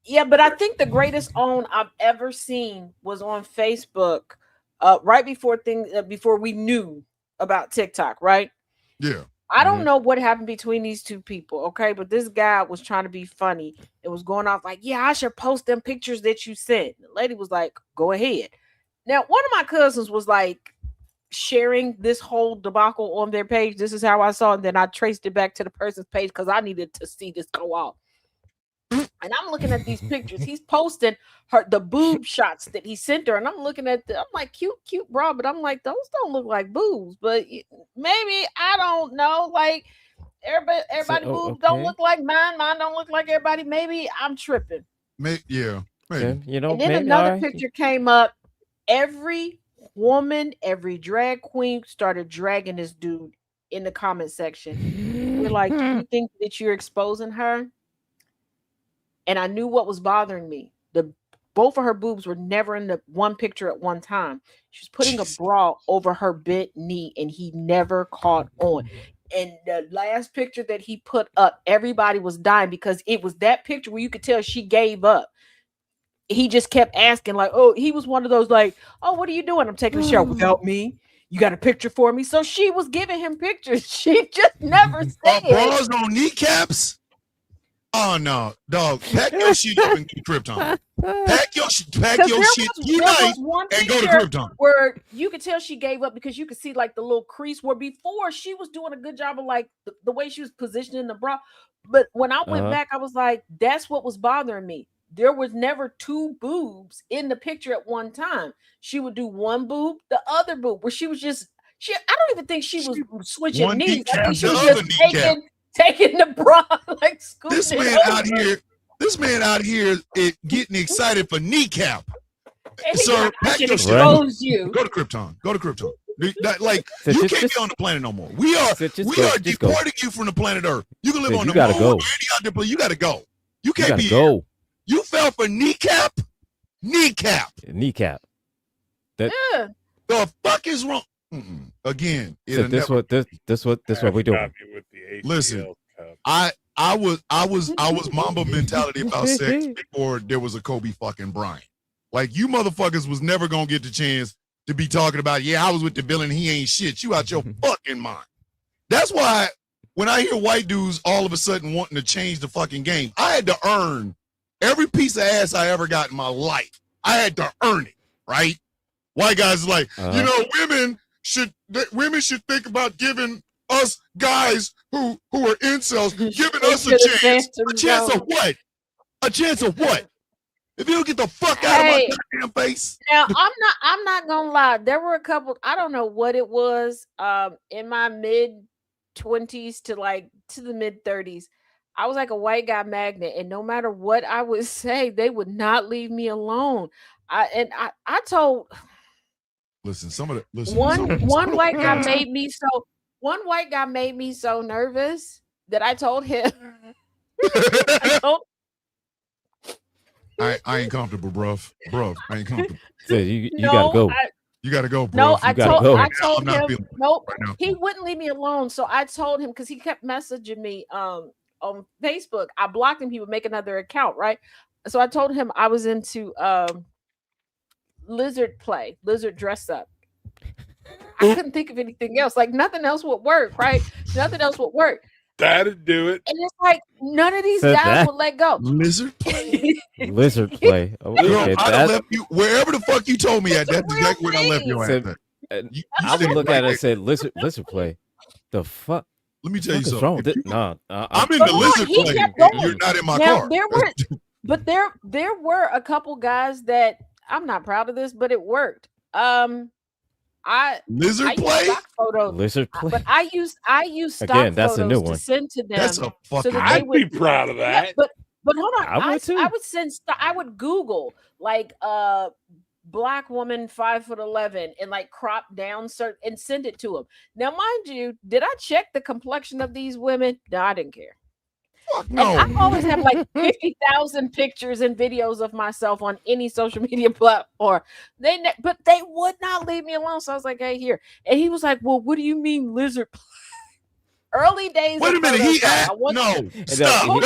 Yeah, but I think the greatest own I've ever seen was on Facebook, right before we knew about TikTok, right? Yeah. I don't know what happened between these two people, okay? But this guy was trying to be funny. It was going off like, yeah, I should post them pictures that you sent. The lady was like, go ahead. Now, one of my cousins was like sharing this whole debacle on their page. This is how I saw it. And then I traced it back to the person's page because I needed to see this go off. And I'm looking at these pictures. He's posting the boob shots that he sent her. And I'm looking at I'm like, cute bra. But I'm like, those don't look like boobs. But maybe, I don't know. Like, everybody boobs don't look like mine. Mine don't look like everybody. Maybe I'm tripping. Yeah. Maybe. And then another picture came up. Every woman, every drag queen started dragging this dude in the comment section. We're like, do you think that you're exposing her? And I knew what was bothering me. Both of her boobs were never in the one picture at one time. She was putting a bra over her bent knee, and he never caught on. And the last picture that he put up, everybody was dying because it was that picture where you could tell she gave up. He just kept asking, like, oh, he was one of those like, oh, what are you doing? I'm taking a shower without me. You got a picture for me? So she was giving him pictures. She just never said bras on kneecaps. Oh no, dog! Pack your shit up and go to Krypton. Pack your shit tonight and go to Krypton. Where you could tell she gave up because you could see like the little crease. Where before she was doing a good job of like the way she was positioning the bra. But when I went back, I was like, that's what was bothering me. There was never two boobs in the picture at one time. She would do one boob, the other boob, where she was just. I don't even think she was switching knees. I think she was just taking the bra like scooting. This man out here is getting excited for kneecap. Sir, pack your shit. Go to Krypton. Go to Krypton. Like you can't be on the planet no more. We are deporting you from the planet Earth. You can live on the moon. You gotta go. You can't be here. You fell for kneecap. The fuck is wrong? Again, this what we doing. Listen, I was Mamba mentality about sex before there was a Kobe fucking Bryant. Like you motherfuckers was never gonna get the chance to be talking about, I was with the villain, he ain't shit. You out your fucking mind. That's why when I hear white dudes all of a sudden wanting to change the fucking game, I had to earn every piece of ass I ever got in my life. I had to earn it, right? White guys like, women should think about giving us guys who are incels, giving us a chance. A chance of what? A chance of what? If you don't get the fuck out of my goddamn face. Now I'm not gonna lie. There were a couple, I don't know what it was, in my mid-20s to the mid-30s. I was like a white guy magnet, and no matter what I would say, they would not leave me alone. I told one white guy made me so nervous that I told him I ain't comfortable, bruv. I ain't comfortable. So you gotta go. You gotta go, bro. No, I told him nope. He wouldn't leave me alone. So I told him, because he kept messaging me on Facebook. I blocked him. He would make another account, right? So I told him I was into lizard dress up. I couldn't think of anything else. Like nothing else would work, right? Nothing else would work. That'd do it. And it's like none of these guys would let go. Lizard play. Lizard play. Okay, I left you wherever the fuck you told me at. That's exactly where I left you at. I would look at it and say lizard play. The fuck? Let me tell you something. Wrong with it? No, I'm in the lizard play. You're not in my car. There were a couple guys that I'm not proud of this, but it worked. Lizard play, but I used stock Again, that's photos a new one. to send to them. That's a fucking. I'd be proud of that. Yeah, but hold on, I would Google like black woman 5'11" and like crop down and send it to them. Now, mind you, did I check the complexion of these women? No, I didn't care. No. I always have like 50,000 pictures and videos of myself on any social media platform. But they would not leave me alone. So I was like, hey, here. And he was like, well, what do you mean lizard? Early days. Wait a minute. He asked. No. Stop.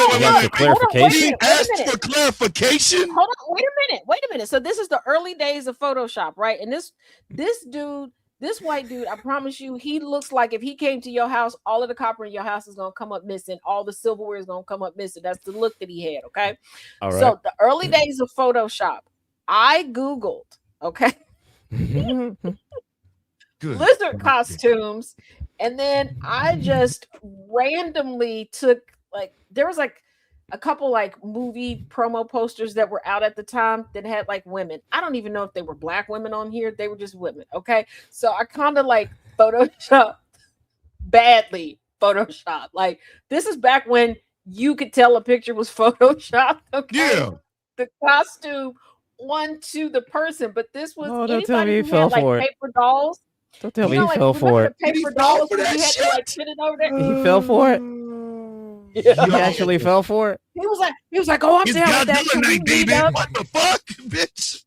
Clarification. He asked for clarification. Hold on. Wait a minute. So this is the early days of Photoshop, right? And this white dude, I promise you, he looks like if he came to your house, all of the copper in your house is going to come up missing. All the silverware is going to come up missing. That's the look that he had, okay? All right. So the early days of Photoshop, I Googled, okay? Lizard costumes. And then I just randomly took, like, there was like a couple like movie promo posters that were out at the time that had like women. I don't even know if they were black women on here. They were just women. Okay. So I kind of like badly photoshopped. Like this is back when you could tell a picture was photoshopped. Okay. Yeah. The costume one to the person, but this was don't tell me he fell for it. Paper dolls. Don't tell me he fell for it. Paper dolls where you had to like fit it over there. He fell for it. Yeah. He actually fell for it. He was like, oh, I'm down with that. Baby. What the fuck, bitch?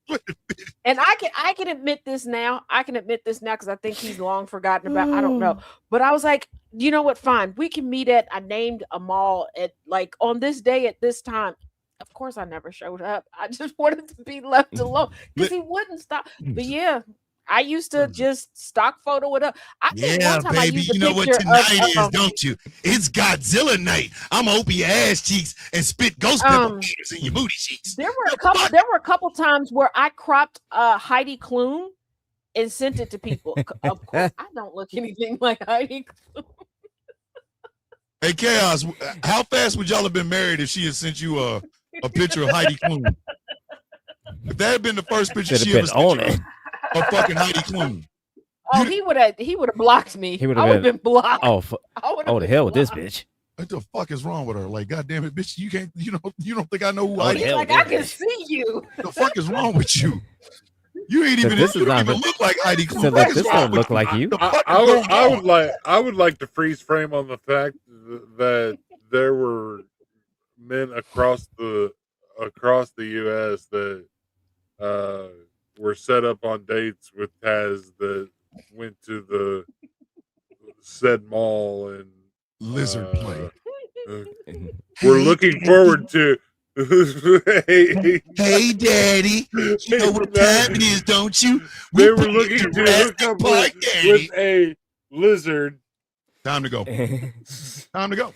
And I can admit this now. Because I think he's long forgotten about. I don't know. But I was like, you know what? Fine. We can meet at. I named a mall at like on this day at this time. Of course, I never showed up. I just wanted to be left alone because he wouldn't stop. But yeah, I used to just stock photo it up. I think Yeah, one time I baby. used a You know what picture tonight of, is, don't you? It's Godzilla night. I'm gonna open your ass cheeks and spit ghost pepper fingers in your booty cheeks. There were a couple times where I cropped Heidi Klum and sent it to people. Of course, I don't look anything like Heidi Klum. Hey, Chaos, how fast would y'all have been married if she had sent you a picture of Heidi Klum? If that had been the first picture she ever sent you, of fucking Heidi Klum. Oh, he would have blocked me. I would have been blocked. Oh, the hell with this bitch. What the fuck is wrong with her? Like, goddamn it, bitch, you don't think I know who Oh, I the am? hell Like, I can see you. The fuck is wrong with you? You ain't even. This You is don't not even the- look like Heidi Klum. So, What like, is this wrong don't with look like you. The fuck is I going on? would like to freeze frame on the fact that there were men across the U.S. that were set up on dates with Taz that went to the said mall and Lizard play. We're looking forward to. Hey, Daddy, you know what time it is, don't you? They were looking to hook up with a lizard. Time to go. Time to go.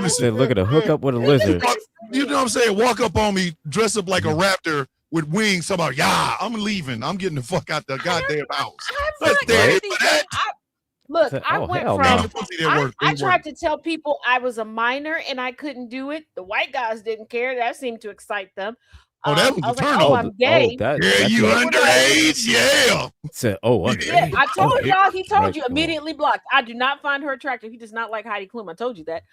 Said, look at a hook up with a lizard. You know what I'm saying? Walk up on me, dress up like a raptor with wings. Somebody, yeah, I'm leaving. I'm getting the fuck out the goddamn house. Let's dance for that. Look, I Oh, went hell from no. I tried to tell people I was a minor and I couldn't do it. The white guys didn't care. That seemed to excite them. Oh, that was I was the like, turn. oh, I'm gay. Yeah, you underage. Yeah. Said, oh, Yeah, underage. I told y'all. He told Right. you immediately blocked. I do not find her attractive. He does not like Heidi Klum. I told you that.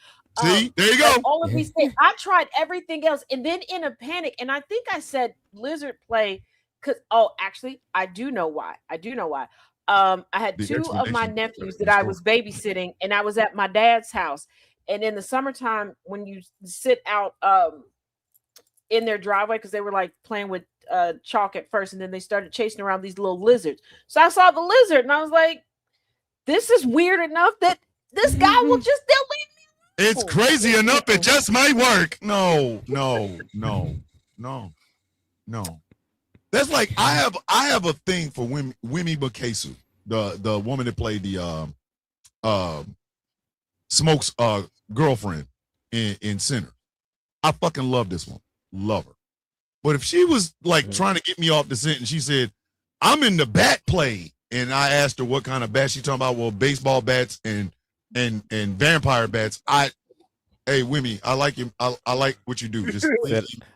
See, there you go. All of these things. I tried everything else, and then in a panic, and I think I said lizard play because actually, I do know why. I had two of my nephews that I was babysitting, and I was at my dad's house. And in the summertime, when you sit out in their driveway, because they were like playing with chalk at first, and then they started chasing around these little lizards. So I saw the lizard, and I was like, "This is weird enough that this guy will just delete me." It's crazy enough. It just might work. No. That's like I have a thing for Wimi Bakesu, the woman that played the Smoke's girlfriend in Sinner. I fucking love this one. Love her. But if she was like trying to get me off the scent and she said, I'm in the bat play, and I asked her what kind of bat she talking about, well, baseball bats and vampire bats. Hey, Wimmy, I like you. I like what you do. Just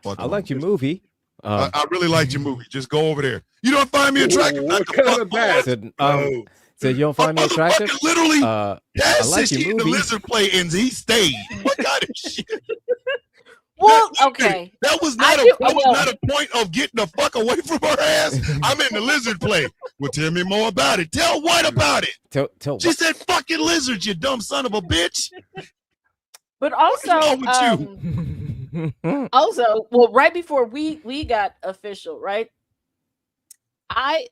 I like your movie. I really liked your movie. Just go over there. You don't find me attractive? What kind of bat? Said you don't find me attractive? Literally, I Dad like said she your in the movie. lizard play and he stayed. What kind of shit? Well, okay. That was not a point of getting the fuck away from her ass. I'm in the lizard play. Well, tell me more about it. Tell White about it. Tell She said, fucking lizards, you dumb son of a bitch. But also, well, right before we got official, right? I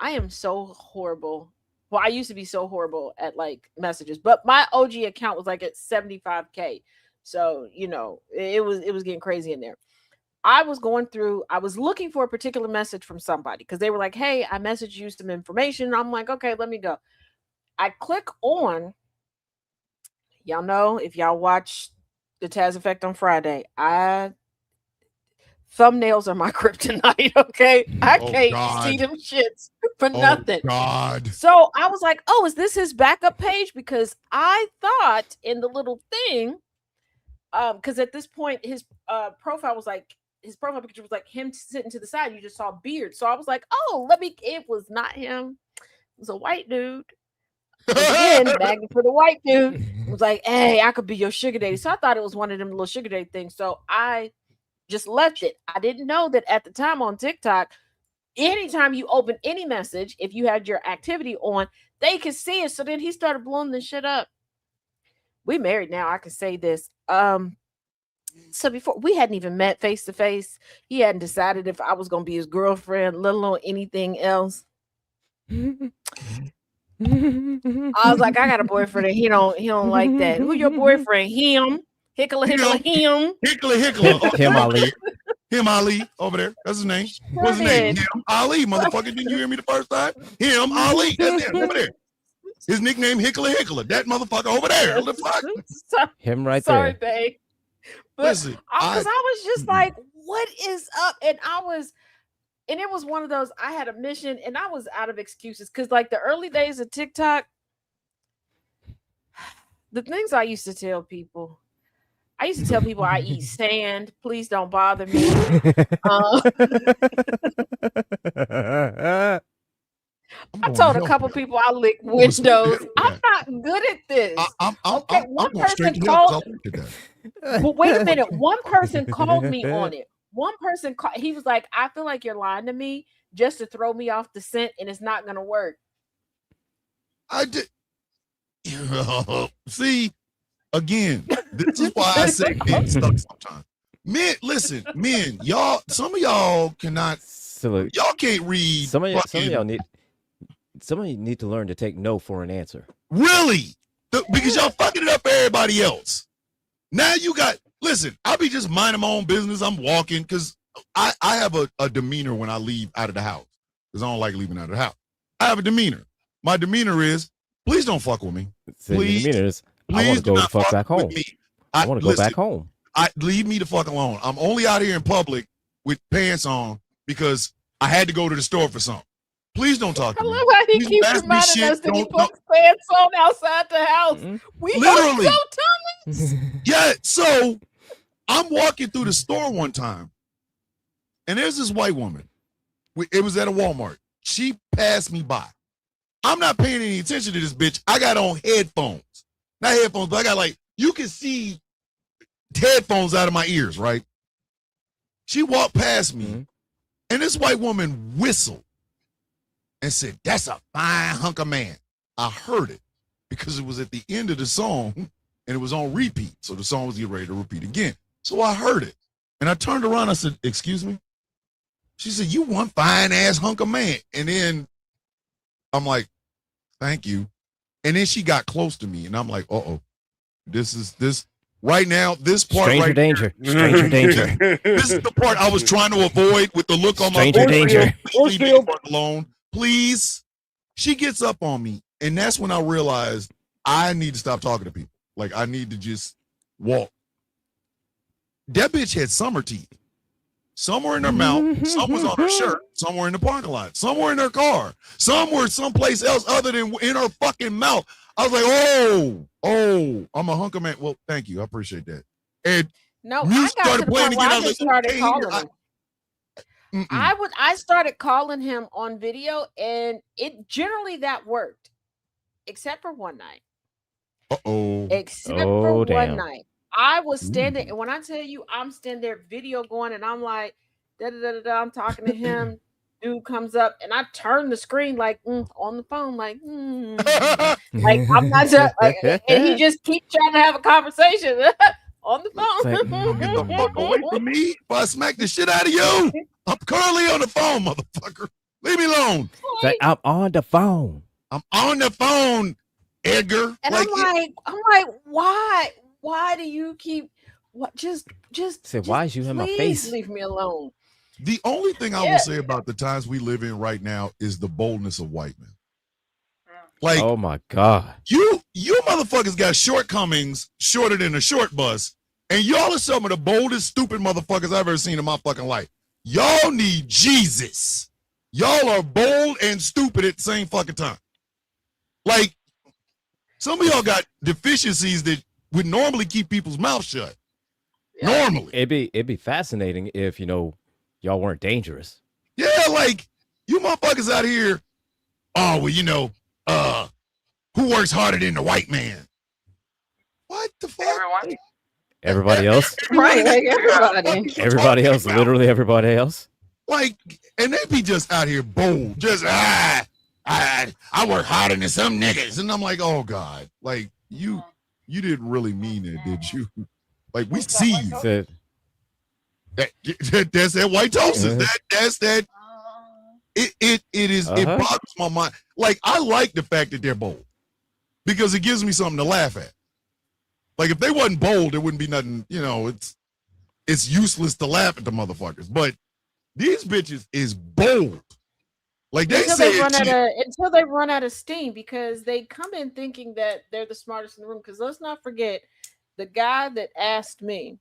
am so horrible. Well, I used to be so horrible at like messages, but my OG account was like at 75K. So, you know, it was getting crazy in there. I was looking for a particular message from somebody because they were like, hey, I messaged you some information. I'm like, okay, let me go. I click on, y'all know, if y'all watch the Taz Effect on Friday, thumbnails are my kryptonite, okay? I can't see them shits for nothing. God. So I was like, oh, is this his backup page? Because I thought in the little thing, because at this point his profile was like, his profile picture was like him sitting to the side. You just saw beard. So I was like, oh, it was not him. It was a white dude. Again, begging for the white dude. It was like, hey, I could be your sugar daddy. So I thought it was one of them little sugar daddy things. So I just left it. I didn't know that at the time on TikTok, anytime you open any message, if you had your activity on, they could see it. So then he started blowing this shit up. We married now. I can say this. So before we hadn't even met face to face, he hadn't decided if I was gonna be his girlfriend, let alone anything else. I was like, I got a boyfriend and he don't like that. Who your boyfriend? Him. Hickler, him. Hickler. Him, Ali. Him Ali over there. That's his name. What's his name? Him Ali, motherfucker. Didn't you hear me the first time? Him Ali. That's him over there. His nickname Hickler. That motherfucker over there. What the fuck? Him right Sorry, there. babe. But Listen, because I was just like, what is up? And it was one of those, I had a mission and I was out of excuses. Because like the early days of TikTok, the things I used to tell people, I eat sand. Please don't bother me. I told a couple people I lick windows. I'm not good at this. Okay, one person called. But wait a minute. One person called me on it. One person he was like, I feel like you're lying to me just to throw me off the scent, and it's not gonna work. I did. See, again, this is why I say men stuck sometimes. Men, listen, men, y'all, some of y'all cannot. Y'all can't read. Some of y'all need to learn to take no for an answer. Really? Because y'all fucking it up for everybody else. Now you got, listen, I'll be just minding my own business. I'm walking because I have a demeanor when I leave out of the house because I don't like leaving out of the house. I have a demeanor. My demeanor is, please don't fuck with me. Please. I want to go fuck back home. I want to go back home. Leave me the fuck alone. I'm only out here in public with pants on because I had to go to the store for something. Please don't talk to me. I love how he keeps reminding us that he puts pants on outside the house. Mm-hmm. We literally are so Thomas. Yeah, so I'm walking through the store one time, and there's this white woman. It was at a Walmart. She passed me by. I'm not paying any attention to this bitch. I got on headphones. Not headphones, but I got like, you can see headphones out of my ears, right? She walked past me, and this white woman whistled and said, "That's a fine hunk of man." I heard it because it was at the end of the song and it was on repeat. So the song was getting ready to repeat again. So I heard it. And I turned around, I said, "Excuse me?" She said, "You one fine ass hunk of man." And then I'm like, "Thank you." And then she got close to me and I'm like, "Uh-oh. This right now, this part Stranger right danger. Here, Stranger danger. This is the part I was trying to avoid with the look on Stranger my face. danger. Leave me alone. Please. She gets up on me, and that's when I realized I need to stop talking to people. Like, I need to just walk. That bitch had summer teeth. Some were in her mouth, some was on her shirt, some were in the parking lot, some were in her car, some were someplace else other than in her fucking mouth. I was like, oh, I'm a hunk of man. Well, thank you. I appreciate that. And no, I got to the point where I just started calling him. I started calling him on video, and it generally that worked, except for one night. Except for one night. I was standing, and when I tell you, I'm standing there, video going, and I'm like, I'm talking to him. Dude comes up, and I turn the screen like on the phone, like I'm not just, and he just keeps trying to have a conversation on the phone. Get the fuck away from me! If I smack the shit out of you, I'm currently on the phone, motherfucker. Leave me alone. Like, I'm on the phone. I'm on the phone, Edgar. And I'm like, why? Why do you keep just say, why is you in my face? Leave me alone. The only thing I will say about the times we live in right now is the boldness of white men. Like, oh my God. You motherfuckers got shortcomings shorter than a short bus, and y'all are some of the boldest, stupid motherfuckers I've ever seen in my fucking life. Y'all need Jesus. Y'all are bold and stupid at the same fucking time. Like, some of y'all got deficiencies that would normally keep people's mouths shut. Yeah. Normally. It'd be fascinating if, y'all weren't dangerous. Yeah, like, you motherfuckers out here, who works harder than the white man? What the fuck? Everybody else? Right, like everybody. Everybody else, literally everybody else. Like, and they be just out here bold, just, I work harder than some niggas. And I'm like, oh God, like, you didn't really mean it, did you? Like, we see you. That's that white toast. That's that. It boggles my mind. Like, I like the fact that they're bold because it gives me something to laugh at. Like, if they wasn't bold, there wouldn't be nothing, it's useless to laugh at the motherfuckers. But these bitches is bold. Like they say until they run out of steam, because they come in thinking that they're the smartest in the room. Because let's not forget the guy that asked me,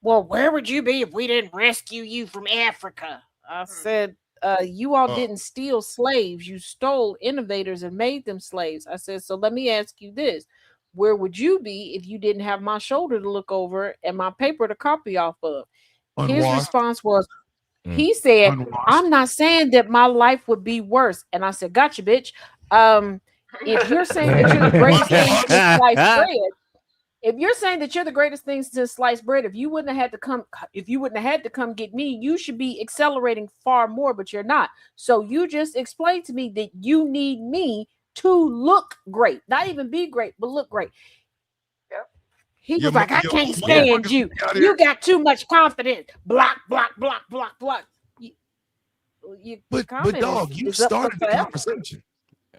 well, where would you be if we didn't rescue you from Africa? I said, you all didn't steal slaves. You stole innovators and made them slaves. I said, so let me ask you this. Where would you be if you didn't have my shoulder to look over and my paper to copy off of? His response was, he said, I'm not saying that my life would be worse. And I said, gotcha, bitch. If you're saying that you're the greatest thing since sliced bread, if you're saying that you're the greatest thing since sliced bread, if you wouldn't have had to come get me, you should be accelerating far more, but you're not. So you just explained to me that you need me to look great, not even be great, but look great. He was like, I can't stand you. You got too much confidence. Block, block, block, block, block. But dog, you started the conversation.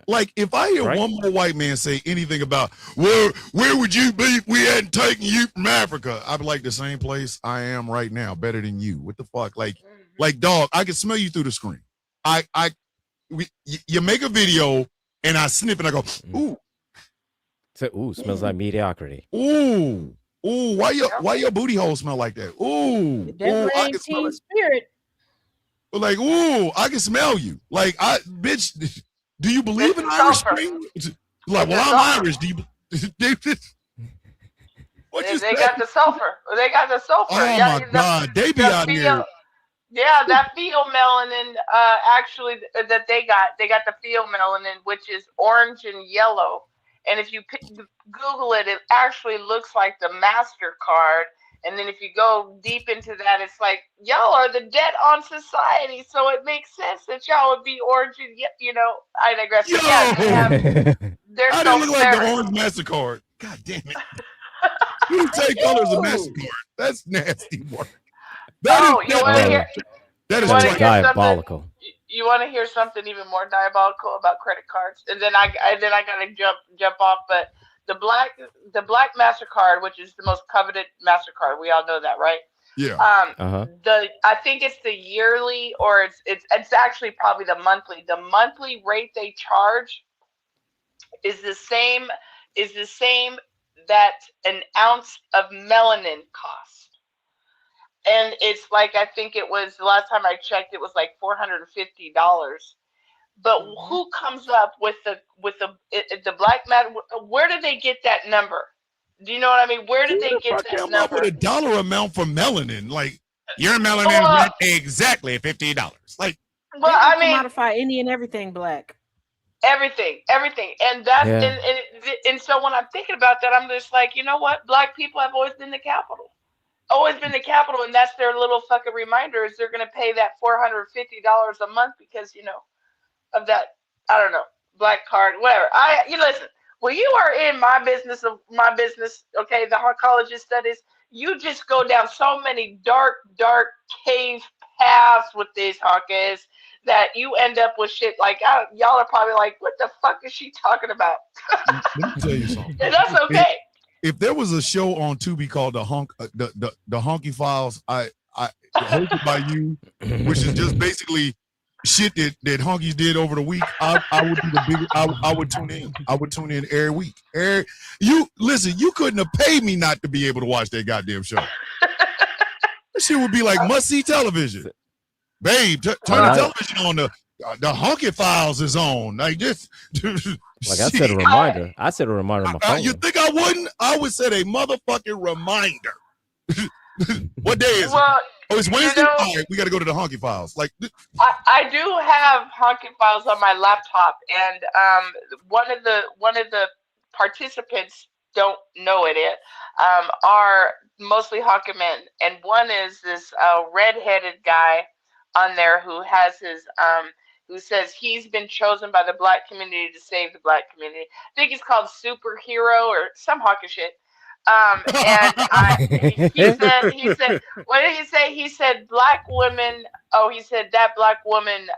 Like, if I hear one more white man say anything about, well, where would you be if we hadn't taken you from Africa? I'd be like, the same place I am right now, better than you. What the fuck? Like, dog, I can smell you through the screen. You make a video and I sniff and I go, ooh. So, ooh, smells like mediocrity. Ooh, why your booty hole smell like that? Ooh, I can smell spirit. Like, ooh, I can smell you. Like, bitch, do you believe in Irish Spring? Like, well, I'm Irish. Do you? They got the sulfur. They got the sulfur. Oh my God, they be out here. Yeah, that fetal melanin, actually, that they got the fetal melanin, which is orange and yellow. And if you Google it, it actually looks like the MasterCard. And then if you go deep into that, it's like, y'all are the debt on society. So it makes sense that y'all would be orange and, I digress. Yo! Yeah, I didn't look like the orange MasterCard. God damn it. You take colors of MasterCard. That's nasty work. That is diabolical. You want to hear something even more diabolical about credit cards? And then I gotta jump off. But the black MasterCard, which is the most coveted MasterCard, we all know that, right? Yeah. I think it's the yearly, or it's actually probably the monthly. The monthly rate they charge is the same that an ounce of melanin costs. And it's like, I think it was, the last time I checked, it was like $450. But who comes up with the black matter? Where did they get that number? Do you know what I mean? Where did they get that number? Up with a dollar amount for melanin. Like, your melanin went exactly $50. Like, well, I mean, modify any and everything black. Everything, and that's and so when I'm thinking about that, I'm just like, you know what? Black people have always been the capital. And that's their little fucking reminder, is they're going to pay that $450 a month because, of that, I don't know, black card, whatever. Listen, when you are in my business, okay, the oncologist studies, you just go down so many dark cave paths with these honkies that you end up with shit like, y'all are probably like, what the fuck is she talking about? Let me tell you something. And that's okay. If there was a show on Tubi called the Honky Files, I hosted by you, which is just basically shit that honkies did over the week, I would be the biggest. I would tune in. I would tune in every week. You couldn't have paid me not to be able to watch that goddamn show. That shit would be like must-see television. Babe, turn the television on. The Honky Files is on. Like this. Like I set a reminder. I set a reminder on my phone. You think I wouldn't? I would set a motherfucking reminder. What day is it? Oh, it's Wednesday. All right, we got to go to the Honky Files. Like I do have Honky Files on my laptop, and one of the participants don't know it yet. Are mostly honky men, and one is this redheaded guy on there who has his who says he's been chosen by the black community to save the black community. I think it's called Superhero or some hawkish shit. And he said, what did he say? He said black women. Oh, he said that black woman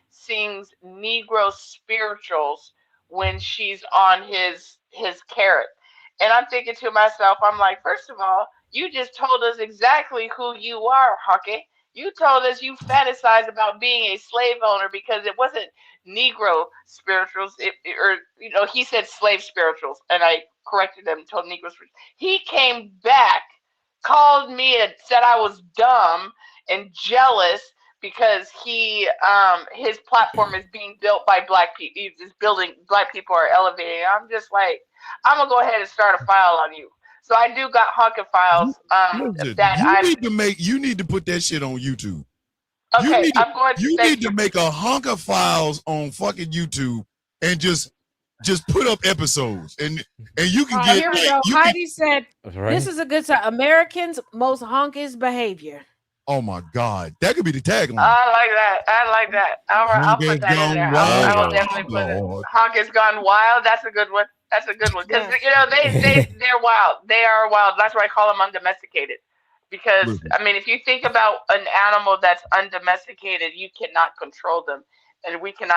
sings Negro spirituals when she's on his carrot. And I'm thinking to myself, I'm like, first of all, You just told us exactly who you are, Hockey. You told us you fantasize about being a slave owner because it wasn't Negro spirituals, or he said slave spirituals, and I corrected him and told Negro spirituals. He came back, called me and said I was dumb and jealous because his platform is being built by black people. He's just building black people are elevating. I'm just like, I'm gonna go ahead and start a file on you. So I do got Honka files Listen, that you need to put that shit on YouTube. Okay, I'm going to you thank need to make a Honka files on fucking YouTube and just put up episodes and you can get. Here we go. Heidi said, Right. "This is a good time. Americans' most honkiest behavior." Oh my God, that could be the tagline. I like that. I like that. All right, I'll put that in there. I will definitely put it. Honk has gone wild. That's a good one. That's a good one because they're wild. They are wild. That's why I call them undomesticated. Because I mean, if you think about an animal that's undomesticated, you cannot control them, and we can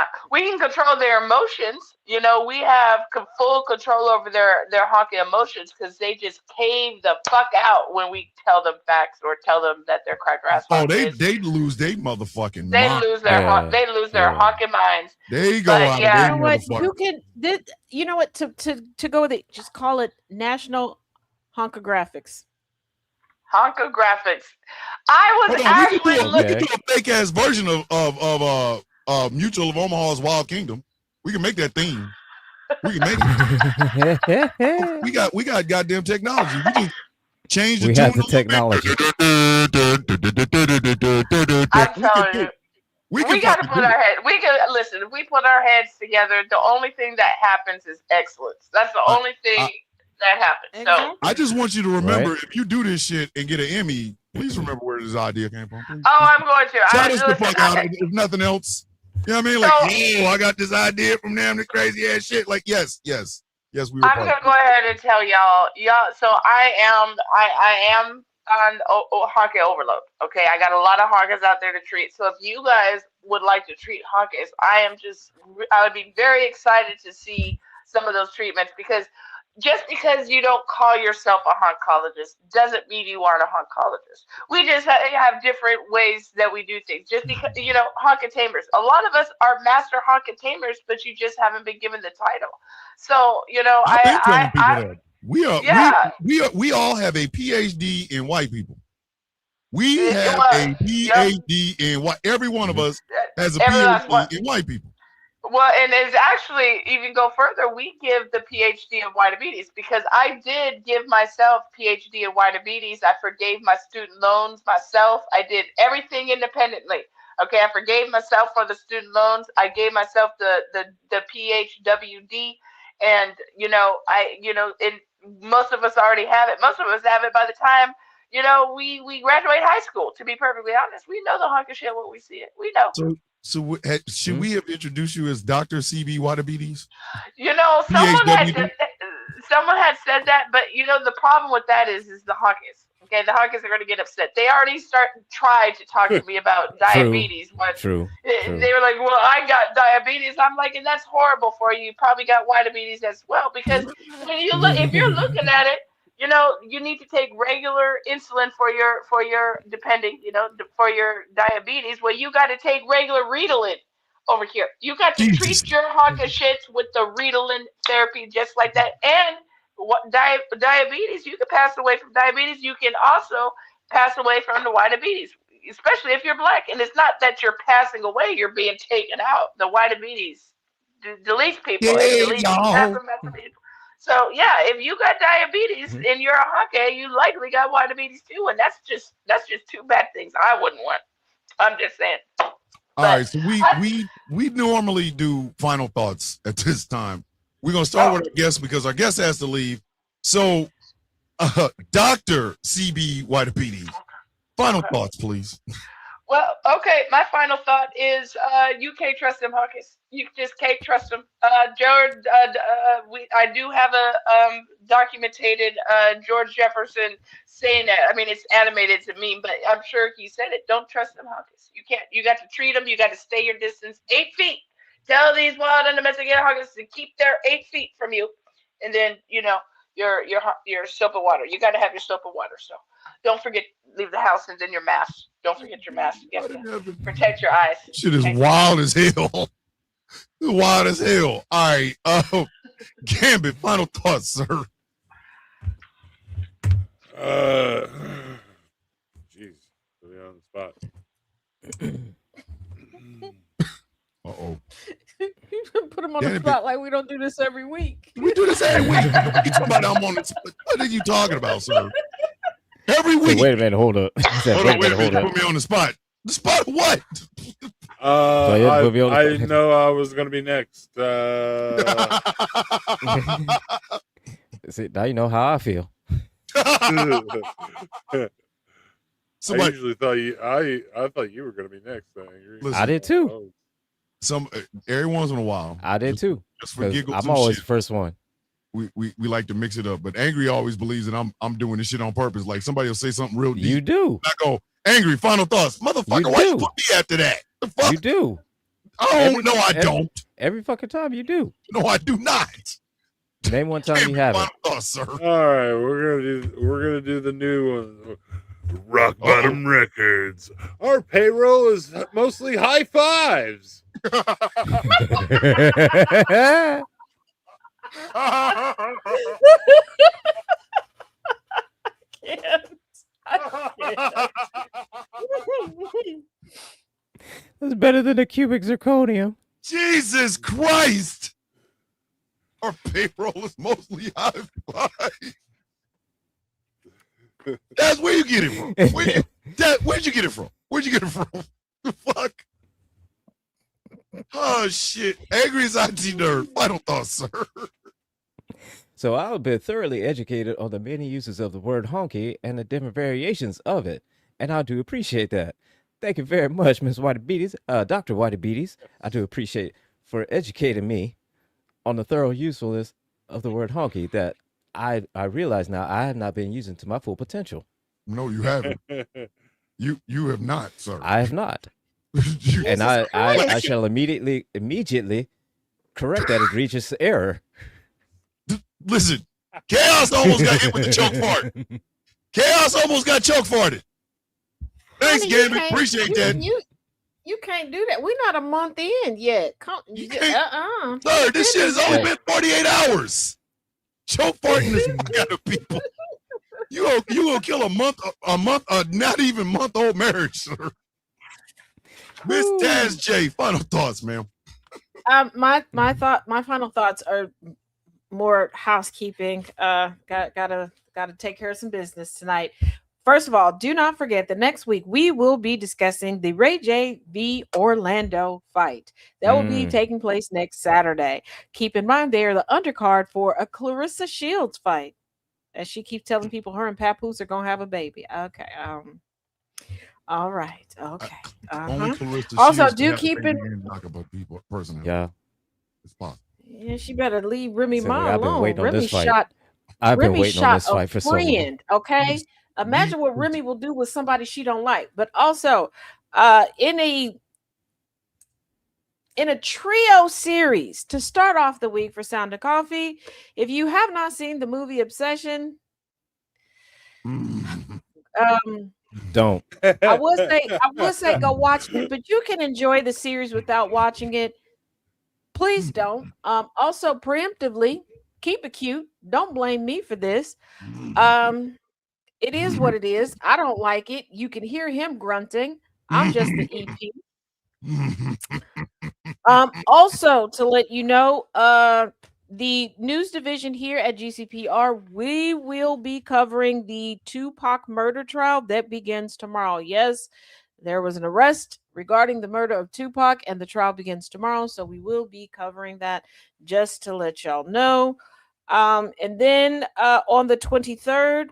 control their emotions. We have full control over their honky emotions because they just cave the fuck out when we tell them facts or tell them that they're cracker ass. Oh, they lose their motherfucking. They lose their honky minds. They go out. You know what? You know what? To go with it, just call it National Honkographics. Honkographics. I was actually we could do a fake ass version of Mutual of Omaha's Wild Kingdom. We can make that theme. We can make it. we got goddamn technology. We can change the tune. We have the technology. I'm telling you. We got to put our head. We can listen. If we put our heads together, the only thing that happens is excellence. That's the only thing that happens. So I just want you to remember, if you do this shit and get an Emmy, please remember where this idea came from. Oh, I'm going to. Shout us the fuck out if nothing else. You know what I mean? Like, I got this idea from them, the crazy ass shit. Like, yes, we were. I'm gonna go ahead and tell y'all. So I am on honky overload. Okay, I got a lot of honkas out there to treat. So if you guys would like to treat honkas, I would be very excited to see some of those treatments because just because you don't call yourself a honcologist doesn't mean you aren't a honcologist. We just have different ways that we do things. Just because, honkatamers. A lot of us are master honkatamers, but you just haven't been given the title. So, we all have a PhD in white people. We have a PhD in white. Every one of us has a PhD in white people. Well, and it's actually even go further. We give the PhD of Whitabetes because I did give myself PhD of Whitabetes. I forgave my student loans myself. I did everything independently. Okay, I forgave myself for the student loans. I gave myself the PhWD, and and most of us already have it. Most of us have it by the time we graduate high school. To be perfectly honest, we know the hunk of shit when we see it. We know. So should we have introduced you as Dr. CB Whitabetes? Someone had said that, but the problem with that is the honkies. Okay, the honkies are going to get upset. They already tried to talk to me about diabetes. True. They were like, "Well, I got diabetes." I'm like, and that's horrible for you. You probably got Whitabetes as well because when you look, if you're looking at it. You need to take regular insulin for your for your diabetes. Well, you got to take regular Ritalin over here. You got to treat your honka shits with the Ritalin therapy just like that. And diabetes, you can pass away from diabetes. You can also pass away from the Whitabetes, especially if you're black. And it's not that you're passing away; you're being taken out. The Whitabetes deletes people. It deletes people. So if you got diabetes and you're a honka, you likely got Whitabetes too, and that's just two bad things I wouldn't want. I'm just saying. All right, so we normally do final thoughts at this time. We're gonna start with our guest because our guest has to leave. So, Dr. CB Whitabetes, final thoughts, please. Well, okay. My final thought is you can't trust them honkies. You just can't trust them. George, I do have a documented George Jefferson saying that. I mean, it's animated, it's a meme, but I'm sure he said it. Don't trust them honkies. You can't. You got to treat them. You got to stay your distance 8 feet. Tell these wild undomesticated honkies to keep their 8 feet from you, and then your soap and water. You got to have your soap and water. So don't forget, leave the house, and then your mask. Don't forget your mask. You have to protect your eyes. Shit is wild as hell. Wild as hell. All right. Gambit, final thoughts, sir. Jeez, put me on the spot. Uh-oh. You put him on the spot like we don't do this every week. We do this every week. You talking about I'm on the spot? What are you talking about, sir? Every week. Hey, wait a minute, hold up. Hold on, wait a minute. Put me on the spot. The spot of what? I know I was going to be next. See, now you know how I feel. I usually thought I thought you were going to be next. Listen, I did too. Every once in a while. I did too. Just for giggles. I'm always the first one. We like to mix it up, but Angry always believes that I'm doing this shit on purpose. Like somebody will say something real deep. You do. I go, Angry, final thoughts. Motherfucker, why you put me after that? The fuck? You do. Oh, no, I don't. Every fucking time you do. No, I do not. Name one time you haven't. Thoughts, sir. All right, we're gonna do the new one. Rock Bottom Records. Our payroll is mostly high fives. That's better than a cubic zirconium. Jesus Christ! Our payroll is mostly high five. That's where you get it from. Where'd you get it from? Where'd you get it from? The fuck? Oh shit! Angry as IT nerd. Final thoughts, sir. So I've been thoroughly educated on the many uses of the word honky and the different variations of it, and I do appreciate that. Thank you very much, Ms. Whitabetes, Dr. Whitabetes. I do appreciate for educating me on the thorough usefulness of the word honky that I realize now I have not been using to my full potential. No, you haven't. You have not, sir. I have not. And I shall immediately correct that egregious error. Listen, Chaos almost got hit with the choke fart. Chaos almost got choke farted. Thanks, Gambit. Appreciate that. You can't do that. We're not a month in yet. Sir, this shit has only been 48 hours. Choke farting is out of people. You gonna kill a not even month-old marriage, sir. Miss Taz J, final thoughts, ma'am. My final thoughts are more housekeeping. Gotta take care of some business tonight. First of all, do not forget that next week we will be discussing the Ray J v Orlando fight. That will be taking place next Saturday. Keep in mind they are the undercard for a Clarissa Shields fight. As she keeps telling people her and Papoose are gonna have a baby. Okay. All right. Okay. Also, do keep it. Yeah. It's possible. Yeah, she better leave Remy Ma alone. Remy shot. I've been waiting on this fight for so long. Okay. Imagine what Remy will do with somebody she don't like. But also, in a trio series to start off the week for Sound of Coffee, if you have not seen the movie Obsession, don't. I would say go watch it, but you can enjoy the series without watching it. Please don't. Also, preemptively, keep it cute. Don't blame me for this. It is what it is. I don't like it. You can hear him grunting. I'm just the EP. Also, to let you know, the news division here at GCPR, we will be covering the Tupac murder trial that begins tomorrow. Yes, there was an arrest regarding the murder of Tupac, and the trial begins tomorrow. So we will be covering that, just to let y'all know. And then on the 23rd,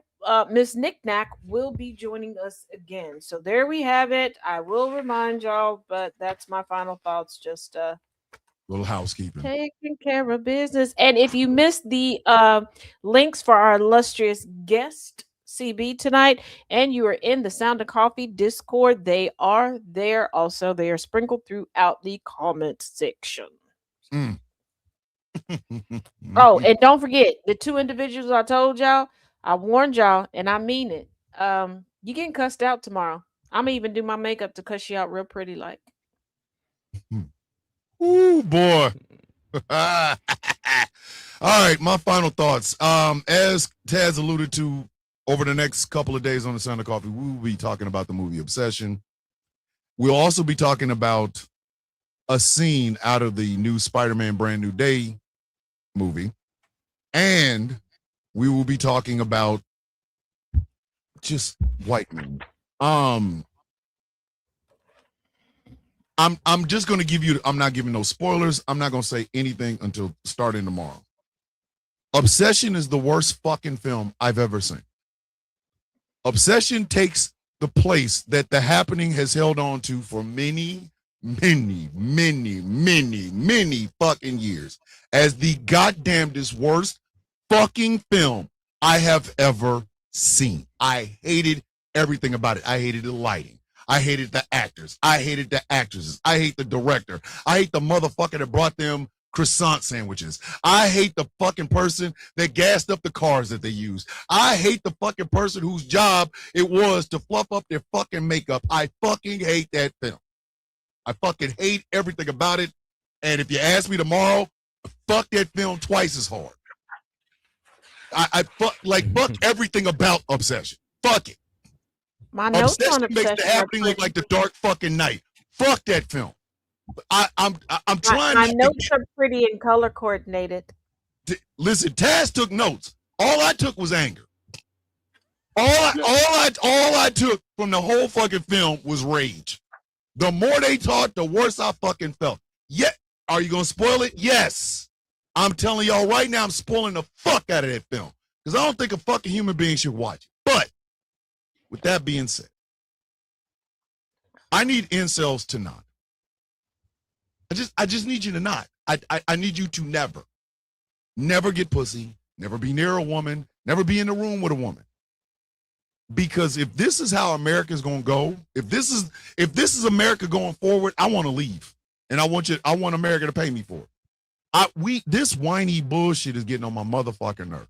Miss Knickknack will be joining us again. So there we have it. I will remind y'all, but that's my final thoughts. Just little housekeeping, taking care of business. And if you missed the links for our illustrious guest CB tonight, and you are in the Sound of Coffee Discord, they are there. Also, they are sprinkled throughout the comment section. Oh, and don't forget the 2 individuals I told y'all. I warned y'all, and I mean it. You getting cussed out tomorrow. I'm gonna even do my makeup to cuss you out real pretty, like. Ooh, boy. All right, my final thoughts. As Taz alluded to, over the next couple of days on the Sound of Coffee, we will be talking about the movie Obsession. We'll also be talking about a scene out of the new Spider-Man Brand New Day movie. And we will be talking about just white men. I'm just gonna give you, I'm not giving no spoilers. I'm not gonna say anything until starting tomorrow. Obsession is the worst fucking film I've ever seen. Obsession takes the place that The Happening has held on to for many fucking years as the goddamnedest worst fucking film I have ever seen. I hated everything about it. I hated the lighting. I hated the actors. I hated the actresses. I hate the director. I hate the motherfucker that brought them croissant sandwiches. I hate the fucking person that gassed up the cars that they used. I hate the fucking person whose job it was to fluff up their fucking makeup. I fucking hate that film. I fucking hate everything about it. And if you ask me tomorrow, fuck that film twice as hard. I fuck everything about Obsession. Fuck it. My notes on Obsession makes The Happening look like the Dark fucking Night. Fuck that film. I'm trying. My notes are pretty and color coordinated. Listen, Taz took notes. All I took was anger. All I took from the whole fucking film was rage. The more they talked, the worse I fucking felt. Yet, are you gonna spoil it? Yes. I'm telling y'all right now, I'm spoiling the fuck out of that film because I don't think a fucking human being should watch it. But with that being said, I need incels to not. I just need you to not. I need you to never get pussy, never be near a woman, never be in the room with a woman. Because if this is how America's gonna go, if this is America going forward, I want to leave, and I want America to pay me for it. This whiny bullshit is getting on my motherfucking nerve.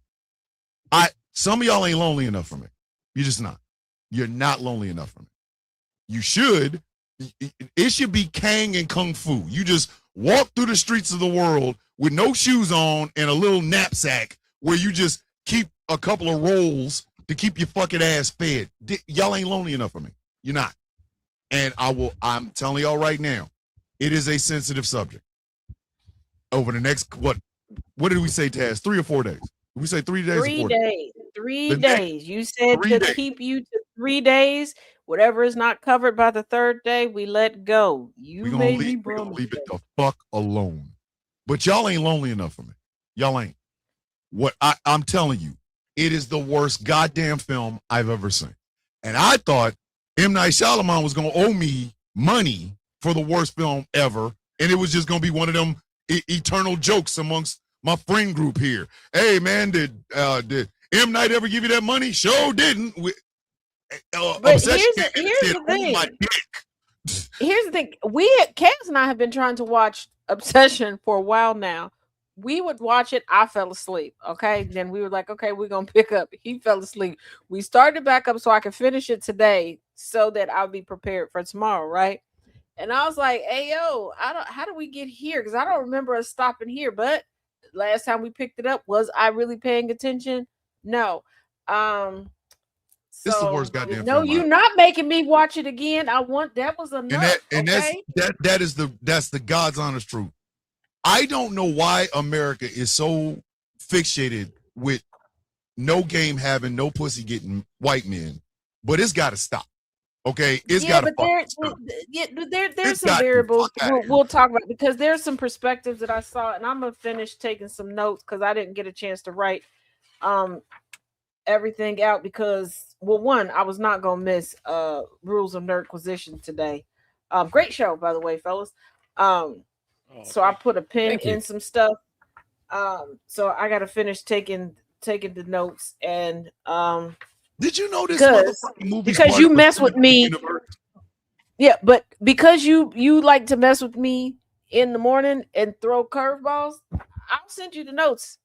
Some of y'all ain't lonely enough for me. You're just not. You're not lonely enough for me. You should. It should be Kang and Kung Fu. You just walk through the streets of the world with no shoes on and a little knapsack where you just keep a couple of rolls to keep your fucking ass fed. Y'all ain't lonely enough for me. You're not. And I'm telling y'all right now, it is a sensitive subject. Over the next, what did we say, Taz? 3 or 4 days? Did we say 3 days? 3 days. 3 days. You said to keep you to 3 days. Whatever is not covered by the 3rd day, we let go. We're gonna leave it the fuck alone. But y'all ain't lonely enough for me. Y'all ain't. What I'm telling you, it is the worst goddamn film I've ever seen. And I thought M. Night Shyamalan was gonna owe me money for the worst film ever, and it was just gonna be one of them eternal jokes amongst my friend group here. Hey man, did M. Night ever give you that money? Sure didn't. But here's the thing. Here's the thing. Kaz and I have been trying to watch Obsession for a while now. We would watch it. I fell asleep. Okay. Then we were like, okay, we're going to pick up. He fell asleep. We started back up so I could finish it today so that I'll be prepared for tomorrow. Right. And I was like, hey, yo, how do we get here? Because I don't remember us stopping here. But last time we picked it up, was I really paying attention? No. It's the worst goddamn film. No, you're not making me watch it again. That was enough. And that's the God's honest truth. I don't know why America is so fixated with no game having, no pussy getting white men, but it's got to stop. Okay, it's got to stop. There's some variables we'll talk about because there's some perspectives that I saw, and I'm gonna finish taking some notes because I didn't get a chance to write everything out because, well, one, I was not gonna miss Rules of Nerdquisition today. Great show, by the way, fellas. So I put a pin in some stuff. So I gotta finish taking the notes and did you know this motherfucking movie? Because you mess with me. Yeah, but because you like to mess with me in the morning and throw curveballs, I'll send you the notes.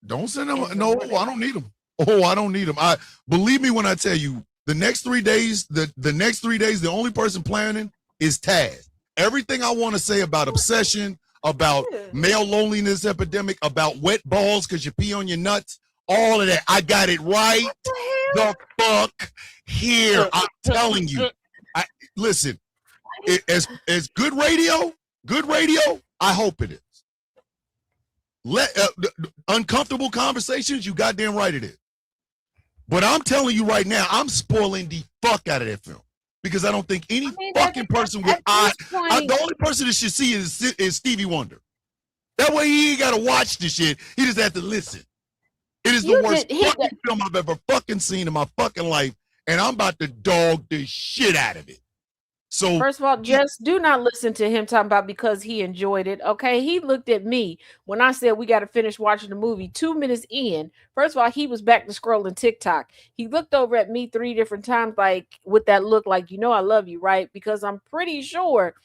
Don't send them. No, I don't need them. Oh, I don't need them. I believe me when I tell you, the next 3 days, the next 3 days, the only person planning is Taz. Everything I want to say about obsession, about male loneliness epidemic, about wet balls because you pee on your nuts, all of that. I got it right the fuck here. I'm telling you. Listen, as good radio, I hope it is. Uncomfortable conversations, you goddamn right it is. But I'm telling you right now, I'm spoiling the fuck out of that film because I don't think any fucking person with the only person that should see is Stevie Wonder. That way he ain't got to watch the shit. He just have to listen. It is the worst fucking film I've ever fucking seen in my fucking life, and I'm about to dog the shit out of it. So first of all, just do not listen to him talking about because he enjoyed it. Okay, he looked at me when I said we got to finish watching the movie. 2 minutes in, first of all, he was back to scrolling TikTok. He looked over at me 3 different times, like with that look, like I love you, right? Because I'm pretty sure,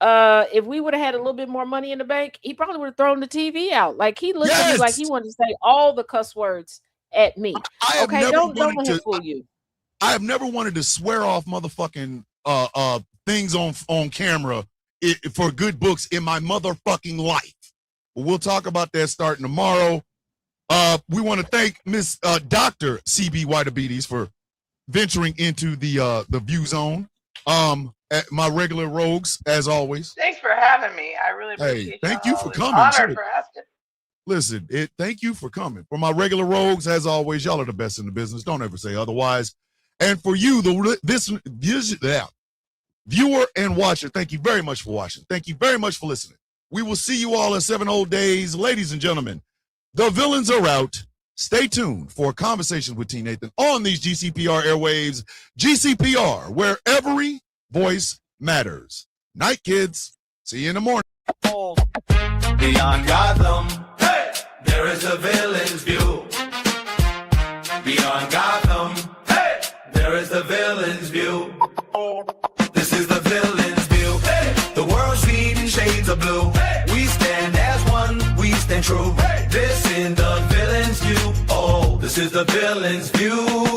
if we would have had a little bit more money in the bank, he probably would have thrown the TV out. Like he looked at me like he wanted to say all the cuss words at me. Okay, don't let him fool you. I have never wanted to swear off motherfucking things on camera for good books in my motherfucking life. But we'll talk about that starting tomorrow. We want to thank Miss Dr. CB Whitabetes for venturing into the view zone. At my regular rogues, as always. Thanks for having me. I really appreciate it. Thank you for coming. Honored for asking. Listen, thank you for coming. For my regular rogues, as always, y'all are the best in the business. Don't ever say otherwise. And for you, viewer and watcher, thank you very much for watching. Thank you very much for listening. We will see you all in 7 whole days. Ladies and gentlemen, the villains are out. Stay tuned for Conversations with T. Nathan on these GCPR airwaves. GCPR, where every voice matters. Night, kids. See you in the morning. Beyond Gotham, hey, there is a villain's view. Beyond Gotham, hey, there is the villain's view. This is the villain's view. Hey, the world's seen in shades of blue. Hey, we stand as one, we stand true. Hey, this is the villain's view. Oh, this is the villain's view.